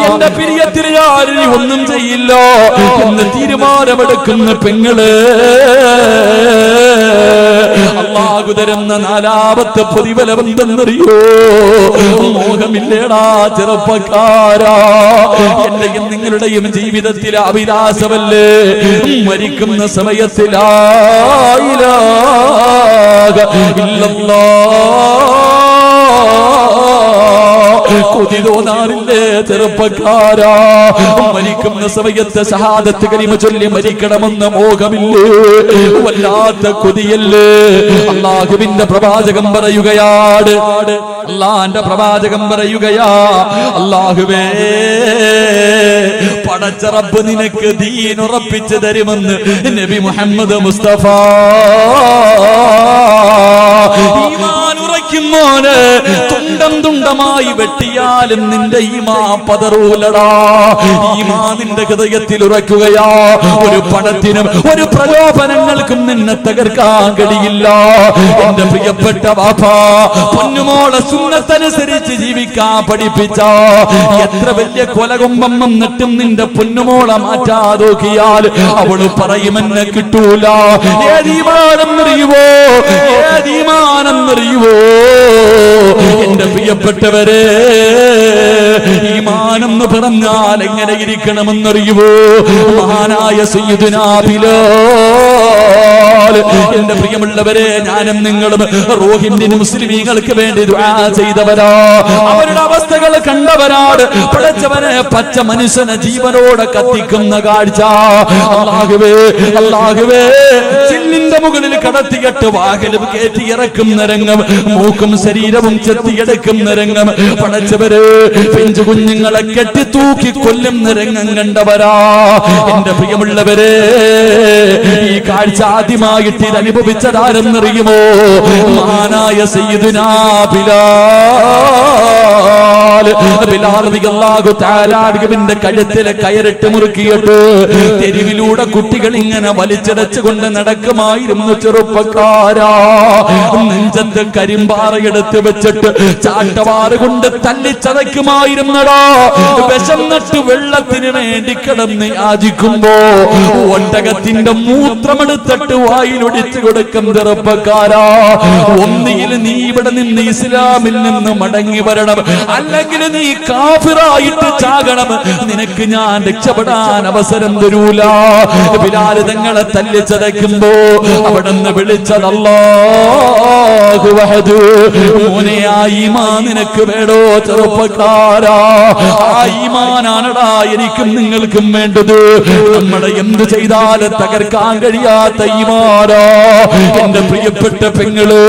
എന്റെ പിരിയത്തിൽ ഞാനിനി ഒന്നും ചെയ്യില്ല എന്ന് തീരുമാനമെടുക്കുന്ന പെങ്ങള്, അല്ലാഹു തരുന്ന 4ാമത്തെ പ്രതിഫലം എന്തെന്നറിയോ? മോഹമില്ലേടാ ചെറുപ്പക്കാരാ, എന്റെയും നിങ്ങളുടെയും ജീവിതത്തിലെ അഭിലാഷമല്ലേ മരിക്കുന്ന സമയത്ത് ലാ ഇലാഹ ഇല്ലല്ലാഹ് കൊതി തോന്നാറില്ലേ ചെറുപ്പക്കാരാ? മരിക്കുന്ന സമയത്ത് ഷഹാദത്ത് കലിമ ചൊല്ലി മരിക്കണമെന്ന് മോഹമില്ലേ? വല്ലാത്ത കൊതിയല്ലേ? അല്ലാഹുവിന്റെ പ്രവാചകം പറയുകയാണ്, അല്ലാഹുവിന്റെ പ്രവാചകം പറയുകയാ, അല്ലാഹുവേ, പടച്ച റബ്ബ് നിനക്ക് ദീൻ ഉറപ്പിച്ചു തരുമെന്ന് നബി മുഹമ്മദ് മുസ്തഫ. ഈമാൻ മരിക്കുമോന് തുണ്ടം തുണ്ടമായി വെട്ടിയാലും നിന്റെ ഈമാൻ പതറൂലടാ. ഈമാൻ നിന്റെ ഹൃദയത്തിൽ ഉറക്കുകയാ. ഒരു പണത്തിനും ഒരു പ്രലോഭനങ്ങൾക്കും നിന്നെ തകർക്കാൻ കഴിയില്ല. എന്റെ പ്രിയപ്പെട്ട വാപ്പാ, പൊന്നുമോളെ സുന്നത്തനുസരിച്ച് ജീവിക്കാൻ പഠിപ്പിച്ച എത്ര വലിയ കൊലകൊമ്പം വന്നിട്ടും നിന്റെ പൊന്നുമോളെ മാറ്റാതോക്കിയാൽ അവള് പറയുമെന്നെ കിട്ടൂല. ഏതീമാനെന്നറിയുവോ, ഏതീമാനെന്നറിയുവോ എന്റെ പ്രിയപ്പെട്ടവരെ, ഈമാനെന്ന് പറഞ്ഞാൽ എങ്ങനെ ഇരിക്കണമെന്നറിയുവോ? മഹാനായ സയ്യിദുനാ ബിലാൽ, എന്റെ പ്രിയമുള്ളവരെ, ഞാനും നിങ്ങളും റോഹിൻഡ്യൻ മുസ്ലിമീങ്ങൾക്ക് വേണ്ടി ദുആ ചെയ്തവരാ. അവരുടെ അവസ്ഥകൾ കണ്ടവരാണ്. പടച്ചവനെ, പച്ച മനുഷ്യനെ ജീവനോടെ കത്തിക്കുന്ന കാഴ്ച. അല്ലാഹുവേ, അല്ലാഹുവേ, ചില്ലിന്റെ മുകളിൽ കടത്തിയിട്ട് വാഹനം കയറ്റി ഇറക്കുന്ന രംഗം, മൂക്കും ശരീരവും ചെത്തിയെടുക്കുന്ന രംഗം. പടച്ചവര് പിഞ്ചു കുഞ്ഞുങ്ങളെ കെട്ടി തൂക്കി കൊല്ലുന്ന രംഗം കണ്ടവരാ. എന്റെ പ്രിയമുള്ളവരെ, ഈ കാഴ്ച ആദ്യമായിട്ട് ഇത് അനുഭവിച്ചതാരെന്നറിയുമോ? മഹാനായ സയ്യിദുനാ ബിലാൽ. ബിലാൽ റളിയല്ലാഹു തആല അൻഹുവിന്റെ കഴുത്തിലെ കയറിട്ട് മുറുക്കിയിട്ട് തെരുവിലൂടെ കുട്ടികൾ ഇങ്ങനെ വലിച്ചടച്ചുകൊണ്ട് നടക്കുമായിരുന്നു. ചെറുപ്പക്കാരാ, നെഞ്ചത്ത് കരിമ്പാറയെടുത്ത് വെച്ചിട്ട് ചാട്ടവാറ് കൊണ്ട് തല്ലിച്ചതയ്ക്കുമായിരുന്നടാ. വിശന്നിട്ട് വെള്ളത്തിന് വേണ്ടി കിടന്ന് യാചിക്കുമ്പോ ഒട്ടകത്തിന്റെ മൂത്രമെടുത്തിട്ട് വായിലൊടിച്ചു കൊടുക്കും. ചെറുപ്പക്കാരാ, ഒന്നുകിൽ നീ ഇവിടെ നിന്ന് ഇസ്ലാമിൽ നിന്ന് മടങ്ങി വരണം, അല്ലെങ്കിൽ നീ കാഫിറായിട്ട് ചാകണം. നിനക്ക് ഞാൻ രക്ഷപ്പെടാൻ അവസരം തരൂല. ബിലാൽ തങ്ങളെ തല്ലിച്ചതയ്ക്കുമ്പോ അവിടുന്ന് വിളിച്ചത് അല്ലാഹു വഹദ്. മോനെ, ആ ഈമാൻ നിനക്ക് വേണോ? ചെറുപ്പക്കാരാ, ആ ഈമാനാണടാ എനിക്കും നിങ്ങൾക്കും വേണ്ടത്. നമ്മളെ എന്ത് ചെയ്താലും തകർക്കാൻ കഴിയാത്ത ഈമാനാ. എന്റെ പ്രിയപ്പെട്ട പെങ്ങള്,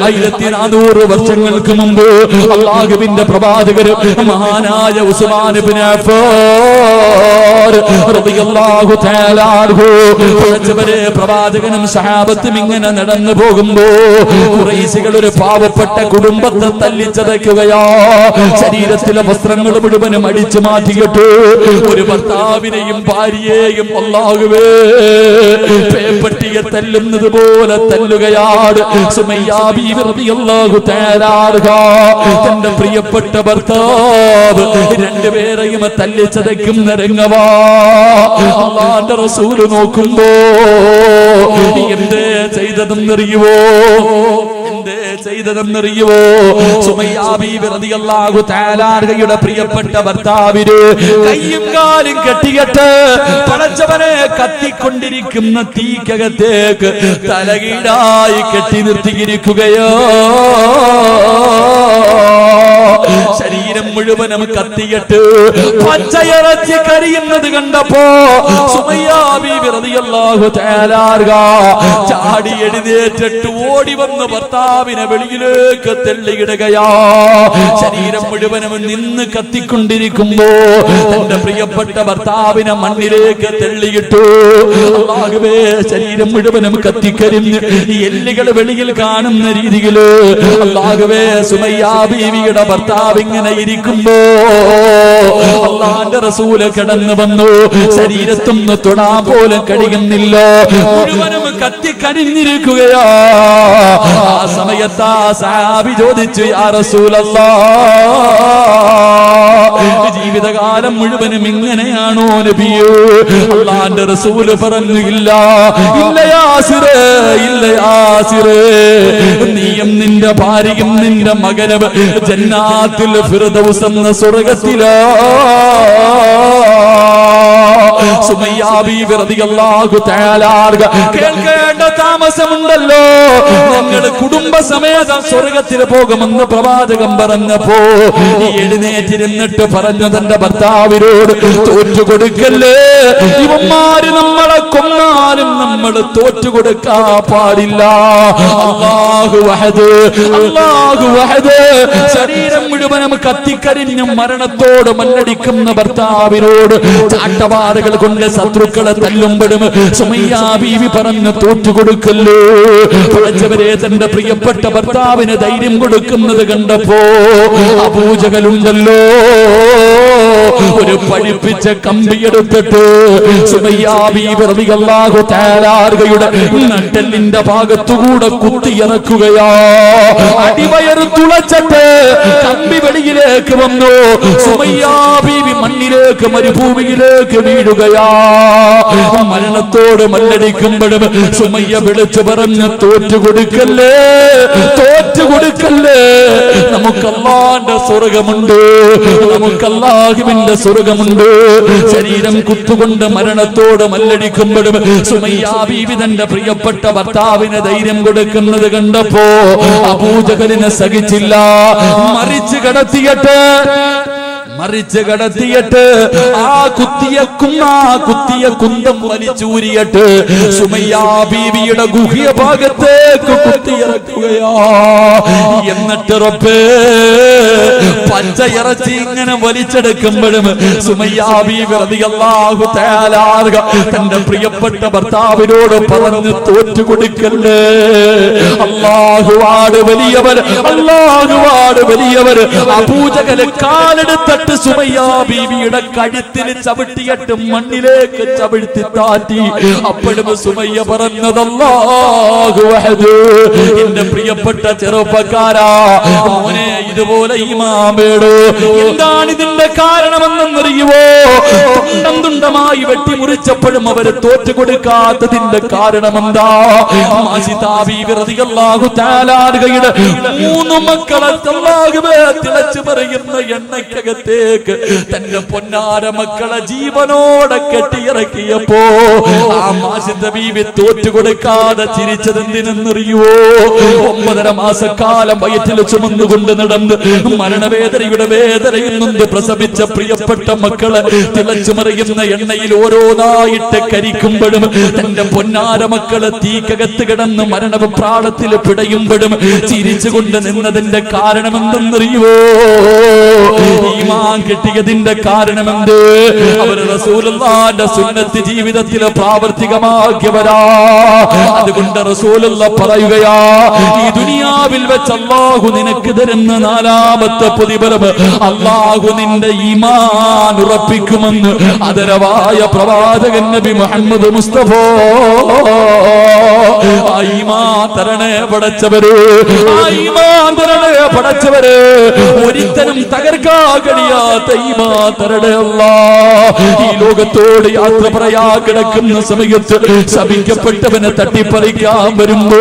1400 വർഷങ്ങൾക്ക് മുമ്പ് അല്ലാഹുവിന്റെ പ്രവാചകർ മഹാനായ ഉസ്മാൻ ഇബ്നു അഫ്ഫാൻ റളിയല്ലാഹു തആല അൻഹു പ്രവാചകനും സഹാബത്തും ഇങ്ങനെ നടന്നു പോകുമ്പോ ഖുറൈശികൾ ഒരു പാവപ്പെട്ട കുടുംബത്തെ തല്ലിച്ചതയ്ക്കുകയാ. ശരീരത്തിലെ വസ്ത്രങ്ങൾ മുഴുവനും അടിച്ചു മാറ്റിയിട്ട് ഒരു ഭർത്താവിനെയും ഭാര്യയെയും അല്ലാഹുവേ പേപ്പട്ടിയെ തല്ലുന്നത് പോലെ തല്ലുകയാണ്. സുമയ്യാ ബീവി റളിയല്ലാഹു തആല അൻഹാ തന്റെ പ്രിയപ്പെട്ട ഭർത്താവ് രണ്ടുപേരെയും തല്ലിച്ചതയ്ക്കുന്ന രംഗമാ. അല്ലാഹുവിന്റെ റസൂൽ നോക്കുമ്പോ എന്തേ ചെയ്തതെന്നറിയുവോ? എന്തേ ചെയ്തതെന്നറിയുവോ? സുമയ്യാ ബീവി റളിയല്ലാഹു തആല അൻഹയുടെ പ്രിയപ്പെട്ട ഭർത്താവിന് കയ്യും കാലും കെട്ടിയിട്ട് പടച്ചവനെ കത്തിക്കൊണ്ടിരിക്കുന്ന തീക്കകത്തേക്ക് തലകീഴായി കെട്ടി നിർത്തിയിരിക്കുകയോ. ശരീരം മുഴുവനും കത്തിയിട്ട് പച്ചയിറച്ചി കരിയുന്നത് കണ്ടപ്പോ സുമയ്യാ ബീവി റളിയല്ലാഹു തആല അൻഹ ചാടി എഴുന്നേറ്റിട്ട് ഓടി വന്ന് ഭർത്താവിനെ വെളിയിലേക്ക് തള്ളിയിടുകയാ. ശരീരം മുഴുവനും നിന്ന് കത്തിക്കൊണ്ടിരിക്കുമ്പോ തന്റെ പ്രിയപ്പെട്ട ഭർത്താവിനെ മണ്ണിലേക്ക് തള്ളിയിട്ടു. അല്ലാഹുവേ, ശരീരം മുഴുവനും കത്തിക്കരിഞ്ഞ് എല്ലുകൾ വെളിയിൽ കാണുന്ന രീതിയില് അല്ലാഹുവേ സുമയ്യാ ബീവിയുടെ ഭർത്താവ് ഇങ്ങനെ ഇരിക്കുമ്പോ അല്ലാഹുവിന്റെ റസൂല് കടന്നു വന്നു. ശരീരത്തൊന്ന് തൊടാൻ പോലും കഴിയുന്നില്ല, മുഴുവനും കത്തിക്കരിഞ്ഞിരിക്കുകയാ. ആ സമയത്ത് ആ സഹാബി ചോദിച്ചു, യാ റസൂലല്ലാഹ്, ജീവിതകാലം മുഴുവനും ഇങ്ങനെയാണോ നബിയേ? അല്ലാഹുവിന്റെ റസൂല് പറഞ്ഞു, ഇല്ല ഇല്ല യാസിറേ, ഇല്ല യാസിറേ, നീയും നിന്റെ ഭാര്യയും നിന്റെ മകനും ജന്നാത്തുൽ ഫിർദൗസ് എന്ന സ്വർഗ്ഗത്തിലാ. സുമയ്യാ ബീവി റളിയല്ലാഹു തആല അൻഹ കേൾക്കേണ്ട താമസമുണ്ടല്ലോ, ഞങ്ങൾ കുടുംബസമേതം സ്വർഗ്ഗത്തിൽ പോകുമെന്ന് പ്രവാചകൻ പറഞ്ഞപ്പോ എഴുന്നേറ്റിരുന്നിട്ട് പറഞ്ഞു തന്റെ ഭർത്താവിനോട്, തോറ്റുകൊടുക്കല്ലേ, ഇവന്മാര് നമ്മളെ കൊന്നാലും നമ്മൾ തോറ്റുകൊടുക്കാൻ പാടില്ല. അല്ലാഹു വഹദ്, അല്ലാഹു വഹദ്. ശരീരം മുഴുവനും കത്തിക്കരിഞ്ഞും മരണത്തോട് മല്ലടിക്കുന്ന ഭർത്താവിനോട് ചാട്ടവാറുകൾ കൊണ്ട് കൊണ്ട് ശത്രുക്കളെ തല്ലുമ്പോഴും സുമയ്യ ബീവി പറഞ്ഞു തോറ്റുകൊടുക്കല്ലോ. പഠിച്ചവരെ തന്റെ പ്രിയപ്പെട്ട ഭർത്താവിന് ധൈര്യം കൊടുക്കുന്നത് കണ്ടപ്പോ അബൂജഹലുണ്ടല്ലോ ഒരു പഠിപ്പിച്ച കമ്പിയെടുത്തിട്ട് സുമയ്യ ബീവി റളിയല്ലാഹു തആല അൻഹയുടെ നട്ടെല്ലിന്റെ ഭാഗത്തുകൂടെ കുത്തിയിറക്കുകയാ. അടിവയറ് തുളച്ചിട്ട് കമ്പി വെളിയിലേക്ക് വന്നു. സുമയ്യ ബീവി മണ്ണിലേക്ക് മരുഭൂമിയിലേക്ക് വീഴുകയാ. മരണത്തോട് മല്ലടിക്കുമ്പോഴും സുമയ്യ വിളിച്ചു പറഞ്ഞു തോറ്റുകൊടുക്കല്ലേ, തോറ്റുകൊടുക്കല്ലേ. നമുക്ക് അല്ലാഹുവിന്റെ സ്വർഗമുണ്ട്, നമുക്ക് അല്ലാഹുവിന്റെ സ്വർഗമുണ്ട്. ശരീരം കുത്തുകൊണ്ട് മരണത്തോട് മല്ലടിക്കുമ്പോഴും സുമയ്യ ബീവി തന്റെ പ്രിയപ്പെട്ട ഭർത്താവിന് ധൈര്യം കൊടുക്കുന്നത് കണ്ടപ്പോ അബൂജഹലിനെ സഹിച്ചില്ല. മറിച്ച് കടത്തിയിട്ട് ആ കുത്തിയ കുന്തം വലിച്ചൂരിയിട്ട് സുമയ്യ ബീവിയുടെ ഗുഹ്യ ഭാഗത്തേക്ക് കുത്തിയിറക്കുകയാ. എന്നിട്ട് റബ്ബേ പച്ച ഇറച്ചി ഇങ്ങനെ വലിച്ചെടുക്കുമ്പോഴും സുമയ്യ ബീവി റളിയല്ലാഹു തആല അൻഹ തന്റെ പ്രിയപ്പെട്ട ഭർത്താവിനോട് പറഞ്ഞു തോറ്റുകൊടുക്കല്ലേ. അല്ലാഹുവാണ് വലിയവർ, അല്ലാഹുവാണ് വലിയവർ. അബൂജഹൽ കാലെടുത്തിട്ട് സുമയ്യ ബീവിയുടെ കഴുത്തിൽ ചവിട്ടിയിട്ട് മണ്ണിലേക്ക് ചവിട്ടി താറ്റി. അപ്പോഴും സുമയ്യ പറഞ്ഞത് അല്ലാഹു അഹദ്. എന്റെ പ്രിയപ്പെട്ട ചെറുപ്പക്കാരാ, മോനെ ഇതുപോലെ ഈമാൻ വേണോ? എന്താണ് ഇതിന്റെ കാരണമെന്നറിയുവോ? തുണ്ടം തുണ്ടമായി വെട്ടിമുറിച്ചപ്പോഴും അവര് തോറ്റുകൊടുക്കാത്തതിന്റെ കാരണമെന്താ? മൂന്ന് മക്കളെ തിളച്ചു പറയുന്ന എണ്ണയ്ക്കകത്തേക്ക് തന്റെ പൊന്നാര മക്കളെ ജീവനോടെ കെട്ടിയിറക്കിയപ്പോ ആ മാസിദ ബീവി തോറ്റുകൊടുക്കാതെ ചിരിച്ചതെന്തിനെന്നറിയുവോ? 9.5 മാസക്കാലം വയറ്റിൽ ചുമന്നുകൊണ്ട് നടന്ന് മരണവേദനയുടെ വേദനയിൽ നിന്ന് പ്രസവിച്ച പ്രിയപ്പെട്ട മക്കളെ തിളച്ചു മറിയുന്ന എണ്ണയിൽ ഓരോന്നായിട്ട് കരിക്കുമ്പോഴും തന്റെ പൊന്നാര മക്കളെ തീക്കകത്ത് കിടന്ന് മരണപ്രാളത്തിൽ പിടയുമ്പോഴും ചിരിച്ചുകൊണ്ട് നിന്നതിന്റെ കാരണമെന്തെന്നറിയുവോ? ഈമാൻ കിട്ടിയതിന്റെ കാരണമെന്ത്? അവർ റസൂലുള്ളാഹിന്റെ സുന്നത്ത് ജീവിതത്തിൽ പ്രാവർത്തികമാക്കിയവരാ. അതുകൊണ്ട് റസൂലുള്ള പറയുകയാ, ഈ ദുനിയാവിൽ വെച്ച് അല്ലാഹു നിനക്ക് തരുന്ന 4ാമത്തെ പ്രതിഫലം അല്ലാഹു നിന്റെ ഈമാൻ ഉറപ്പിക്കുമെന്ന് ആദരവായ പ്രവാചകൻ നബി മുഹമ്മദ് മുസ്തഫ. ഈമാൻ തരണേ പടച്ചവര്, ഈമാൻ തരണേ പടച്ചവര്. ഒരിക്കലും തകർക്കാൻ കഴിയാത്ത ഈമാൻ തരണേ അല്ലാഹ്. ഈ ലോകത്തോട് യാത്ര പറയാ കിടക്കുന്ന സമയത്ത് ശപിക്കപ്പെട്ടവനെ തട്ടിപ്പറിക്കാൻ വരുമ്പോ,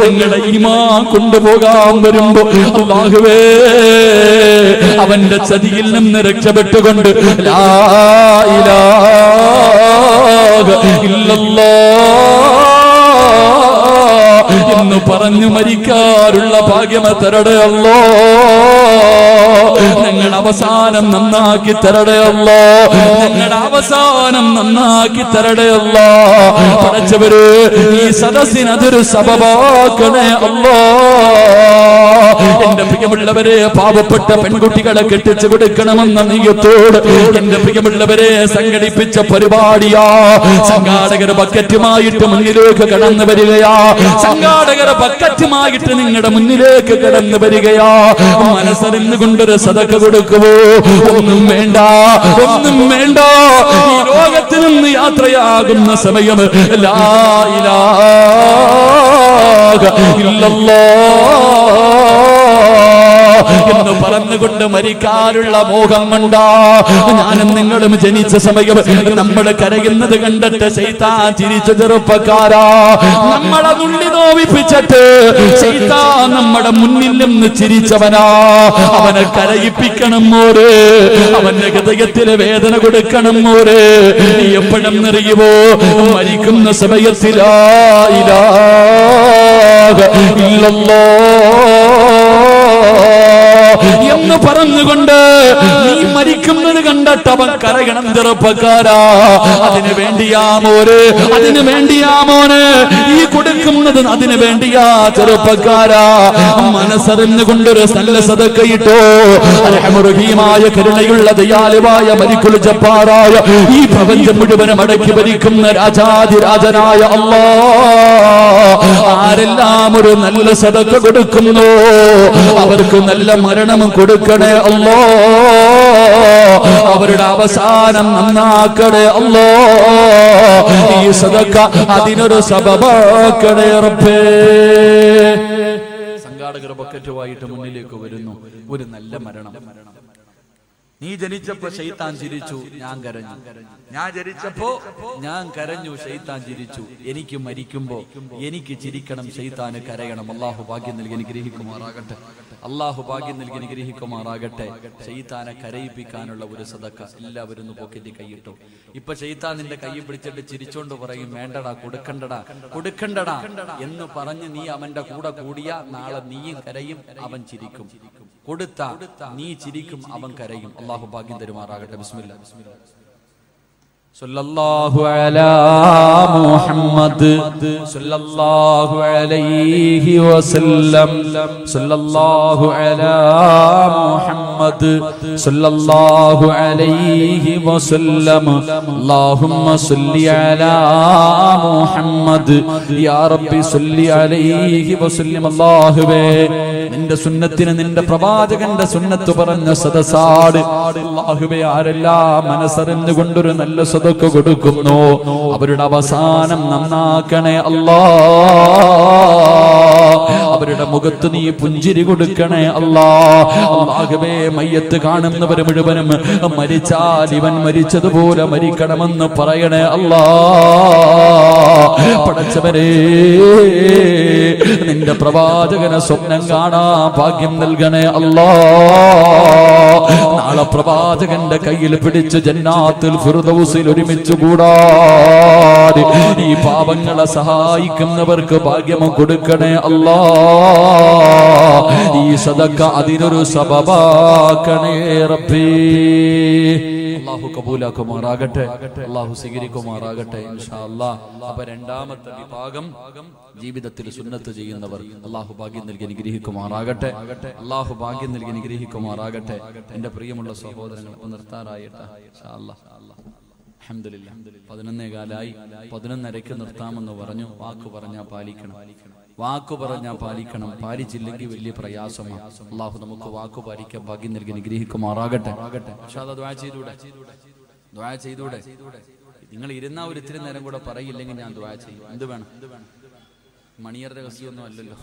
നിങ്ങളുടെ ഈമാൻ കൊണ്ടുപോകാൻ വരുമ്പോ, അല്ലാഹുവേ അവന്റെ ചതിയിൽ നിന്ന് രക്ഷപ്പെട്ടുകൊണ്ട് ലാ ഇലാഹ ഇല്ലല്ലാഹ് എന്ന് പറഞ്ഞു മരിക്കാറുള്ള ഭാഗ്യം തരടേ അല്ലാഹ്. ഞങ്ങളുടെ അവസാനം നന്നാക്കി തരടേ അല്ലാഹ്, ഞങ്ങളുടെ അവസാനം നന്നാക്കി തരടേ അല്ലാഹ്. പഠിച്ചവര് ഈ സദസ്സിന് അതൊരു സബബാക്കണേ അല്ലാഹ്. എന്റെ പ്രിയമുള്ളവരെ, പാവപ്പെട്ട പെൺകുട്ടികളെ കെട്ടിച്ചു കൊടുക്കണമെന്ന നീയത്തോട് എന്റെ പ്രിയമുള്ളവരെ സംഘടിപ്പിച്ച പരിപാടിയാ. സംഘാടകർ ബക്കറ്റുമായിട്ട് മുന്നിലേക്ക് കടന്നു വരികയാ. സംഘാടകർ ബക്കറ്റുമായിട്ട് നിങ്ങളുടെ മുന്നിലേക്ക് കടന്നു വരികയാ. മനസ്സറിഞ്ഞു കൊണ്ടൊരു സദഖ കൊടുക്കുവോ? ഒന്നും വേണ്ട, ഒന്നും വേണ്ട. ഈ ലോകത്തിൽ നിന്ന് യാത്രയാകുന്ന സമയം ലാ ഇലാഹ ഇല്ലല്ലാഹ് എന്ന് പറഞ്ഞുകൊണ്ട് മരിക്കാനുള്ള മോഹം കൊണ്ടാ ഞാനും നിങ്ങളും ജനിച്ച സമയം നമ്മൾ കരയുന്നത് കണ്ടിട്ട് ശൈത്താൻ ചിരിച്ച ചെറുപ്പക്കാരാ. നമ്മളെ നുള്ളി നോവിപ്പിച്ചിട്ട് ശൈത്താൻ നമ്മുടെ മുന്നിൽ നിന്ന് ചിരിച്ചവനാ. അവനെ കരയിപ്പിക്കണം മോരെ, അവന്റെ ഹൃദയത്തിലെ വേദന കൊടുക്കണം മോരെ. എപ്പോഴും നിറയുവോ? മരിക്കുന്ന സമയത്തിൽ ലാ ഇലാഹ ഇല്ലല്ലാഹ് എന്ന് പറഞ്ഞുകൊണ്ട് നീ മരിക്കുന്നത് കണ്ടിട്ട് അവൻ കരയണം. ചെറുപ്പക്കാരാ, അതിനു വേണ്ടിയാ മോര്, അതിനു വേണ്ടിയാ മോന് ഈ കൊടുക്കുന്നത്, അതിനു വേണ്ടിയാ ചെറുപ്പക്കാരാ. മനസ്സറിഞ്ഞുകൊണ്ടൊരു നല്ല സദഖയിട്ടോ. റഹീമായ കരുണയുള്ള ദയാലുവായ മലിക്കുൽ ജബ്ബാറായ ഈ പ്രപഞ്ചം മുഴുവനും അടക്കി ഭരിക്കുന്ന രാജാതിരാജനായ അല്ലാഹ് ആരെല്ലാം ഒരു നല്ല സദഖ കൊടുക്കുന്നു അവർക്ക് നല്ല മരണം കൊടുക്കണേ അല്ലാഹ്. അവരുടെ അവസാനം നന്നാക്കണേ അല്ലാഹ്. ഈ സദഖ അതിനൊരു സബബാക്കണേ റബ്ബേ. സംഘാടകർ ബക്കറ്റുമായിട്ട് മുന്നിലേക്ക് വരുന്നു. ഒരു നല്ല മരണം. നീ ജനിച്ചപ്പോ ശൈത്താൻ ചിരിച്ചു, ഞാൻ കരഞ്ഞു. ഞാൻ ജനിച്ചപ്പോ ഞാൻ കരഞ്ഞു, ശൈത്താൻ ചിരിച്ചു. എനിക്ക് മരിക്കുമ്പോ എനിക്ക് ചിരിക്കണം, ശൈത്താന് കരയണം. അള്ളാഹു ഭാഗ്യം നൽകി അനുഗ്രഹിക്കുമാറാകട്ടെ. അള്ളാഹു ഭാഗ്യം നൽകി അനുഗ്രഹിക്കുമാറാകട്ടെ. ശൈത്താനെ കരയിപ്പിക്കാനുള്ള ഒരു സദഖ എല്ലാവരും ഒന്ന് പോക്കറ്റിൽ കൈയിട്ടു. ഇപ്പൊ ശൈത്താൻ നിന്റെ കൈ പിടിച്ചിട്ട് ചിരിച്ചോണ്ട് പറയും, വേണ്ടടാ, കൊടുക്കണ്ടടാ, കൊടുക്കണ്ടടാ എന്ന് പറഞ്ഞ് നീ അവന്റെ കൂടെ കൂടിയ നാളെ നീയും കരയും, അവൻ ചിരിക്കും. കൊടുത്ത നീ ചിരിക്കും, അവൻ കരയും. അള്ളാഹു ഭാഗ്യം തരുമാറാകട്ടെ. ബിസ്മില്ലാ. സല്ലല്ലാഹു അലാ മുഹമ്മദ് സല്ലല്ലാഹു അലൈഹി വസല്ലം. സല്ലല്ലാഹു അലാ മുഹമ്മദ് സല്ലല്ലാഹു അലൈഹി വസല്ലം. അല്ലാഹുമ്മ സല്ലി അലാ മുഹമ്മദ് യാ റബ്ബി സല്ലി അലൈഹി വസല്ലം. അല്ലാഹുവേ, നിന്റെ സുന്നത്തിന്, നിന്റെ പ്രവാചകന്റെ സുന്നത്ത് പറഞ്ഞ സദസാട് അല്ലാഹുവേ, ആരെല്ലാം മനസ്സറിഞ്ഞുകൊണ്ടൊരു നല്ല സദഖ കൊടുക്കുന്നു അവരുടെ അവസാനം നന്നാക്കണേ അല്ലാഹ്. അവരുടെ മുഖത്ത് നീ പുഞ്ചിരി കൊടുക്കണേ അല്ലാഹ്. അല്ലാഹുവേ, മയ്യത്ത് കാണുന്നവർ മുഴുവനും മരിച്ചാൽ ഇവൻ മരിച്ചതുപോലെ മരിക്കണമെന്ന് പറയണേ അല്ലാഹ്. പടച്ചവരേ, നിന്റെ പ്രവാചകനെ സ്വപ്നം കാണാ ഭാഗ്യം നൽകണേ അല്ലാഹ്. നാളെ പ്രവാചകന്റെ കയ്യിൽ പിടിച്ച് ജന്നാത്തുൽ ഫിർദൗസിൽ ഒരുമിച്ച് കൂടാൻ ഈ പാപങ്ങളെ സഹായിക്കുന്നവർക്ക് ഭാഗ്യം കൊടുക്കണേ അല്ലാഹ്. ഈ സദഖ അതിനൊരു സബബാക്കണേ റബ്ബേ. അല്ലാഹു കബൂലാക്കുമാറാകട്ടെ. അല്ലാഹു സ്വീകരിക്കുമാറാകട്ടെ ഇൻഷാ അല്ലാഹ്. അപ്പൊ രണ്ടാമത്തെ വിഭാഗം ജീവിതത്തിൽ സുന്നത്ത് ചെയ്യുന്നവർ. അല്ലാഹു ഭാഗ്യം നൽകി അനുഗ്രഹിക്കുമാറാകട്ടെ. അല്ലാഹു ഭാഗ്യം നൽകി അനുഗ്രഹിക്കുമാറാകട്ടെ. എന്റെ പ്രിയമുള്ള സഹോദരങ്ങൾ, നിർത്താറായിട്ടാ ഇൻഷാ അല്ലാഹ്. അൽഹംദുലില്ലാഹ് 11:15 11:30 നിർത്താമെന്ന് പറഞ്ഞു. വാക്ക് പറഞ്ഞാൽ പാലിക്കണം, വാക്കു പറഞ്ഞാൽ പാലിക്കണം. പാലിച്ചില്ലെങ്കിൽ വലിയ പ്രയാസമാണ്. അല്ലാഹു നമുക്ക് വാക്കു പാലിക്കാൻ ഭാഗ്യം നൽകി അനുഗ്രഹിക്കുമാറാകട്ടെ. ദുആ ചെയ്തൂടെ? ദുആ ചെയ്തൂടെ? നിങ്ങൾ ഇരുന്ന ഒരു ഇത്തിരി നേരം കൂടെ പറയില്ലെങ്കിൽ ഞാൻ ദുആ ചെയ്യും. എന്ത് വേണം? മണിയർ രഹസ്യമൊന്നും അല്ലല്ലോ.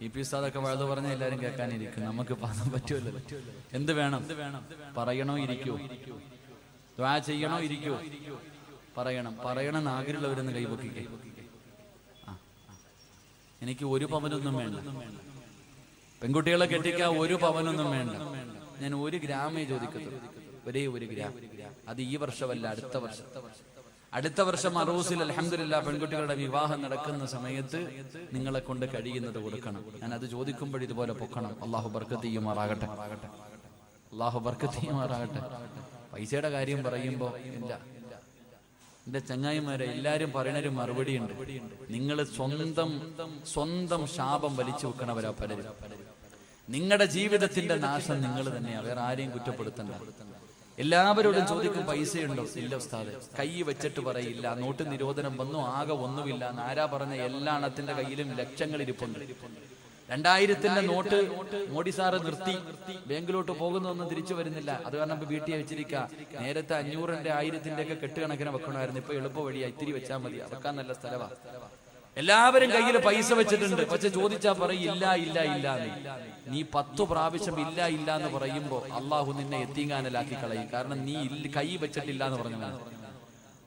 ഈ ഉസ്താദൊക്കെ വഴുതു പറഞ്ഞ എല്ലാവരും കേൾക്കാനിരിക്കും, നമുക്ക് പറയാൻ പറ്റുമല്ലോ. എന്ത് വേണം? പറയണോ ഇരിക്കോ? ദുആ ചെയ്യണോ ഇരിക്കോ? പറയണം. പറയണമെന്ന് ആഗ്രഹമുള്ളവരെന്ന് കൈവക്കിക്കേ. എനിക്ക് ഒരു പവനൊന്നും വേണ്ട. പെൺകുട്ടികളെ കെട്ടിക്കാൻ ഒരു പവനൊന്നും വേണ്ട. ഞാൻ 1 ഗ്രാമേ ചോദിക്കത്തുള്ളൂ. ഒരേ 1 ഗ്രാം. അത് ഈ വർഷമല്ല, അടുത്ത വർഷം. അടുത്ത വർഷം അറൂസിൽ അൽഹംദുലില്ലാഹ് പെൺകുട്ടികളുടെ വിവാഹം നടക്കുന്ന സമയത്ത് നിങ്ങളെ കൊണ്ട് കഴിയുന്നത് കൊടുക്കണം. ഞാൻ അത് ചോദിക്കുമ്പോൾ ഇതുപോലെ പൊക്കണം. അല്ലാഹു ബർക്കത്ത് ചെയ്യുമാറാകട്ടെ. അല്ലാഹു ബർക്കത്ത് ചെയ്യുമാറാകട്ടെ. പൈസയുടെ കാര്യം പറയുമ്പോ ഇല്ല, എന്റെ ചങ്ങായിമാരെ എല്ലാരും പറയുന്നൊരു മറുപടി ഉണ്ട്. നിങ്ങൾ സ്വന്തം ശാപം വലിച്ചു വെക്കണവരാ പലരും. നിങ്ങളുടെ ജീവിതത്തിന്റെ നാശം നിങ്ങൾ തന്നെയാ, വേറെ ആരെയും കുറ്റപ്പെടുത്തണ്ട. എല്ലാവരോടും ചോദിക്കും പൈസയുണ്ടോ? ഇല്ല ഉസ്താദെ. കൈ വെച്ചിട്ട് പറയില്ല. നോട്ട് നിരോധനം വന്നു, ആകെ ഒന്നുമില്ല. ആരാ പറഞ്ഞ? എല്ലാ എണ്ണത്തിന്റെ കയ്യിലും ലക്ഷങ്ങൾ ഇരിപ്പുണ്ട്. 2000-ന്റെ നോട്ട് മോഡി സാറ് നിർത്തി, ബാങ്കിലോട്ട് പോകുന്നൊന്നും തിരിച്ചു വരുന്നില്ല. അത് കാരണം ഇപ്പൊ വീട്ടിൽ വെച്ചിരിക്കുക. നേരത്തെ 500-ന്റെ 1000-ന്റെ ഒക്കെ കെട്ടുകണക്കിന് വെക്കണമായിരുന്നു. ഇപ്പൊ എളുപ്പ വഴിയാ, ഇത്തിരി വെച്ചാൽ മതി. വെക്കാൻ നല്ല സ്ഥലവാ. എല്ലാവരും കയ്യിൽ പൈസ വെച്ചിട്ടുണ്ട്. പക്ഷെ ചോദിച്ചാ പറയും ഇല്ല ഇല്ല ഇല്ല. നീ 10 പ്രാവശ്യം ഇല്ല ഇല്ല എന്ന് പറയുമ്പോ അള്ളാഹു നിന്നെ എത്തിങ്ങാനലാക്കി കളയും. കാരണം നീ കൈ വെച്ചിട്ടില്ല എന്ന് പറഞ്ഞു.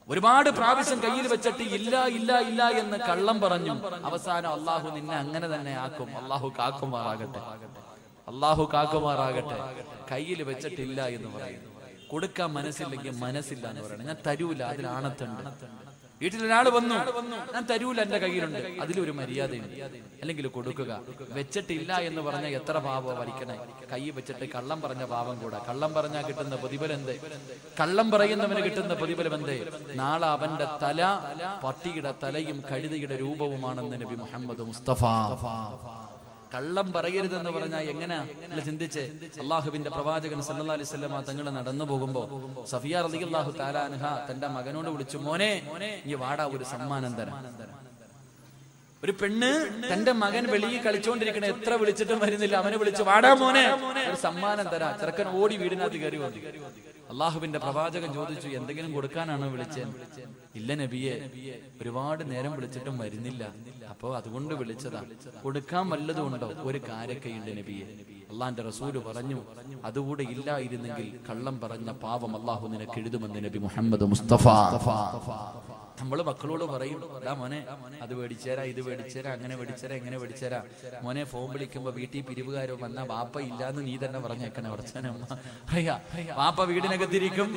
ഒരുപാട് പ്രാവശ്യം കയ്യിൽ വെച്ചിട്ട് ഇല്ല ഇല്ല ഇല്ല എന്ന് കള്ളം പറഞ്ഞു. അവസാനം അള്ളാഹു നിന്നെ അങ്ങനെ തന്നെ ആക്കും. അള്ളാഹു കാക്കുമാറാകട്ടെ. അള്ളാഹു കാക്കുമാറാകട്ടെ. കയ്യിൽ വെച്ചിട്ടില്ല എന്ന് പറയും. കൊടുക്കാൻ മനസ്സില്ലെങ്കിൽ മനസ്സില്ല എന്ന് പറയണം. ഞാൻ തരൂല, അതിൽ ആണത്തുണ്ട്. വീട്ടിലൊരാൾ വന്നു, ഞാൻ തരൂല, എന്റെ കയ്യിലുണ്ട്. അതിലൊരു മര്യാദയുണ്ട്, അല്ലെങ്കിൽ കൊടുക്കുക. വെച്ചിട്ടില്ല എന്ന് പറഞ്ഞാൽ എത്ര പാപം വരിക്കണേ. കൈ വെച്ചിട്ട് കള്ളം പറഞ്ഞ പാപം കൂടാ. കള്ളം പറഞ്ഞാൽ കിട്ടുന്ന പ്രതിഫലം എന്തേ? കള്ളം പറയുന്നവന് കിട്ടുന്ന പ്രതിഫലം എന്തേ? നാളെ അവന്റെ തല പട്ടിയുടെ തലയും കഴുതയുടെ രൂപവുമാണെന്ന് നബി മുഹമ്മദ് മുസ്തഫ. കള്ളം പറയരുതെന്ന് പറഞ്ഞാൽ എങ്ങനെയാ ചിന്തിച്ച്? അള്ളാഹുവിന്റെ പ്രവാചകൻ സല്ലല്ലാഹു അലൈഹി വസല്ലം തങ്ങൾ നടന്നു പോകുമ്പോ സഫിയ റളിയല്ലാഹു തആല അൻഹ തന്റെ മകനോട് വിളിച്ചു, മോനെ ഈ വാടാ, ഒരു സമ്മാനം തരാം. ഒരു പെണ്ണ് തന്റെ മകൻ വെളിയിൽ കളിച്ചോണ്ടിരിക്കണ, എത്ര വിളിച്ചിട്ടും വരുന്നില്ല, അവനെ വിളിച്ചു, വാടാ മോനെ, ഒരു സമ്മാനം തരാം. ചെറുക്കൻ ഓടി വീടിനകത്ത് കയറി വന്നു. അള്ളാഹുവിന്റെ പ്രവാചകൻ ചോദിച്ചു, എന്തെങ്കിലും കൊടുക്കാനാണോ വിളിച്ചത്? ഇല്ല നബിയെ, ഒരുപാട് നേരം വിളിച്ചിട്ടും വരുന്നില്ല, അപ്പോ അതുകൊണ്ട് വിളിച്ചതാ. കൊടുക്കാൻ വല്ലതും ഉണ്ടോ? ഒരു കാരക്കയുണ്ട് നബിയെ. അള്ളാന്റെ റസൂല് പറഞ്ഞു, അതുകൂടെ ഇല്ലായിരുന്നെങ്കിൽ കള്ളം പറഞ്ഞ പാവം അള്ളാഹു നിനക്ക് എഴുതുമെന്ന് നബി മുഹമ്മദ് മുസ്തഫ. നമ്മള് മക്കളോട് പറയും, എടാ മോനെ, അത് മേടിച്ചേരാ, ഇത് മേടിച്ചേരാ, അങ്ങനെ മേടിച്ചേരാ, എങ്ങനെ മേടിച്ചേരാ. മോനെ ഫോൺ വിളിക്കുമ്പോ വീട്ടിൽ പിരിവുകാരോ വന്നാ വാപ്പ ഇല്ലാന്ന് നീ തന്നെ പറഞ്ഞേക്കണേ. ഉടച്ചനമ്മ വാപ്പ വീടിനകത്തിരിക്കും.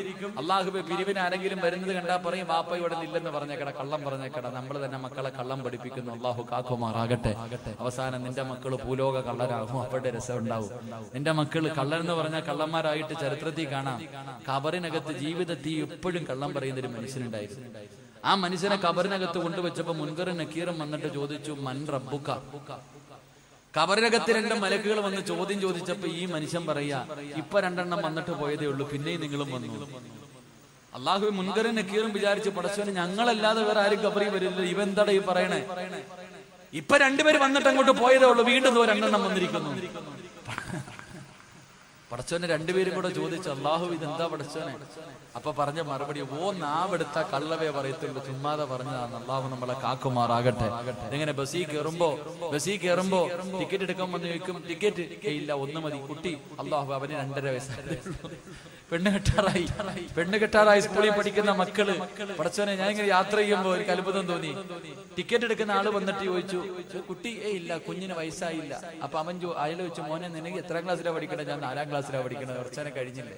അള്ളാഹുബെ പിരിവിന് ആരെങ്കിലും വരുന്നത് കണ്ടാ പറയും, വാപ്പ ഇവിടെ ഇല്ലെന്ന് പറഞ്ഞേക്കട, കള്ളം പറഞ്ഞേക്കട. നമ്മൾ തന്നെ മക്കളെ കള്ളം പഠിപ്പിക്കുന്നു. അള്ളാഹു കാക്കുമാറാകട്ടെ. അവസാനം നിന്റെ മക്കള് ഭൂലോക കള്ളരാകും. അവരുടെ രസം ഉണ്ടാവും. നിന്റെ മക്കള് കള്ളരെന്ന് പറഞ്ഞാൽ കള്ളന്മാരായിട്ട് ചരിത്രത്തിൽ കാണാം. ഖബറിനകത്ത് ജീവിതത്തിൽ എപ്പോഴും കള്ളം പറയുന്നൊരു മനുഷ്യനുണ്ടായിരുന്നു. ആ മനുഷ്യനെ ഖബറിനകത്ത് കൊണ്ടുവച്ചപ്പോ മുൻകറും നക്കീറും വന്നിട്ട് ചോദിച്ചു, മൻ റബ്ബുക. ഖബറിനകത്ത് 2 മലക്കുകൾ വന്ന് ചോദ്യം ചോദിച്ചപ്പോ ഈ മനുഷ്യൻ പറയാ, ഇപ്പൊ 2 വന്നിട്ട് പോയതേ ഉള്ളൂ, പിന്നെയും നിങ്ങളും വന്നു. അള്ളാഹു മുൻകറും നക്കീറും വിചാരിച്ചു, പടച്ചവന് ഞങ്ങളല്ലാതെ വേറെ ആരും ഖബറിൽ വരില്ല, ഇവെന്താടാ ഈ പറയണേ? ഇപ്പൊ 2 പേര് വന്നിട്ട് അങ്ങോട്ട് പോയതേ ഉള്ളൂ, വീണ്ടും 2 വന്നിരിക്കുന്നു. പടച്ചോനെ 2 പേരും കൂടെ ചോദിച്ചു, അള്ളാഹു ഇതെന്താ പടച്ചോനെ? അപ്പൊ പറഞ്ഞ മറുപടി, ഓ നാവെടുത്ത കള്ളവേ പറയത്തുള്ളൂ, ചുമ്മാതെ പറഞ്ഞതാണ്. അള്ളാഹു നമ്മളെ കാക്കുമാറാകട്ടെ. ഇങ്ങനെ ബസ്സിൽ കയറുമ്പോ ടിക്കറ്റ് എടുക്കാൻ വന്ന് ചോദിക്കും, ടിക്കറ്റ് ഇല്ല, 1 മതി. കുട്ടി, അള്ളാഹു അവന് 2.5 വയസ്സായി, പെണ്ണ് കെട്ടാറായി സ്കൂളിൽ പഠിക്കുന്ന മക്കള്. പടച്ചോനെ, ഞാൻ ഇങ്ങനെ യാത്ര ചെയ്യുമ്പോ ഒരു അത്ഭുതം തോന്നി. ടിക്കറ്റ് എടുക്കുന്ന ആള് വന്നിട്ട് ചോദിച്ചു, കുട്ടി ഇല്ല, കുഞ്ഞിന് വയസ്സായില്ല. അപ്പൊ അവൻ അയാൾ ചോദിച്ചു, മോനെ നിനക്ക് എത്രാം ക്ലാസ്സിലാണ് പഠിക്കണേ? ഞാൻ 4ാം ക്ലാസ്സിലാണ് പഠിക്കണത്. കുറച്ചനെ കഴിഞ്ഞില്ല.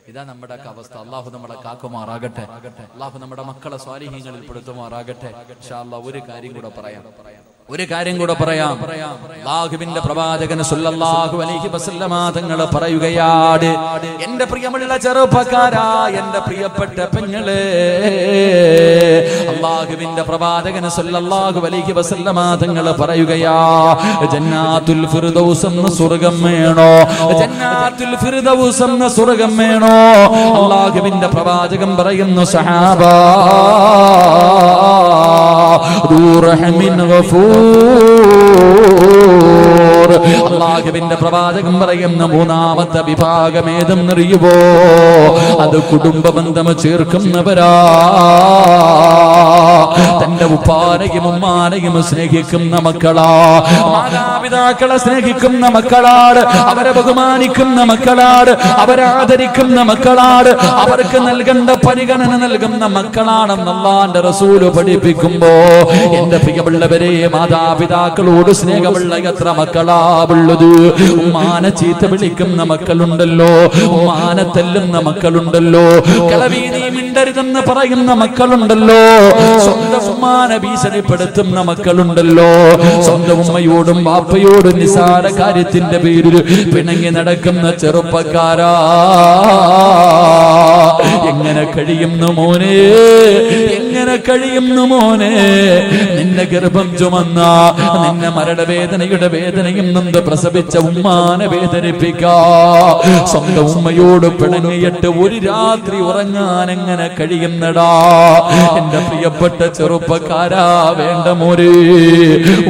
ഇതാ നമ്മുടെ അവസ്ഥ. അള്ളാഹു നമ്മളെ കാക്കുമാറാകട്ടെ. അള്ളാഹു നമ്മുടെ മക്കളെ സ്വാലിഹീങ്ങളിൽ പെടുത്തുമാറാകട്ടെ. ഇൻഷാ അല്ലാഹ് ഒരു കാര്യം കൂടെ പറയാം. അല്ലാഹുവിന്റെ പ്രവാചകൻ സല്ലല്ലാഹു അലൈഹി വസല്ലമ തങ്ങൾ പറയുകയാണ്, എന്റെ പ്രിയമുള്ള ചെറുപ്പക്കാരാ, എന്റെ പ്രിയപ്പെട്ട പെങ്ങളെ, അല്ലാഹുവിന്റെ പ്രവാചകൻ സല്ലല്ലാഹു അലൈഹി വസല്ലമ തങ്ങൾ പറയുകയാ, ജന്നാത്തുൽ ഫിർദൗസ് എന്ന സ്വർഗ്ഗം വേണോ? ജന്നാത്തുൽ ഫിർദൗസ് എന്ന സ്വർഗ്ഗം വേണോ? അല്ലാഹുവിന്റെ പ്രവാചകൻ പറയുന്നു, സഹാബാ റഹ്മിൻ ഗഫൂർ. അല്ലാഹുവിന്റെ പ്രവാചകൻ പറയുന്ന 3ാമത്തെ വിഭാഗം ഏതെന്നറിയുവോ? അത് കുടുംബബന്ധം ചേർക്കുന്നവരാ. തന്റെ ഉപ്പാനെയും ഉമ്മാനെയും സ്നേഹിക്കുന്ന മക്കളാ, മാതാപിതാക്കളെ സ്നേഹിക്കുന്ന മക്കളാണ്, അവരെ ബഹുമാനിക്കുന്ന മക്കളാണ്, അവരെ ആദരിക്കുന്ന മക്കളാണ്, അവർക്ക് നൽകേണ്ട പരിഗണന നൽകുന്ന മക്കളാണെന്ന് അല്ലാഹുവിന്റെ റസൂൽ പഠിപ്പിക്കുമ്പോ, എന്റെ പ്രിയമുള്ളവരെ, മാതാപിതാക്കളോട് സ്നേഹമുള്ള എത്ര മക്കളാ ഉള്ളത്? ഉമ്മാനെ ചീത്ത വിളിക്കുന്ന മക്കളുണ്ടല്ലോ, ഉമ്മാനെ തല്ലുന്ന മക്കളുണ്ടല്ലോ, കളവി നീ മിണ്ടരുതെന്ന് പറയുന്ന മക്കളുണ്ടല്ലോ, സ്വന്തം ഉമ്മാനെ ഭീഷണിപ്പെടുത്തുന്ന മക്കളുണ്ടല്ലോ, സ്വന്തം ഉമ്മയോടും വാപ്പയോടും നിസാര കാര്യത്തിന്റെ പേരിൽ പിണങ്ങി നടക്കുന്ന ചെറുപ്പക്കാരാ, എങ്ങനെ കഴിയുന്നു മോനെ? എങ്ങനെ കഴിയുന്നു മോനെ? നിന്നെ ഗർഭം ചുമന്ന, നിന്നെ മരണവേദനയുടെ വേദനയും നൊന്ത് പ്രസവിച്ച ഉമ്മാനെ വേദനിപ്പിക്കാ, സ്വന്തം ഉമ്മയോട് പിണങ്ങിയിട്ട് ഒരു രാത്രി ഉറങ്ങാൻ എങ്ങനെ കഴിയുന്നടാ? എന്റെ പ്രിയപ്പെട്ട ചെറുപ്പക്കാരാ, വേണ്ട മോരെ,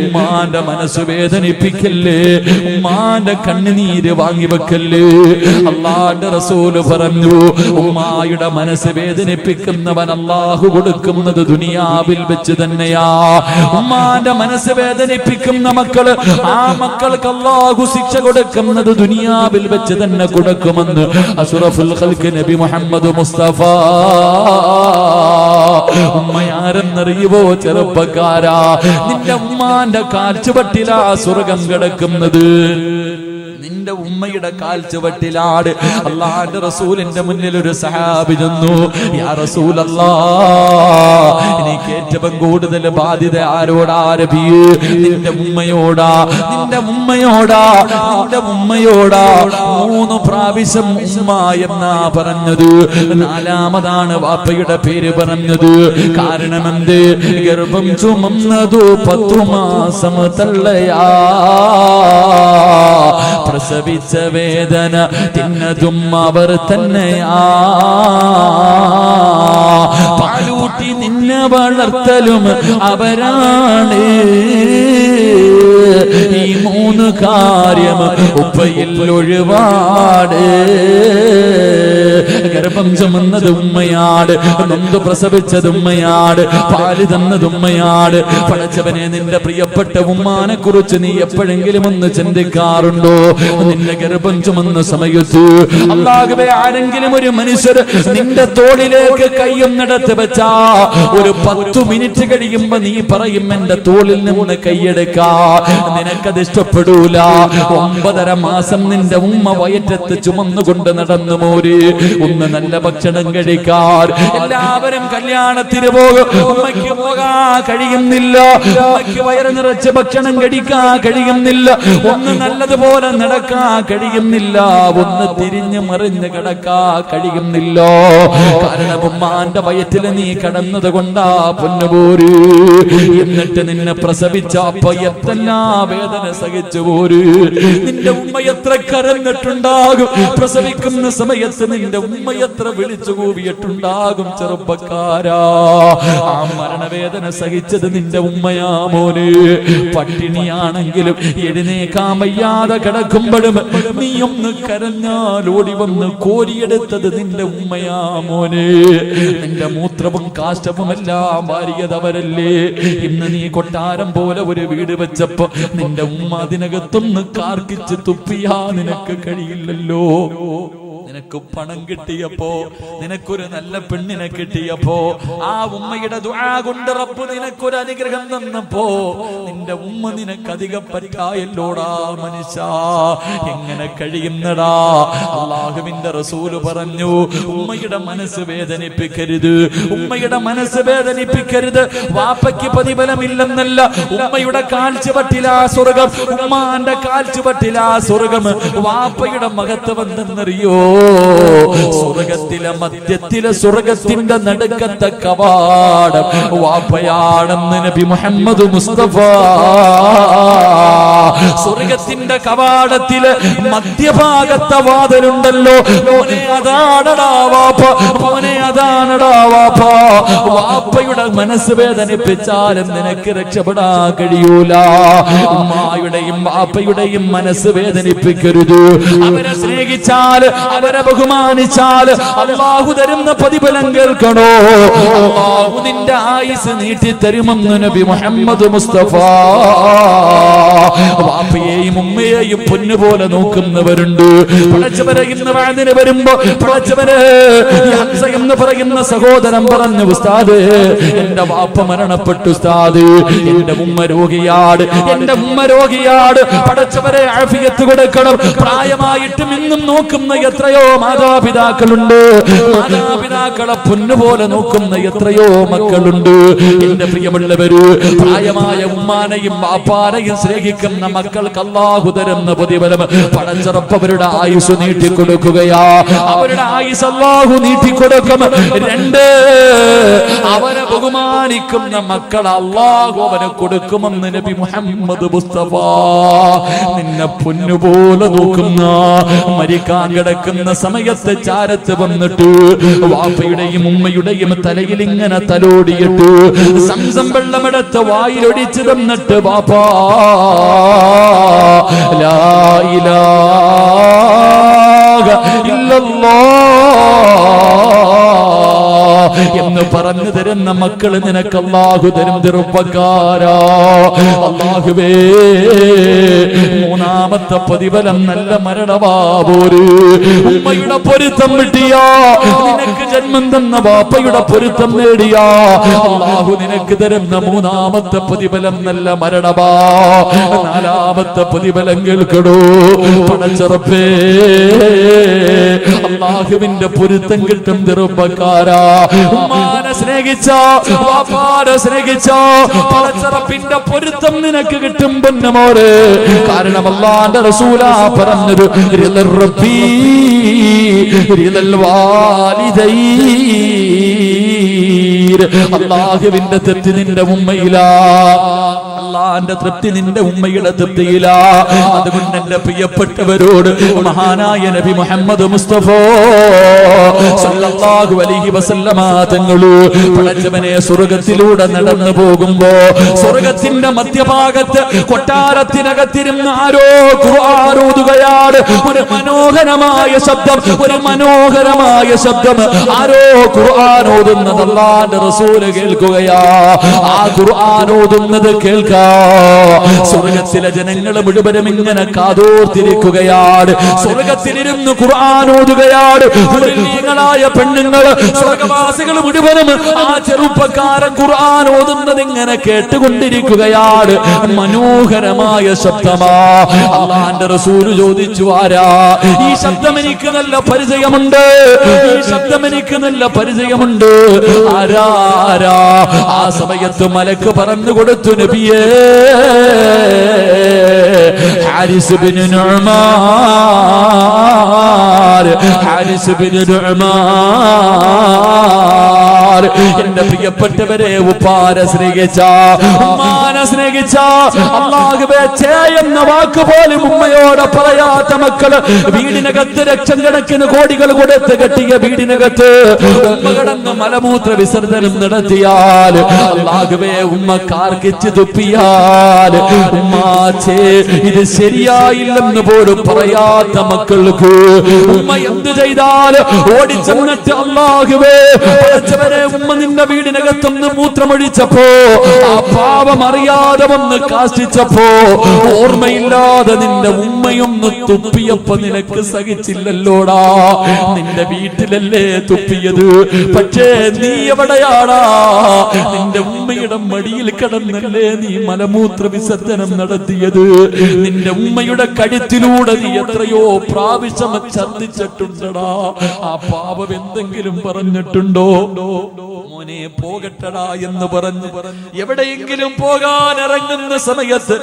ഉമ്മാന്റെ മനസ്സ് വേദനിപ്പിക്കല്ലേ, ഉമ്മാന്റെ കണ്ണുനീര് വാങ്ങിവെക്കല്ലേ. അല്ലാഹുവിന്റെ റസൂല് പറഞ്ഞു, ഉമ്മായുടെ മനസ്സ് വേദനിപ്പിക്കുന്നവൻ അല്ലാഹു കൊടുക്കുന്നത് ദുനിയാവിൽ വെച്ച് തന്നെയാ. ഉമ്മാന്റെ മനസ്സ് വേദനിപ്പിക്കുന്ന മക്കള്, ആ മക്കൾക്ക് അല്ലാഹു ശിക്ഷ കൊടുക്കുന്നത് ദുനിയാവിൽ വെച്ച് തന്നെ കൊടുക്കുമെന്ന് അഷ്റഫുൽ ഖൽഖ് നബി മുഹമ്മദ് മുസ്തഫ. ഉമ്മയാരെന്നറിയുവോ ചെറുപ്പക്കാരാ? നിന്റെ ഉമ്മാന്റെ കാൽച്ചുവട്ടിലാ സ്വർഗം കിടക്കുന്നത്. നിന്റെ ഉമ്മയുടെ കാൽ ചുവട്ടിലാണ്. അല്ലാഹുവിന്റെ റസൂലിന്റെ മുന്നിൽ ഒരു സഹാബി ചെന്നു. യാ റസൂലല്ലാഹ്, എനിക്ക് ഏറ്റവും കൂടുതൽ ബാധ്യത ആരോടാ നബിയേ? നിന്റെ ഉമ്മയോടാ, നിന്റെ ഉമ്മയോടാ, നിന്റെ ഉമ്മയോടാ. 3 പ്രാവശ്യം ഉമ്മ എന്നാ പറഞ്ഞത്. 4മതാണ് വാപ്പയുടെ പേര് പറഞ്ഞത്. കാരണം എന്ത്? ഗർഭം ചുമന്നതു 10 മാസം തള്ളയാ, പ്രസവിച്ച വേദന തിന്നതും അവർ തന്നെയാ, പാലൂട്ടി നിന്നെ വളർത്തലും അവരാണ്. ഈ 3 കാര്യം ഉപ്പയിൽ ഒഴിവാട്. ഗർഭം ചുമന്നത് ഉമ്മയാട്, നൊന്ത് പ്രസവിച്ചത് ഉമ്മയാട്, പാല് തന്നത് ഉമ്മയാട്. പടച്ചവനെ, നിന്റെ പ്രിയപ്പെട്ട ഉമ്മാനെ കുറിച്ച് നീ എപ്പോഴെങ്കിലും ഒന്ന് ചിന്തിക്കാറുണ്ടോ? നിന്റെ ഗർഭം ചുമന്ന സമയത്ത് അല്ലാഹുവേ, ആരെങ്കിലും ഒരു മനുഷ്യർ നിന്റെ തോളിലേക്ക് കൈയൊന്നെടുത്ത് വെച്ചാ ഒരു 10 മിനിറ്റ് കഴിയുമ്പോ നീ പറയും എന്റെ തോളിൽ നിന്ന് കൈയെടുക്കാ. നിനക്കത് ഇഷ്ടപ്പെടൂല. 9.5 മാസം നിന്റെ ഉമ്മ വയറ്റത്ത് ചുമന്നുകൊണ്ട് നടന്നു മോര്. ഒന്ന് നല്ല ഭക്ഷണം കഴിക്കാൻ എല്ലാവരും കല്യാണത്തിന് പോകും, ഉമ്മയ്ക്ക് പോകാൻ കഴിയുന്നില്ല. ഉമ്മയ്ക്ക് വയറ് നിറച്ച് ഭക്ഷണം കഴിക്കാൻ കഴിയുന്നില്ല. ഒന്ന് നല്ലതുപോലെ നടക്കാൻ കഴിയുന്നില്ല. ഒന്ന് തിരിഞ്ഞു മറിഞ്ഞ് കിടക്കാൻ കഴിയുന്നില്ല. കാരണം ഉമ്മാന്റെ വയറ്റിൽ നീ കടന്നത് കൊണ്ടാ പൊന്നുപോര്. എന്നിട്ട് നിന്നെ പ്രസവിച്ച അപ്പ എത്രല്ലാ വേദന സഹിച്ചു പോര്. നിന്റെ ഉമ്മ എത്ര കരഞ്ഞിട്ടുണ്ടാകും. പ്രസവിക്കുന്ന സമയത്ത് നിന്റെ ഉമ്മ എത്ര വിളിച്ചു കൂവിയിട്ടുണ്ടാകും. ചെറുപ്പക്കാരാ, ആ മരണവേദന സഹിച്ചത് നിന്റെ ഉമ്മയാ മോനെ. പട്ടിണിയാണെങ്കിലും എഴുന്നേക്കാൻ വയ്യാതെ കിടക്കുമ്പോഴും നീ ഒന്ന് കരഞ്ഞാൽ ഓടി വന്ന് കോരിയെടുത്തത് നിന്റെ ഉമ്മയാ മോനെ. നിന്റെ മൂത്രവും കാഷ്ടവും എല്ലാം വാരിയതവരല്ലേ. ഇന്ന് നീ കൊട്ടാരം പോലെ ഒരു വീട് വെച്ചപ്പോ നിന്റെ ഉമ്മ അതിനകത്തൊന്ന് കാർക്കിച്ച് തുപ്പിയാ നിനക്ക് കഴിയില്ലല്ലോ. നിനക്ക് പണം കിട്ടിയപ്പോ, നിനക്കൊരു നല്ല പെണ്ണിനെ കിട്ടിയപ്പോ, ആ ഉമ്മയുടെ ദുആ കൊണ്ട് റബ്ബ് നിനക്കൊരു അനുഗ്രഹം തന്നപ്പോ നിന്റെ ഉമ്മ നിനക്ക് അധികം പറ്റായല്ലോടാ മനുഷ്യ. എങ്ങനെ കഴിയുന്നടാ? അല്ലാഹുവിന്റെ റസൂല് പറഞ്ഞു, ഉമ്മയുടെ മനസ്സ് വേദനിപ്പിക്കരുത്, ഉമ്മയുടെ മനസ്സ് വേദനിപ്പിക്കരുത്. വാപ്പയ്ക്ക് പ്രതിഫലമില്ലെന്നല്ല, ഉമ്മയുടെ കാൽച്ചുവട്ടിലാ സ്വർഗം, ഉമ്മാന്റെ കാൽച്ചുവട്ടിലാ സ്വർഗം. വാപ്പയുടെ മഹത്വം എന്തെന്നറിയോ? സ്വർഗത്തിലെ മധ്യത്തിലെ സ്വർഗത്തിന്റെ നടുക്കത്തെ കവാടം വാപ്പയാണെന്ന് നബി മുഹമ്മദ് മുസ്തഫ. സ്വർഗത്തിന്റെ കവാടത്തില് മധ്യഭാഗത്തെ വാതിലുണ്ടല്ലോ, മോനെ അതാണടാ വാപ്പ, മോനെ അതാണടാ വാപ്പ. വാപ്പയുടെ മനസ്സ് വേദനിപ്പിച്ചാലും നിനക്ക് രക്ഷപ്പെടാൻ കഴിയൂല. ഉമ്മായുടെയും വാപ്പയുടെയും മനസ്സ് വേദനിപ്പിക്കരുത്. അവരെ സ്നേഹിച്ചാൽ, അവരെ ബഹുമാനിച്ചാൽ അല്ലാഹു തരുന്ന പ്രതിഫലം കേൾക്കണോ? അല്ലാഹു നിന്റെ ആയുസ് നീട്ടി തരുമെന്ന് നബി മുഹമ്മദ് മുസ്തഫ. വാപ്പയെയും ഉമ്മയെയും പൊന്നുപോലെ നോക്കുന്നവരുണ്ട്. പടച്ചവരെ, ഇന്ന് വാതിന് വരുമ്പോ പടച്ചവരെ ഹംസ എന്ന് പറയുന്ന സഹോദരൻ പറഞ്ഞു, ഉസ്താദ് എന്റെ വാപ്പ മരണപ്പെട്ടു ഉസ്താദ്, എന്റെ ഉമ്മ രോഗിയാട്, എന്റെ ഉമ്മ രോഗിയാട്. പടച്ചവരെ ആഫിയത്ത് കൊടുക്കണം. പ്രായമായിട്ടും ഇന്നും നോക്കുന്ന എത്രയോ മാതാപിതാക്കളുണ്ട്. മാതാപിതാക്കളെ പൊന്നുപോലെ നോക്കുന്ന എത്രയോ മക്കളുണ്ട്. എന്റെ പ്രിയമുള്ളവര്, പ്രായമായ ഉമ്മാനെയും വാപ്പാനെയും സ്നേഹിക്കുന്ന മക്കൾക്ക് അല്ലാഹു തരുന്ന പ്രതിഫലം പടച്ചറപ്പവരുടെ ആയുസ് നീട്ടിക്കൊടുക്കുകയാ. അവരുടെ ആയുസ് അല്ലാഹു നീട്ടിക്കൊടുക്കും. 2, അവരെ ബഹുമാനിക്കുന്ന മക്കൾ അല്ലാഹു അവന് കൊടുക്കുമെന്ന് നബി മുഹമ്മദ് മുസ്തഫ. നിന്നെ പൊന്നുപോലെ നോക്കുന്ന, മരിക്കാൻ കിടക്കുന്ന സമയത്ത് ചാരത്ത് വന്നിട്ട് വാപ്പയുടെയും ഉമ്മയുടെയും തലയിൽ ഇങ്ങനെ തലോടിയിട്ട് സംസം വെള്ളമെടുത്ത് വായിലൊടിച്ചു തന്നിട്ട്, വാപ്പാ ലാ ഇലാഹ ഇല്ലല്ലാഹ് എന്ന് പറഞ്ഞു തരുന്ന മക്കള് നിനക്ക് അല്ലാഹു തരും ചെറുപ്പക്കാരാ. അല്ലാഹുവേ, മൂന്നാമത്തെ പ്രതിഫലം നല്ല മരണവാപോര്. ഉമ്മയുടെ പൊരുത്തം കിട്ടിയാ, നിനക്ക് ജന്മം തന്ന ബാപ്പയുടെ പൊരുത്തം നേടിയാ, അല്ലാഹു നിനക്ക് തരുന്ന മൂന്നാമത്തെ പ്രതിഫലം നല്ല മരണവാ. നാലാമത്തെ പ്രതിഫലം കേൾക്കടോ പടച്ചറപ്പേ, അല്ലാഹുവിന്റെ പൊരുത്തം കിട്ടും ചെറുപ്പക്കാരാ. ഉമ്മാനെ സ്നേഹിച്ച, ബാപ്പാനെ സ്നേഹിച്ച, പടച്ചറപ്പിന്റെ പൊരുത്തം നിനക്ക് കിട്ടും പൊന്നമോരെ. കാരണം അല്ലാഹുവിന്റെ റസൂലാ പറഞ്ഞത് റിളൽ റബ്ബി റിളൽ വാലിദൈൻ. അല്ലാഹുവിന്റെ തൃപ്തി നിന്റെ ഉമ്മയിലാ, അല്ലാഹുവിന്റെ തൃപ്തി നിന്റെ ഉമ്മയുടെ തൃപ്തിയിലാ. അതുകൊണ്ട് എന്റെ പ്രിയപ്പെട്ടവരോട് മഹാനായ നബി മുഹമ്മദ് മുസ്തഫ സല്ലല്ലാഹു അലൈഹി വസല്ലമ തങ്ങള് പടച്ചവനെ സ്വർഗ്ഗത്തിലൂടെ നടന്നു പോകുമ്പോ സ്വർഗ്ഗത്തിന്റെ മധ്യഭാഗത്ത് കൊട്ടാരത്തിനകത്തിരുന്ന് ആരോ ഖുർആൻ ഓതുകയാണ്. ഒരു മനോഹരമായ ശബ്ദം, ഒരു മനോഹരമായ ശബ്ദം. ആരോ ഖുർആൻ ഓതുന്നത് അല്ലാഹുവിന്റെ റസൂൽ കേൾക്കുകയാ. ആ ഖുർആൻ ഓതുന്നത് കേൾക്കാ സ്വർഗ്ഗത്തിലെ ജനങ്ങൾ മുഴുവനും ഇങ്ങനെ കാതോർത്തിരിക്കുകയാണ്. സ്വർഗ്ഗത്തിലിരുന്ന് ഖുർആൻ ഓതുകയാണ്. മുഅ്മിനീങ്ങളായ പെണ്ണുങ്ങൾ, സ്വർഗ്ഗവാസികൾ മുഴുവനും ആ ചെറുപ്പക്കാരൻ ഖുർആൻ ഓതുന്നത് ഇങ്ങനെ കേട്ടുകൊണ്ടിരിക്കുകയാണ്. മനോഹരമായ ശബ്ദമാ. അല്ലാഹുവിന്റെ റസൂൽ ചോദിച്ചു, ആരാ ഈ ശബ്ദം? എനിക്ക് നല്ല പരിചയമുണ്ട്, ഈ ശബ്ദം എനിക്ക് നല്ല പരിചയമുണ്ട്. ആരാ? ആ സമയത്ത് മലക്ക് പറഞ്ഞു കൊടുത്തു, നബിയേ, ഹാരിസ് ഇബ്നു നുഅ്മാൻ, ഹാരിസ് ഇബ്നു നുഅ്മാൻ. എന്റെ പ്രിയപ്പെട്ടവരെ, ഉപ്പാനെ സ്നേഹിച്ച, ഉമ്മാനെ സ്നേഹിച്ച, അല്ലാഹുവേ എന്ന വാക്ക് പോലും ഉമ്മയോട് പറയാത്ത മക്കള്, വീടിനകത്ത് ലക്ഷം കണക്കിന് കോടികൾ കൊടുത്ത് കെട്ടിയ വീടിനകത്ത് ഉമ്മ കിടന്ന് മലമൂത്ര വിസർജനം നടത്തിയാൽ, അല്ലാഹുവേ ഉമ്മ കാർക്കിച്ച് തുപ്പിയാൽ, ഉമ്മാച്ചേ ഇത് ശരിയായില്ലെന്ന് പോലും പറയാത്ത മക്കൾക്ക് ഉമ്മ എന്ത് ചെയ്താൽ ഓടിച്ചെന്നിട്ട്, അല്ലാഹുവേ പടച്ചവനെ, ഉമ്മ നിന്റെ വീടിനകത്തൊന്ന് മൂത്രമൊഴിച്ചപ്പോ, ആ പാപം അറിയാതെ വന്ന് കാഷ്ടിച്ചപ്പോ, ഓർമ്മയില്ലാതെ നിന്റെ ഉമ്മയൊന്ന് തുപ്പിയപ്പോ നിനക്ക് സഹിച്ചില്ലല്ലോടാ. നിന്റെ വീട്ടിലല്ലേ തുപ്പിയത്, പക്ഷേ നീ എവിടെയാടാ? നിന്റെ ഉമ്മയുടെ മടിയിൽ കിടന്നല്ലേ നീ മലമൂത്ര വിസർജനം നടത്തിയത്. നിന്റെ ഉമ്മയുടെ കഴുത്തിലൂടെ നീ എത്രയോ പ്രാവശ്യം ഛർദ്ദിച്ചിട്ടുണ്ടടാ. ആ പാപം എന്തെങ്കിലും പറഞ്ഞിട്ടുണ്ടോ? മോനെ പോകട്ടടാ എന്ന് പറഞ്ഞു എവിടെയെങ്കിലും പോകാൻ ഇറങ്ങുന്ന സമയത്ത്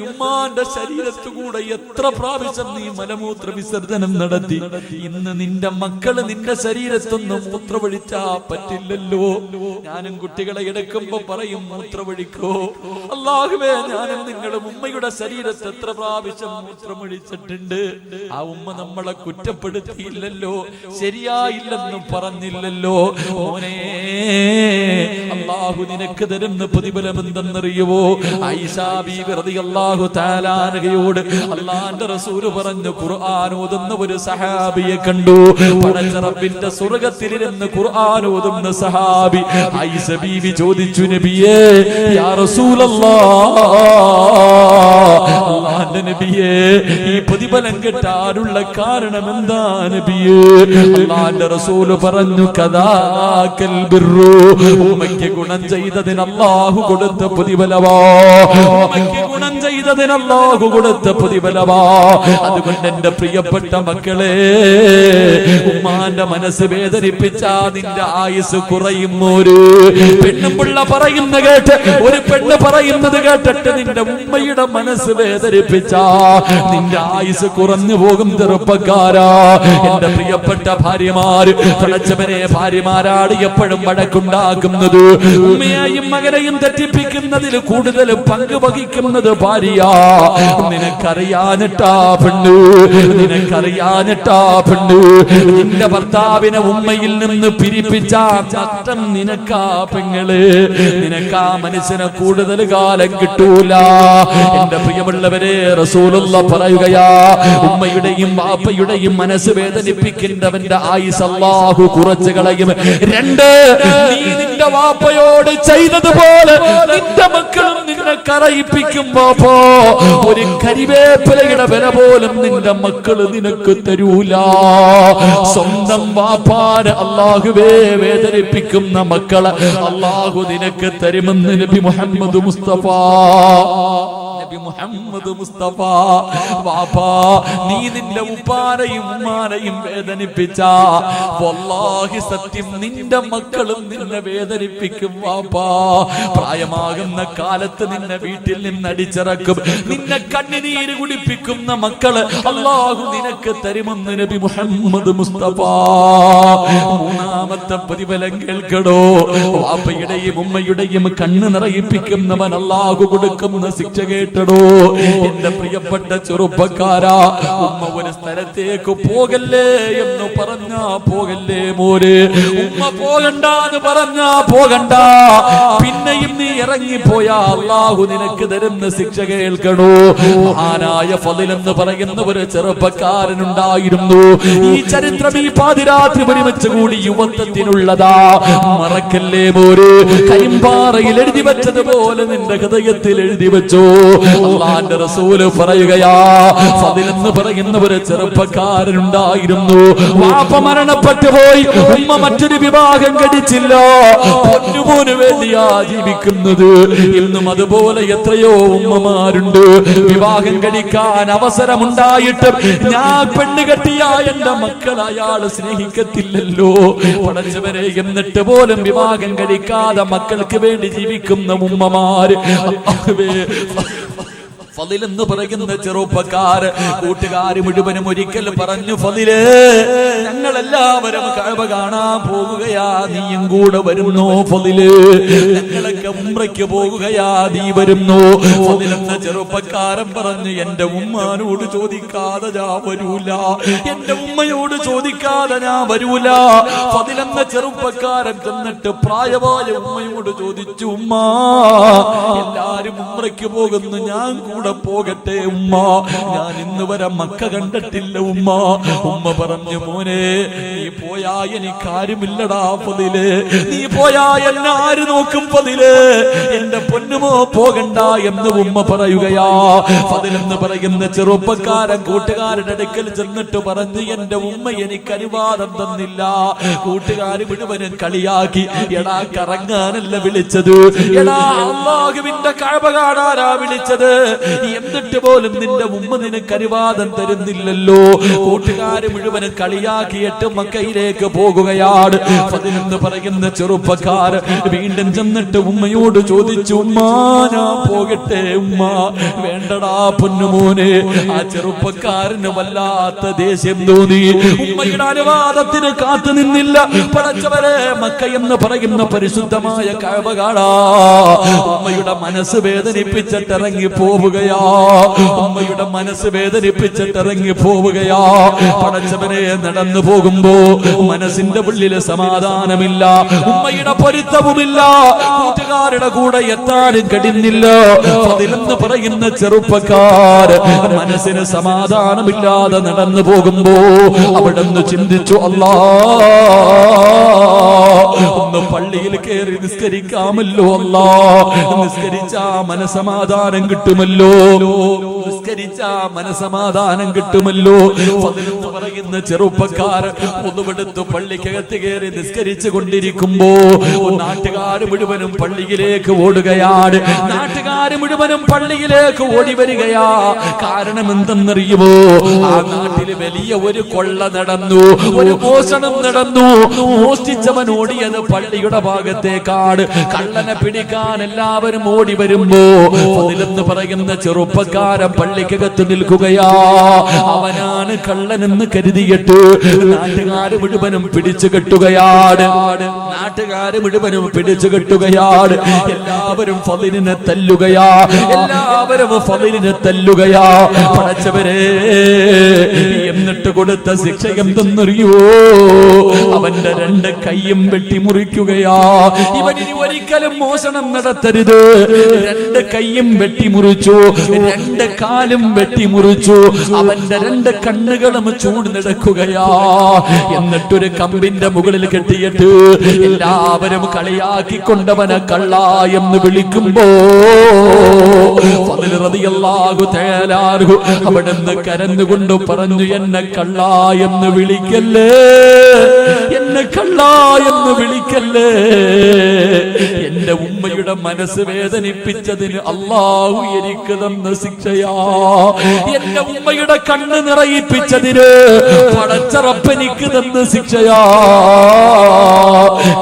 ഉമ്മാന്റെ ശരീരത്തുകൂടെ എത്ര പ്രാവശ്യം നീ മലമൂത്ര വിസർജനം നടത്തി. ഇന്ന് നിന്റെ മക്കള് നിന്റെ ശരീരത്തൊന്നും മൂത്രമൊഴിച്ചാ പറ്റില്ലല്ലോ. ഞാനും കുട്ടികളെ എടുക്കുമ്പോ പറയും, മൂത്രമൊഴിക്കോ. അല്ലാഹുവേ, ഞാനും നിങ്ങളും ഉമ്മയുടെ ശരീരത്ത് എത്ര പ്രാവശ്യം മൂത്രമൊഴിച്ചിട്ടുണ്ട്. ആ ഉമ്മ നമ്മളെ കുറ്റപ്പെടുത്തിയില്ലല്ലോ, ശരിയായില്ലെന്നും പറഞ്ഞില്ലല്ലോ. മോനെ, അല്ലാഹു നിനക്ക് തരുന്ന പ്രതിഫലം എന്തെന്നറിയുവോ? ആയിഷാ ബീവി റളിയല്ലാഹു തആല അൻഹയോട് അല്ലാഹുവിന്റെ റസൂൽ പറഞ്ഞു, ഖുർആൻ ഓതുന്ന ഒരു സഹാബിയെ കണ്ടു. പടച്ച റബ്ബിന്റെ സ്വർഗ്ഗത്തിലിരുന്ന് ഖുർആൻ ഓതുന്ന സഹാബി. ആയിഷ ബീവി ചോദിച്ചു, നബിയേ, യാ റസൂലല്ലാഹ്, അല്ലാഹുവിന്റെ നബിയേ, ഈ പ്രതിഫലം കിട്ടാനുള്ള കാരണം എന്താ നബിയേ? അല്ലാഹുവിന്റെ റസൂൽ പറഞ്ഞു, കദാകൽ ബിർറു, ഉമ്മയ്ക്ക് ഗുണം ചെയ്തതിന് അല്ലാഹു കൊടുത്ത പ്രതിഫലമാ. ഉമ്മയ്ക്ക് ഗുണം ചെയ്തതിന് അല്ലാഹു കൊടുത്ത പ്രതിഫലമാ. അതുകൊണ്ട് എന്റെ പ്രിയപ്പെട്ട മക്കളെ, ഉമ്മാന്റെ മനസ്സ് വേദനിപ്പിച്ചാ നിന്റെ ആയുസ് കുറയും. ഒരു പെണ്ണും പിള്ള പറയുന്ന കേട്ട്, ഒരു പെണ്ണ് പറയുന്നത് കേട്ടിട്ട് നിന്റെ ഉമ്മയുടെ മനസ്സ് വേദനിപ്പിച്ചാ നിന്റെ ആയുസ് കുറഞ്ഞു പോകും ചെറുപ്പക്കാരാ. എന്റെ പ്രിയപ്പെട്ട ഭാര്യമാര്, പടച്ചവനെ, ഭാര്യമാരാണ് എപ്പോഴും വഴക്കുണ്ടാക്കുന്നത്. ഉമ്മയെയും മകനെയും തെറ്റിപ്പിക്കുന്നതിൽ കൂടുതൽ പങ്ക് വഹിക്കുന്നത് ഭാര്യ. നിനക്കറിയാനിട്ടാ പെണ്ണ്, നിനക്കറിയാനിട്ടാ പെണ്ണ്, നിന്റെ ഭർത്താവിനെ ഉമ്മയിൽ നിന്ന് പിരിപ്പിച്ച നഷ്ടം നിനക്കാ പെങ്ങള്. നിനക്കാ മനുഷ്യനെ കൂടുതൽ കാലം കിട്ടൂല. എന്റെ പ്രിയമുള്ളവരെ, റസൂലുള്ള പറയുകയാ, ഉമ്മയുടെയും ബാപ്പയുടെയും മനസ്സ് വേദനിപ്പിക്കുന്നവന്റെ ആയുസ് അല്ലാഹു കുറച്ച് കളയും. രണ്ട്, നീ നിന്റെ വാപ്പയോട് ചെയ്തതുപോലെ നിന്റെ മക്കളും നിന്നെ കരയിപ്പിക്കുമ്പോ ഒരു കരിവേപ്പിലയുടെ വില പോലും നിന്റെ മക്കള് നിനക്ക് തരൂല. സ്വന്തം വാപ്പാന് അല്ലാഹുവേ വേദനിപ്പിക്കുന്ന മക്കളെ അല്ലാഹു നിനക്ക് തരുമെന്ന് നബി മുഹമ്മദ് മുസ്തഫ. മുഹമ്മദ് മുസ്തഫ, വാപ്പാ നീ നിന്റെ ഉപ്പാനെയും ഉമ്മാനെയും വേദനിപ്പിച്ച വല്ലാഹി സത്യം നിന്റെ മക്കളും നിന്നെ വേദനിപ്പിക്കും വാപ്പാ. പ്രായമാകുന്ന കാലത്ത് നിന്നെ വീട്ടിൽ നിന്ന് അടിച്ചിറക്കും, നിന്നെ കണ്ണുനീര് കുടിപ്പിക്കുന്ന മക്കള് അല്ലാഹു നിനക്ക് തരുമെന്ന് നബി മുഹമ്മദ് മുസ്തഫ. മൂന്നാമത്തെ പ്രതിഫലം കേൾക്കടോ, വാപ്പയുടെയും ഉമ്മയുടെയും കണ്ണ് നിറയിപ്പിക്കുന്നവൻ അല്ലാഹു കൊടുക്കുന്ന ശിക്ഷ കേട്ട. എന്റെ പ്രിയപ്പെട്ട ചെറുപ്പക്കാരാ, ഉമ്മ ഒരു സ്ഥലത്തേക്ക് പോകല്ലേ എന്ന് പറഞ്ഞാ പോകല്ലേ മോര്, ഉമ്മ പോകണ്ടെന്ന് പറഞ്ഞാ പോകണ്ട. പിന്നെയും നീ ഇറങ്ങിപ്പോയാ അല്ലാഹു നിനക്ക് തരുന്ന ശിക്ഷ കേൾക്കണോ. മഹാനായ ഫളിൽ എന്ന് പറയുന്ന ഒരു ചെറുപ്പക്കാരനുണ്ടായിരുന്നു. ഈ ചരിത്രം ഈ പാതിരാത്രി ഒരുമിച്ച് കൂടി യുവത്വത്തിനുള്ളതാ. മറക്കല്ലേ മോര്, കരിമ്പാറയിൽ എഴുതി വെച്ചതുപോലെ നിന്റെ ഹൃദയത്തിൽ എഴുതി വെച്ചോ. അല്ലാഹുവിന്റെ റസൂല് പറയുകയാ, ഫളിൽ എന്ന് പറയുന്ന ഒരു ചെറുപ്പക്കാരനുണ്ടായിരുന്നു. വാപ്പ മരണപ്പെട്ടു പോയി, ഉമ്മ മറ്റൊരു വിവാഹം കഴിച്ചില്ല. പൊന്നുമോന് വേണ്ടിയാ ജീവിക്കുന്നത്. ഇന്നും അതുപോലെ എത്രയോ ഉമ്മമാരുണ്ട്. വിവാഹം കഴിക്കാൻ അവസരമുണ്ടായിട്ടും ഞാൻ പെണ്ണ് കെട്ടിയ എന്റെ മക്കൾ അയാൾ സ്നേഹിക്കത്തില്ലല്ലോ. പടച്ചവരെ, എന്നിട്ട് പോലും വിവാഹം കഴിക്കാതെ മക്കൾക്ക് വേണ്ടി ജീവിക്കുന്ന ഉമ്മമാര്. ഫളിൽ എന്ന് പറയുന്ന ചെറുപ്പക്കാർ കൂട്ടുകാർ മുഴുവനും ഒരിക്കൽ പറഞ്ഞു, ഫളിലേ ഞങ്ങളെല്ലാവരും കഅബ കാണാൻ പോകുകയാ, നീയും കൂടെ വരുന്നോ? ഫളിലേ ഞങ്ങളൊക്കെ ഉംറയ്ക്ക് പോകുകയാ, നീ വരുന്നോ? ഫളിൽ എന്ന ചെറുപ്പക്കാരൻ പറഞ്ഞു, എന്റെ ഉമ്മാനോട് ചോദിക്കാതെ ഞാൻ വരൂല, എന്റെ ഉമ്മയോട് ചോദിക്കാതെ ഞാൻ വരൂല. ഫളിൽ എന്ന ചെറുപ്പക്കാരൻ ചെന്നിട്ട് പ്രായമായ ഉമ്മയോട് ചോദിച്ചു, ഉമ്മ എല്ലാരും ഉംറയ്ക്ക് പോകുന്നു, ഞാൻ കൂടെ പോകട്ടെ ഉമ്മ? ഞാൻ ഇന്ന് വരെ മക്ക കണ്ടിട്ടില്ല ഉമ്മ. ഉമ്മ പറഞ്ഞു, മോനെ നീ പോയാ എനിക്കാരുമില്ലടാ ഫളിലേ, നീ പോയാ എന്നെ ആര് നോക്കും ഫളിലേ? എന്റെ പൊന്നുമോ പോകണ്ട എന്ന് ഉമ്മ പറയുകയാ. ഫളിൽ എന്ന് പറയുന്ന ചെറുപ്പക്കാരൻ കൂട്ടുകാരുടെ അടുക്കൽ ചെന്നിട്ട് പറഞ്ഞു, എന്റെ ഉമ്മ എനിക്ക് അനുവാദം തന്നില്ല. കൂട്ടുകാര് മുഴുവനും കളിയാക്കി, എടാ കറങ്ങാനല്ല വിളിച്ചത്, എടാ അല്ലാഹുവിന്റെ കഅബ കാണാനാ വിളിച്ചത്, എന്നിട്ട് പോലും നിന്റെ ഉമ്മ നിനക്ക് അനുവാദം തരുന്നില്ലല്ലോ. കൂട്ടുകാര് മുഴുവനും കളിയാക്കിയിട്ട് മക്കയിലേക്ക് പോകുകയാണ്. ഫളിൽ എന്ന് പറയുന്ന ചെറുപ്പക്കാർ വീണ്ടും ചെന്നിട്ട് ഉമ്മയോട് ചോദിച്ചു, ഉമ്മ ഞാൻ പോകട്ടെ ഉമ്മ? വേണ്ടടാ പൊന്നുമോനെ. ആ ചെറുപ്പക്കാരന് വല്ലാത്ത ദേഷ്യം തോന്നി. ഉമ്മയുടെ അനുവാദത്തിന് കാത്തു നിന്നില്ല. പടച്ചവരെ, മക്ക എന്ന് പറയുന്ന പരിശുദ്ധമായ കഅബ കാണാ ഉമ്മയുടെ മനസ്സ് വേദനിപ്പിച്ചിട്ട് ഇറങ്ങി പോവുകയാ. ഉമ്മയുടെ മനസ്സ് വേദനിപ്പിച്ചിട്ട് ഇറങ്ങി പോവുകയാ. പടച്ചവനെ, നടന്നു പോകുമ്പോ മനസ്സിന്റെ ഉള്ളില് സമാധാനമില്ല, ഉമ്മയുടെ പൊരുത്തവുമില്ല, കൂട്ടുകാരുടെ കൂടെ എത്താനും കഴിയുന്നില്ല. ഫളിൽ എന്ന് പറയുന്ന ചെറുപ്പക്കാർ മനസ്സിന് സമാധാനമില്ലാതെ നടന്നു പോകുമ്പോ അവിടെന്ന് ചിന്തിച്ചു, അല്ലാ ഒന്ന് പള്ളിയിൽ കയറി നിസ്കരിക്കാമല്ലോ, അല്ലാ നിസ്കരിച്ചാ മനസമാധാനം കിട്ടുമല്ലോ, നിസ്കരിച്ചാ മനസമാധാനം കിട്ടുമല്ലോ. ഫളിൽ എന്ന് പറയുന്ന ചെറുപ്പക്കാർ ഒന്നുമെടുത്ത് പള്ളിക്കകത്ത് കയറി നിസ്കരിച്ചു കൊണ്ടിരിക്കുമ്പോ നാട്ടുകാർ മുഴുവനും പള്ളിയിലേക്ക് ഓടുകയാണ്. നാട്ടുകാർ മുഴുവനും പള്ളിയിലേക്ക് ഓടി വരികയാ. കാരണം എന്തെന്നറിയുമോ? ആ നാട്ടില് വലിയ ഒരു കൊള്ള നടന്നു, ഒരു മോഷണം നടന്നു. മോഷ്ടിച്ചവൻ ഓടിയത് പള്ളിയുടെ ഭാഗത്തേക്കാണ്. കള്ളനെ പിടിക്കാൻ എല്ലാവരും ഓടി വരുമ്പോ ഫളിൽ എന്ന് പറയുന്ന ചെറുപ്പക്കാരൻ പള്ളി പള്ളിക്കകത്ത് നിൽക്കുകയാ. അവനാണ് കള്ളനെന്ന് കരുതിയിട്ട് നാട്ടുകാര് മുഴുവനും പിടിച്ചു കെട്ടുകയാണ്. നാട്ടുകാര് മുഴുവനും പിടിച്ചു കെട്ടുകയാണ്. എല്ലാവരും ഫളിലിനെ തല്ലുകയാ. എല്ലാവരും ഫളിലിനെ തല്ലുകയാ. പടച്ചവരെ, എന്നിട്ട് കൊടുത്ത ശിക്ഷ എന്തെന്നറിയോ? അവന്റെ 2 കൈയും വെട്ടിമുറിക്കുകയാ. ഇവനിനി ഒരിക്കലും മോഷണം നടത്തരുത്. 2 കൈയും വെട്ടിമുറിച്ചു, 2 കാലും വെട്ടിമുറിച്ചു. അവന്റെ 2 കണ്ണുകളും ചൂഴ്ന്നെടുക്കുകയാ. എന്നിട്ടൊരു കമ്പിന്റെ മുകളിൽ കെട്ടിയിട്ട് എല്ലാവരും കളിയാക്കിക്കൊണ്ടവനെ കള്ള എന്ന് വിളിക്കുമ്പോ ഫളിൽ റളിയല്ലാഹു തആല അവിടുന്ന് കരഞ്ഞുകൊണ്ട് പറഞ്ഞു, എന്നെ കള്ള എന്ന് വിളിക്കല്ലേ, എന്നെ കള്ള എന്ന് വിളിക്കല്ലേ. എന്റെ ഉമ്മയുടെ മനസ്സ് വേദനിപ്പിച്ചതിന് അല്ലാഹു എനിക്ക് തന്ന ശിക്ഷയാ. എന്റെ ഉമ്മയുടെ കണ്ണ് നിറയിപ്പിച്ചതിന് പടച്ചറപ്പ് എനിക്ക് തന്ന ശിക്ഷയാ.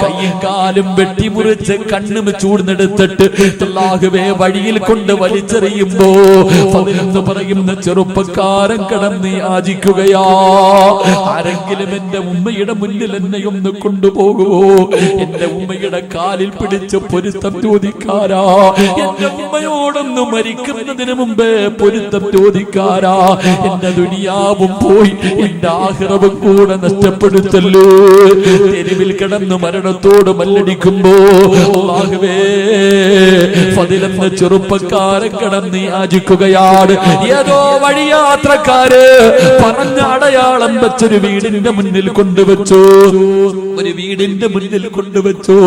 കയ്യും കാലും വെട്ടിമുറിച്ച് കണ്ണും ചൂടുന്നെടുത്തിട്ട് അല്ലാഹുവേ വഴിയിൽ കൊണ്ട് വലിച്ചെറിയുമ്പോ ഫളിലെന്ന് പറയുന്ന ചെറുപ്പക്കാരൻ കടന്ന് യാചിക്കുകയാ, ആരെങ്കിലും എന്റെ ഉമ്മയുടെ മുന്നിൽ എന്നെ ഒന്ന് കൊണ്ടുപോകുമോ? എന്റെ ഉമ്മയുടെ കാലിൽ പിടിച്ച് പൊരുത്തം ചോദിക്കാരാ. എന്റെ ഉമ്മയോടൊന്ന് മരിക്കുന്നതിന് മുമ്പേ പൊരുത്തം ചോദിക്കാരാ. എന്റെ ദുനിയാവും പോയി എന്റെ ആഖിറവും കൂടെ നഷ്ടപ്പെടുത്തല്ലോ. തെരുവിൽ കിടന്ന് മരണത്തോട് മല്ലടിക്കുമ്പോ അല്ലാഹുവേ ഫളിലെന്ന ചെറുപ്പക്കാരൻ കടന്ന് യാചിക്കുകയാണ്. ഏതോ വഴിയാത്രക്കാര് പറഞ്ഞ അടയാളം വെച്ചൊരു വീടിന്റെ മുന്നിൽ കൊണ്ടുവച്ചു. ഒരു വീടിന്റെ മുന്നിൽ കൊണ്ടുവച്ചു.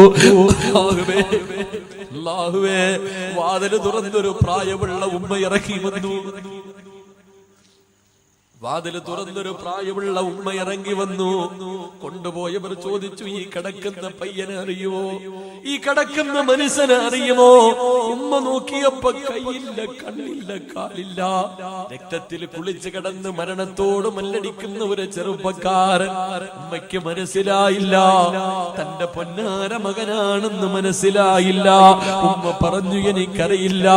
അല്ലാഹുവേ, വാതില് തുറന്നൊരു പ്രായമുള്ള ഉമ്മ ഇറങ്ങി വന്നു. വാതില് തുറന്നൊരു പ്രായമുള്ള ഉമ്മ ഇറങ്ങി വന്നു. കൊണ്ടുപോയവർ ചോദിച്ചു, ഈ കിടക്കുന്ന പയ്യനെ അറിയുമോ? ഈ കിടക്കുന്ന മനുഷ്യനെ അറിയുമോ? ഉമ്മ നോക്കിയപ്പോ കൈയില്ല, കണ്ണില്ല, കാലില്ല, രക്തത്തിൽ കുളിച്ച് കിടന്ന് മരണത്തോട് മല്ലടിക്കുന്ന ഒരു ചെറുപ്പക്കാരൻ. ഉമ്മയ്ക്ക് മനസ്സിലായില്ല തന്റെ പൊന്നാര മകനാണെന്ന് മനസ്സിലായില്ല. ഉമ്മ പറഞ്ഞു, എനിക്കറിയില്ല.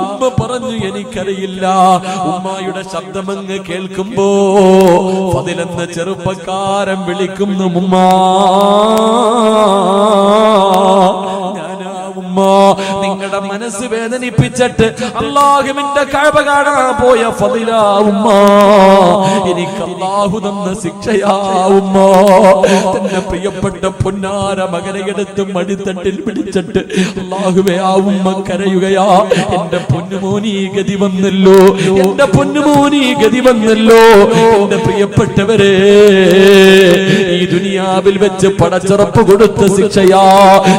ഉമ്മ പറഞ്ഞു, എനിക്കറിയില്ല. ഉമ്മയുടെ ശബ്ദമങ്ങ് കേൾക്കും ഫളിലെന്ന ചെറുപ്പക്കാരൻ വിളിക്കുന്നു, ഉമ്മ. നിങ്ങളുടെ മനസ്സ് വേദനിപ്പിച്ചിട്ട് അല്ലാഹുവിന്റെ കഅബ കാണാൻ പോയ ഫളിലാ ഉമ്മ. എനിക്ക് അല്ലാഹു തന്ന ശിക്ഷയാ ഉമ്മ. തന്റെ പ്രിയപ്പെട്ട പൊന്നാര മകനെ എടുത്ത് മടിത്തട്ടിൽ പിടിച്ചിട്ട് അല്ലാഹുവേ, ആ ഉമ്മ കരയുകയാ. എന്റെ പൊന്നുമോനീ ഗതി വന്നല്ലോ, എന്റെ പൊന്നുമോനീ ഗതി വന്നല്ലോ. എന്റെ പ്രിയപ്പെട്ടവരെ, ഈ ദുനിയാവിൽ വെച്ച് പടച്ചുറപ്പ് കൊടുത്ത ശിക്ഷയാ.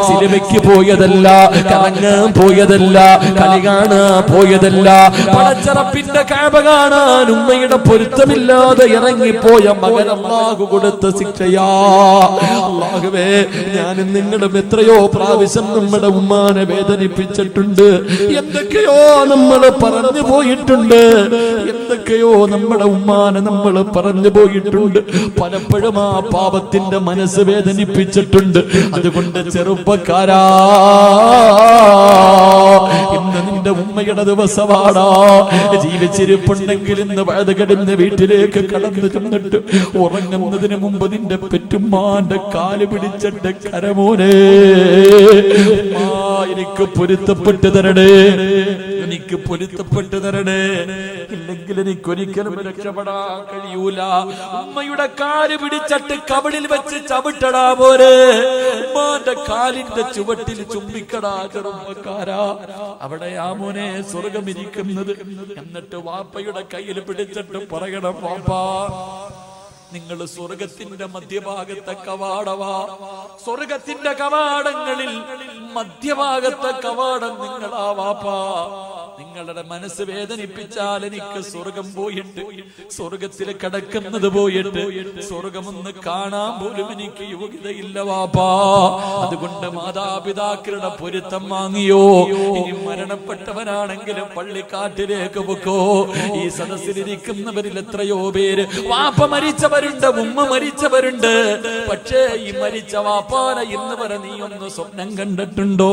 സിനിമയ്ക്ക് പോയതല്ല, കറങ്ങാൻ പോയതല്ല, കളി കാണാൻ പോയതല്ല, പടച്ചറപ്പിന്റെ കഅബ കാണാൻ ഉമ്മയുടെ പൊരുത്തമില്ലാതെ ഇറങ്ങിപ്പോയ മകൻ അല്ലാഹു കൊടുത്ത ശിക്ഷയാ. അല്ലാഹുവേ, ഞാനും നിങ്ങളും എത്രയോ പ്രാവശ്യം നമ്മുടെ ഉമ്മാനെ വേദനിപ്പിച്ചിട്ടുണ്ട്. എന്തൊക്കെയോ നമ്മൾ പറഞ്ഞു പോയിട്ടുണ്ട്. എന്തൊക്കെയോ നമ്മുടെ ഉമ്മാനെ നമ്മൾ പറഞ്ഞു പോയിട്ടുണ്ട്. പലപ്പോഴും ആ പാപത്തിന്റെ മനസ്സ് വേദനിപ്പിച്ചിട്ടുണ്ട്. അതുകൊണ്ട് ചെറുപ്പക്കാരാ, ഇന്ന് നിന്റെ ഉമ്മയുടെ ദിവസമാടാ. ജീവിച്ചിരിപ്പുണ്ടെങ്കിൽ ഇന്ന് വഴുതുകടന്ന് വീട്ടിലേക്ക് കടന്നു ചെന്നിട്ട് ഉറങ്ങുന്നതിന് മുമ്പ് നിന്റെ പെറ്റുമ്മാന്റെ കാല് പിടിച്ചിട്ട് കരമോനെ, എനിക്ക് പൊരുത്തപ്പെട്ടു തരണേ, എനിക്ക് പൊരുത്തപ്പെട്ടു തരണേ, ഇല്ലെങ്കിൽ എനിക്കൊരിക്കലും രക്ഷപ്പെടാൻ കഴിയൂല. ഉമ്മയുടെ കാല് പിടിച്ചിട്ട് കവിളിൽ വെച്ച് ചവിട്ടടാ പോരെ, ഉമ്മാന്റെ കാലിന്റെ ചുവട്ടിൽ ചുംബിക്കടാ ചെറുപ്പക്കാരാ. അവിടെയാ മോനെ സ്വർഗം ഇരിക്കുന്നത്. എന്നിട്ട് വാപ്പയുടെ കയ്യിൽ പിടിച്ചിട്ട് പറയണം, വാപ്പാ, നിങ്ങൾ സ്വർഗത്തിന്റെ മധ്യഭാഗത്തെ കവാടവാ. സ്വർഗത്തിന്റെ കവാടങ്ങളിൽ മധ്യഭാഗത്തെ കവാടം നിങ്ങളാ വാപ്പാ. നിങ്ങളുടെ മനസ്സ് വേദനിപ്പിച്ചാൽ എനിക്ക് സ്വർഗം പോയിട്ട്, സ്വർഗത്തിൽ കിടക്കുന്നത് പോയിട്ട് സ്വർഗമൊന്ന് കാണാൻ പോലും എനിക്ക് യോഗ്യതയില്ല വാപ്പാ. അതുകൊണ്ട് മാതാപിതാക്കളുടെ പൊരുത്തം വാങ്ങിയോ? ഇനി മരണപ്പെട്ടവനാണെങ്കിലും പള്ളിക്കാട്ടിലേക്ക് പൊക്കോ. ഈ സദസ്സിലിരിക്കുന്നവരിൽ എത്രയോ പേര് വാപ്പ മരിച്ചവരുണ്ട്, ഉമ്മ മരിച്ചവരുണ്ട്. പക്ഷേ ഈ മരിച്ച വാപ്പാനെ ഇന്ന് വരെ നീ ഒന്ന് സ്വപ്നം കണ്ടിട്ടുണ്ടോ?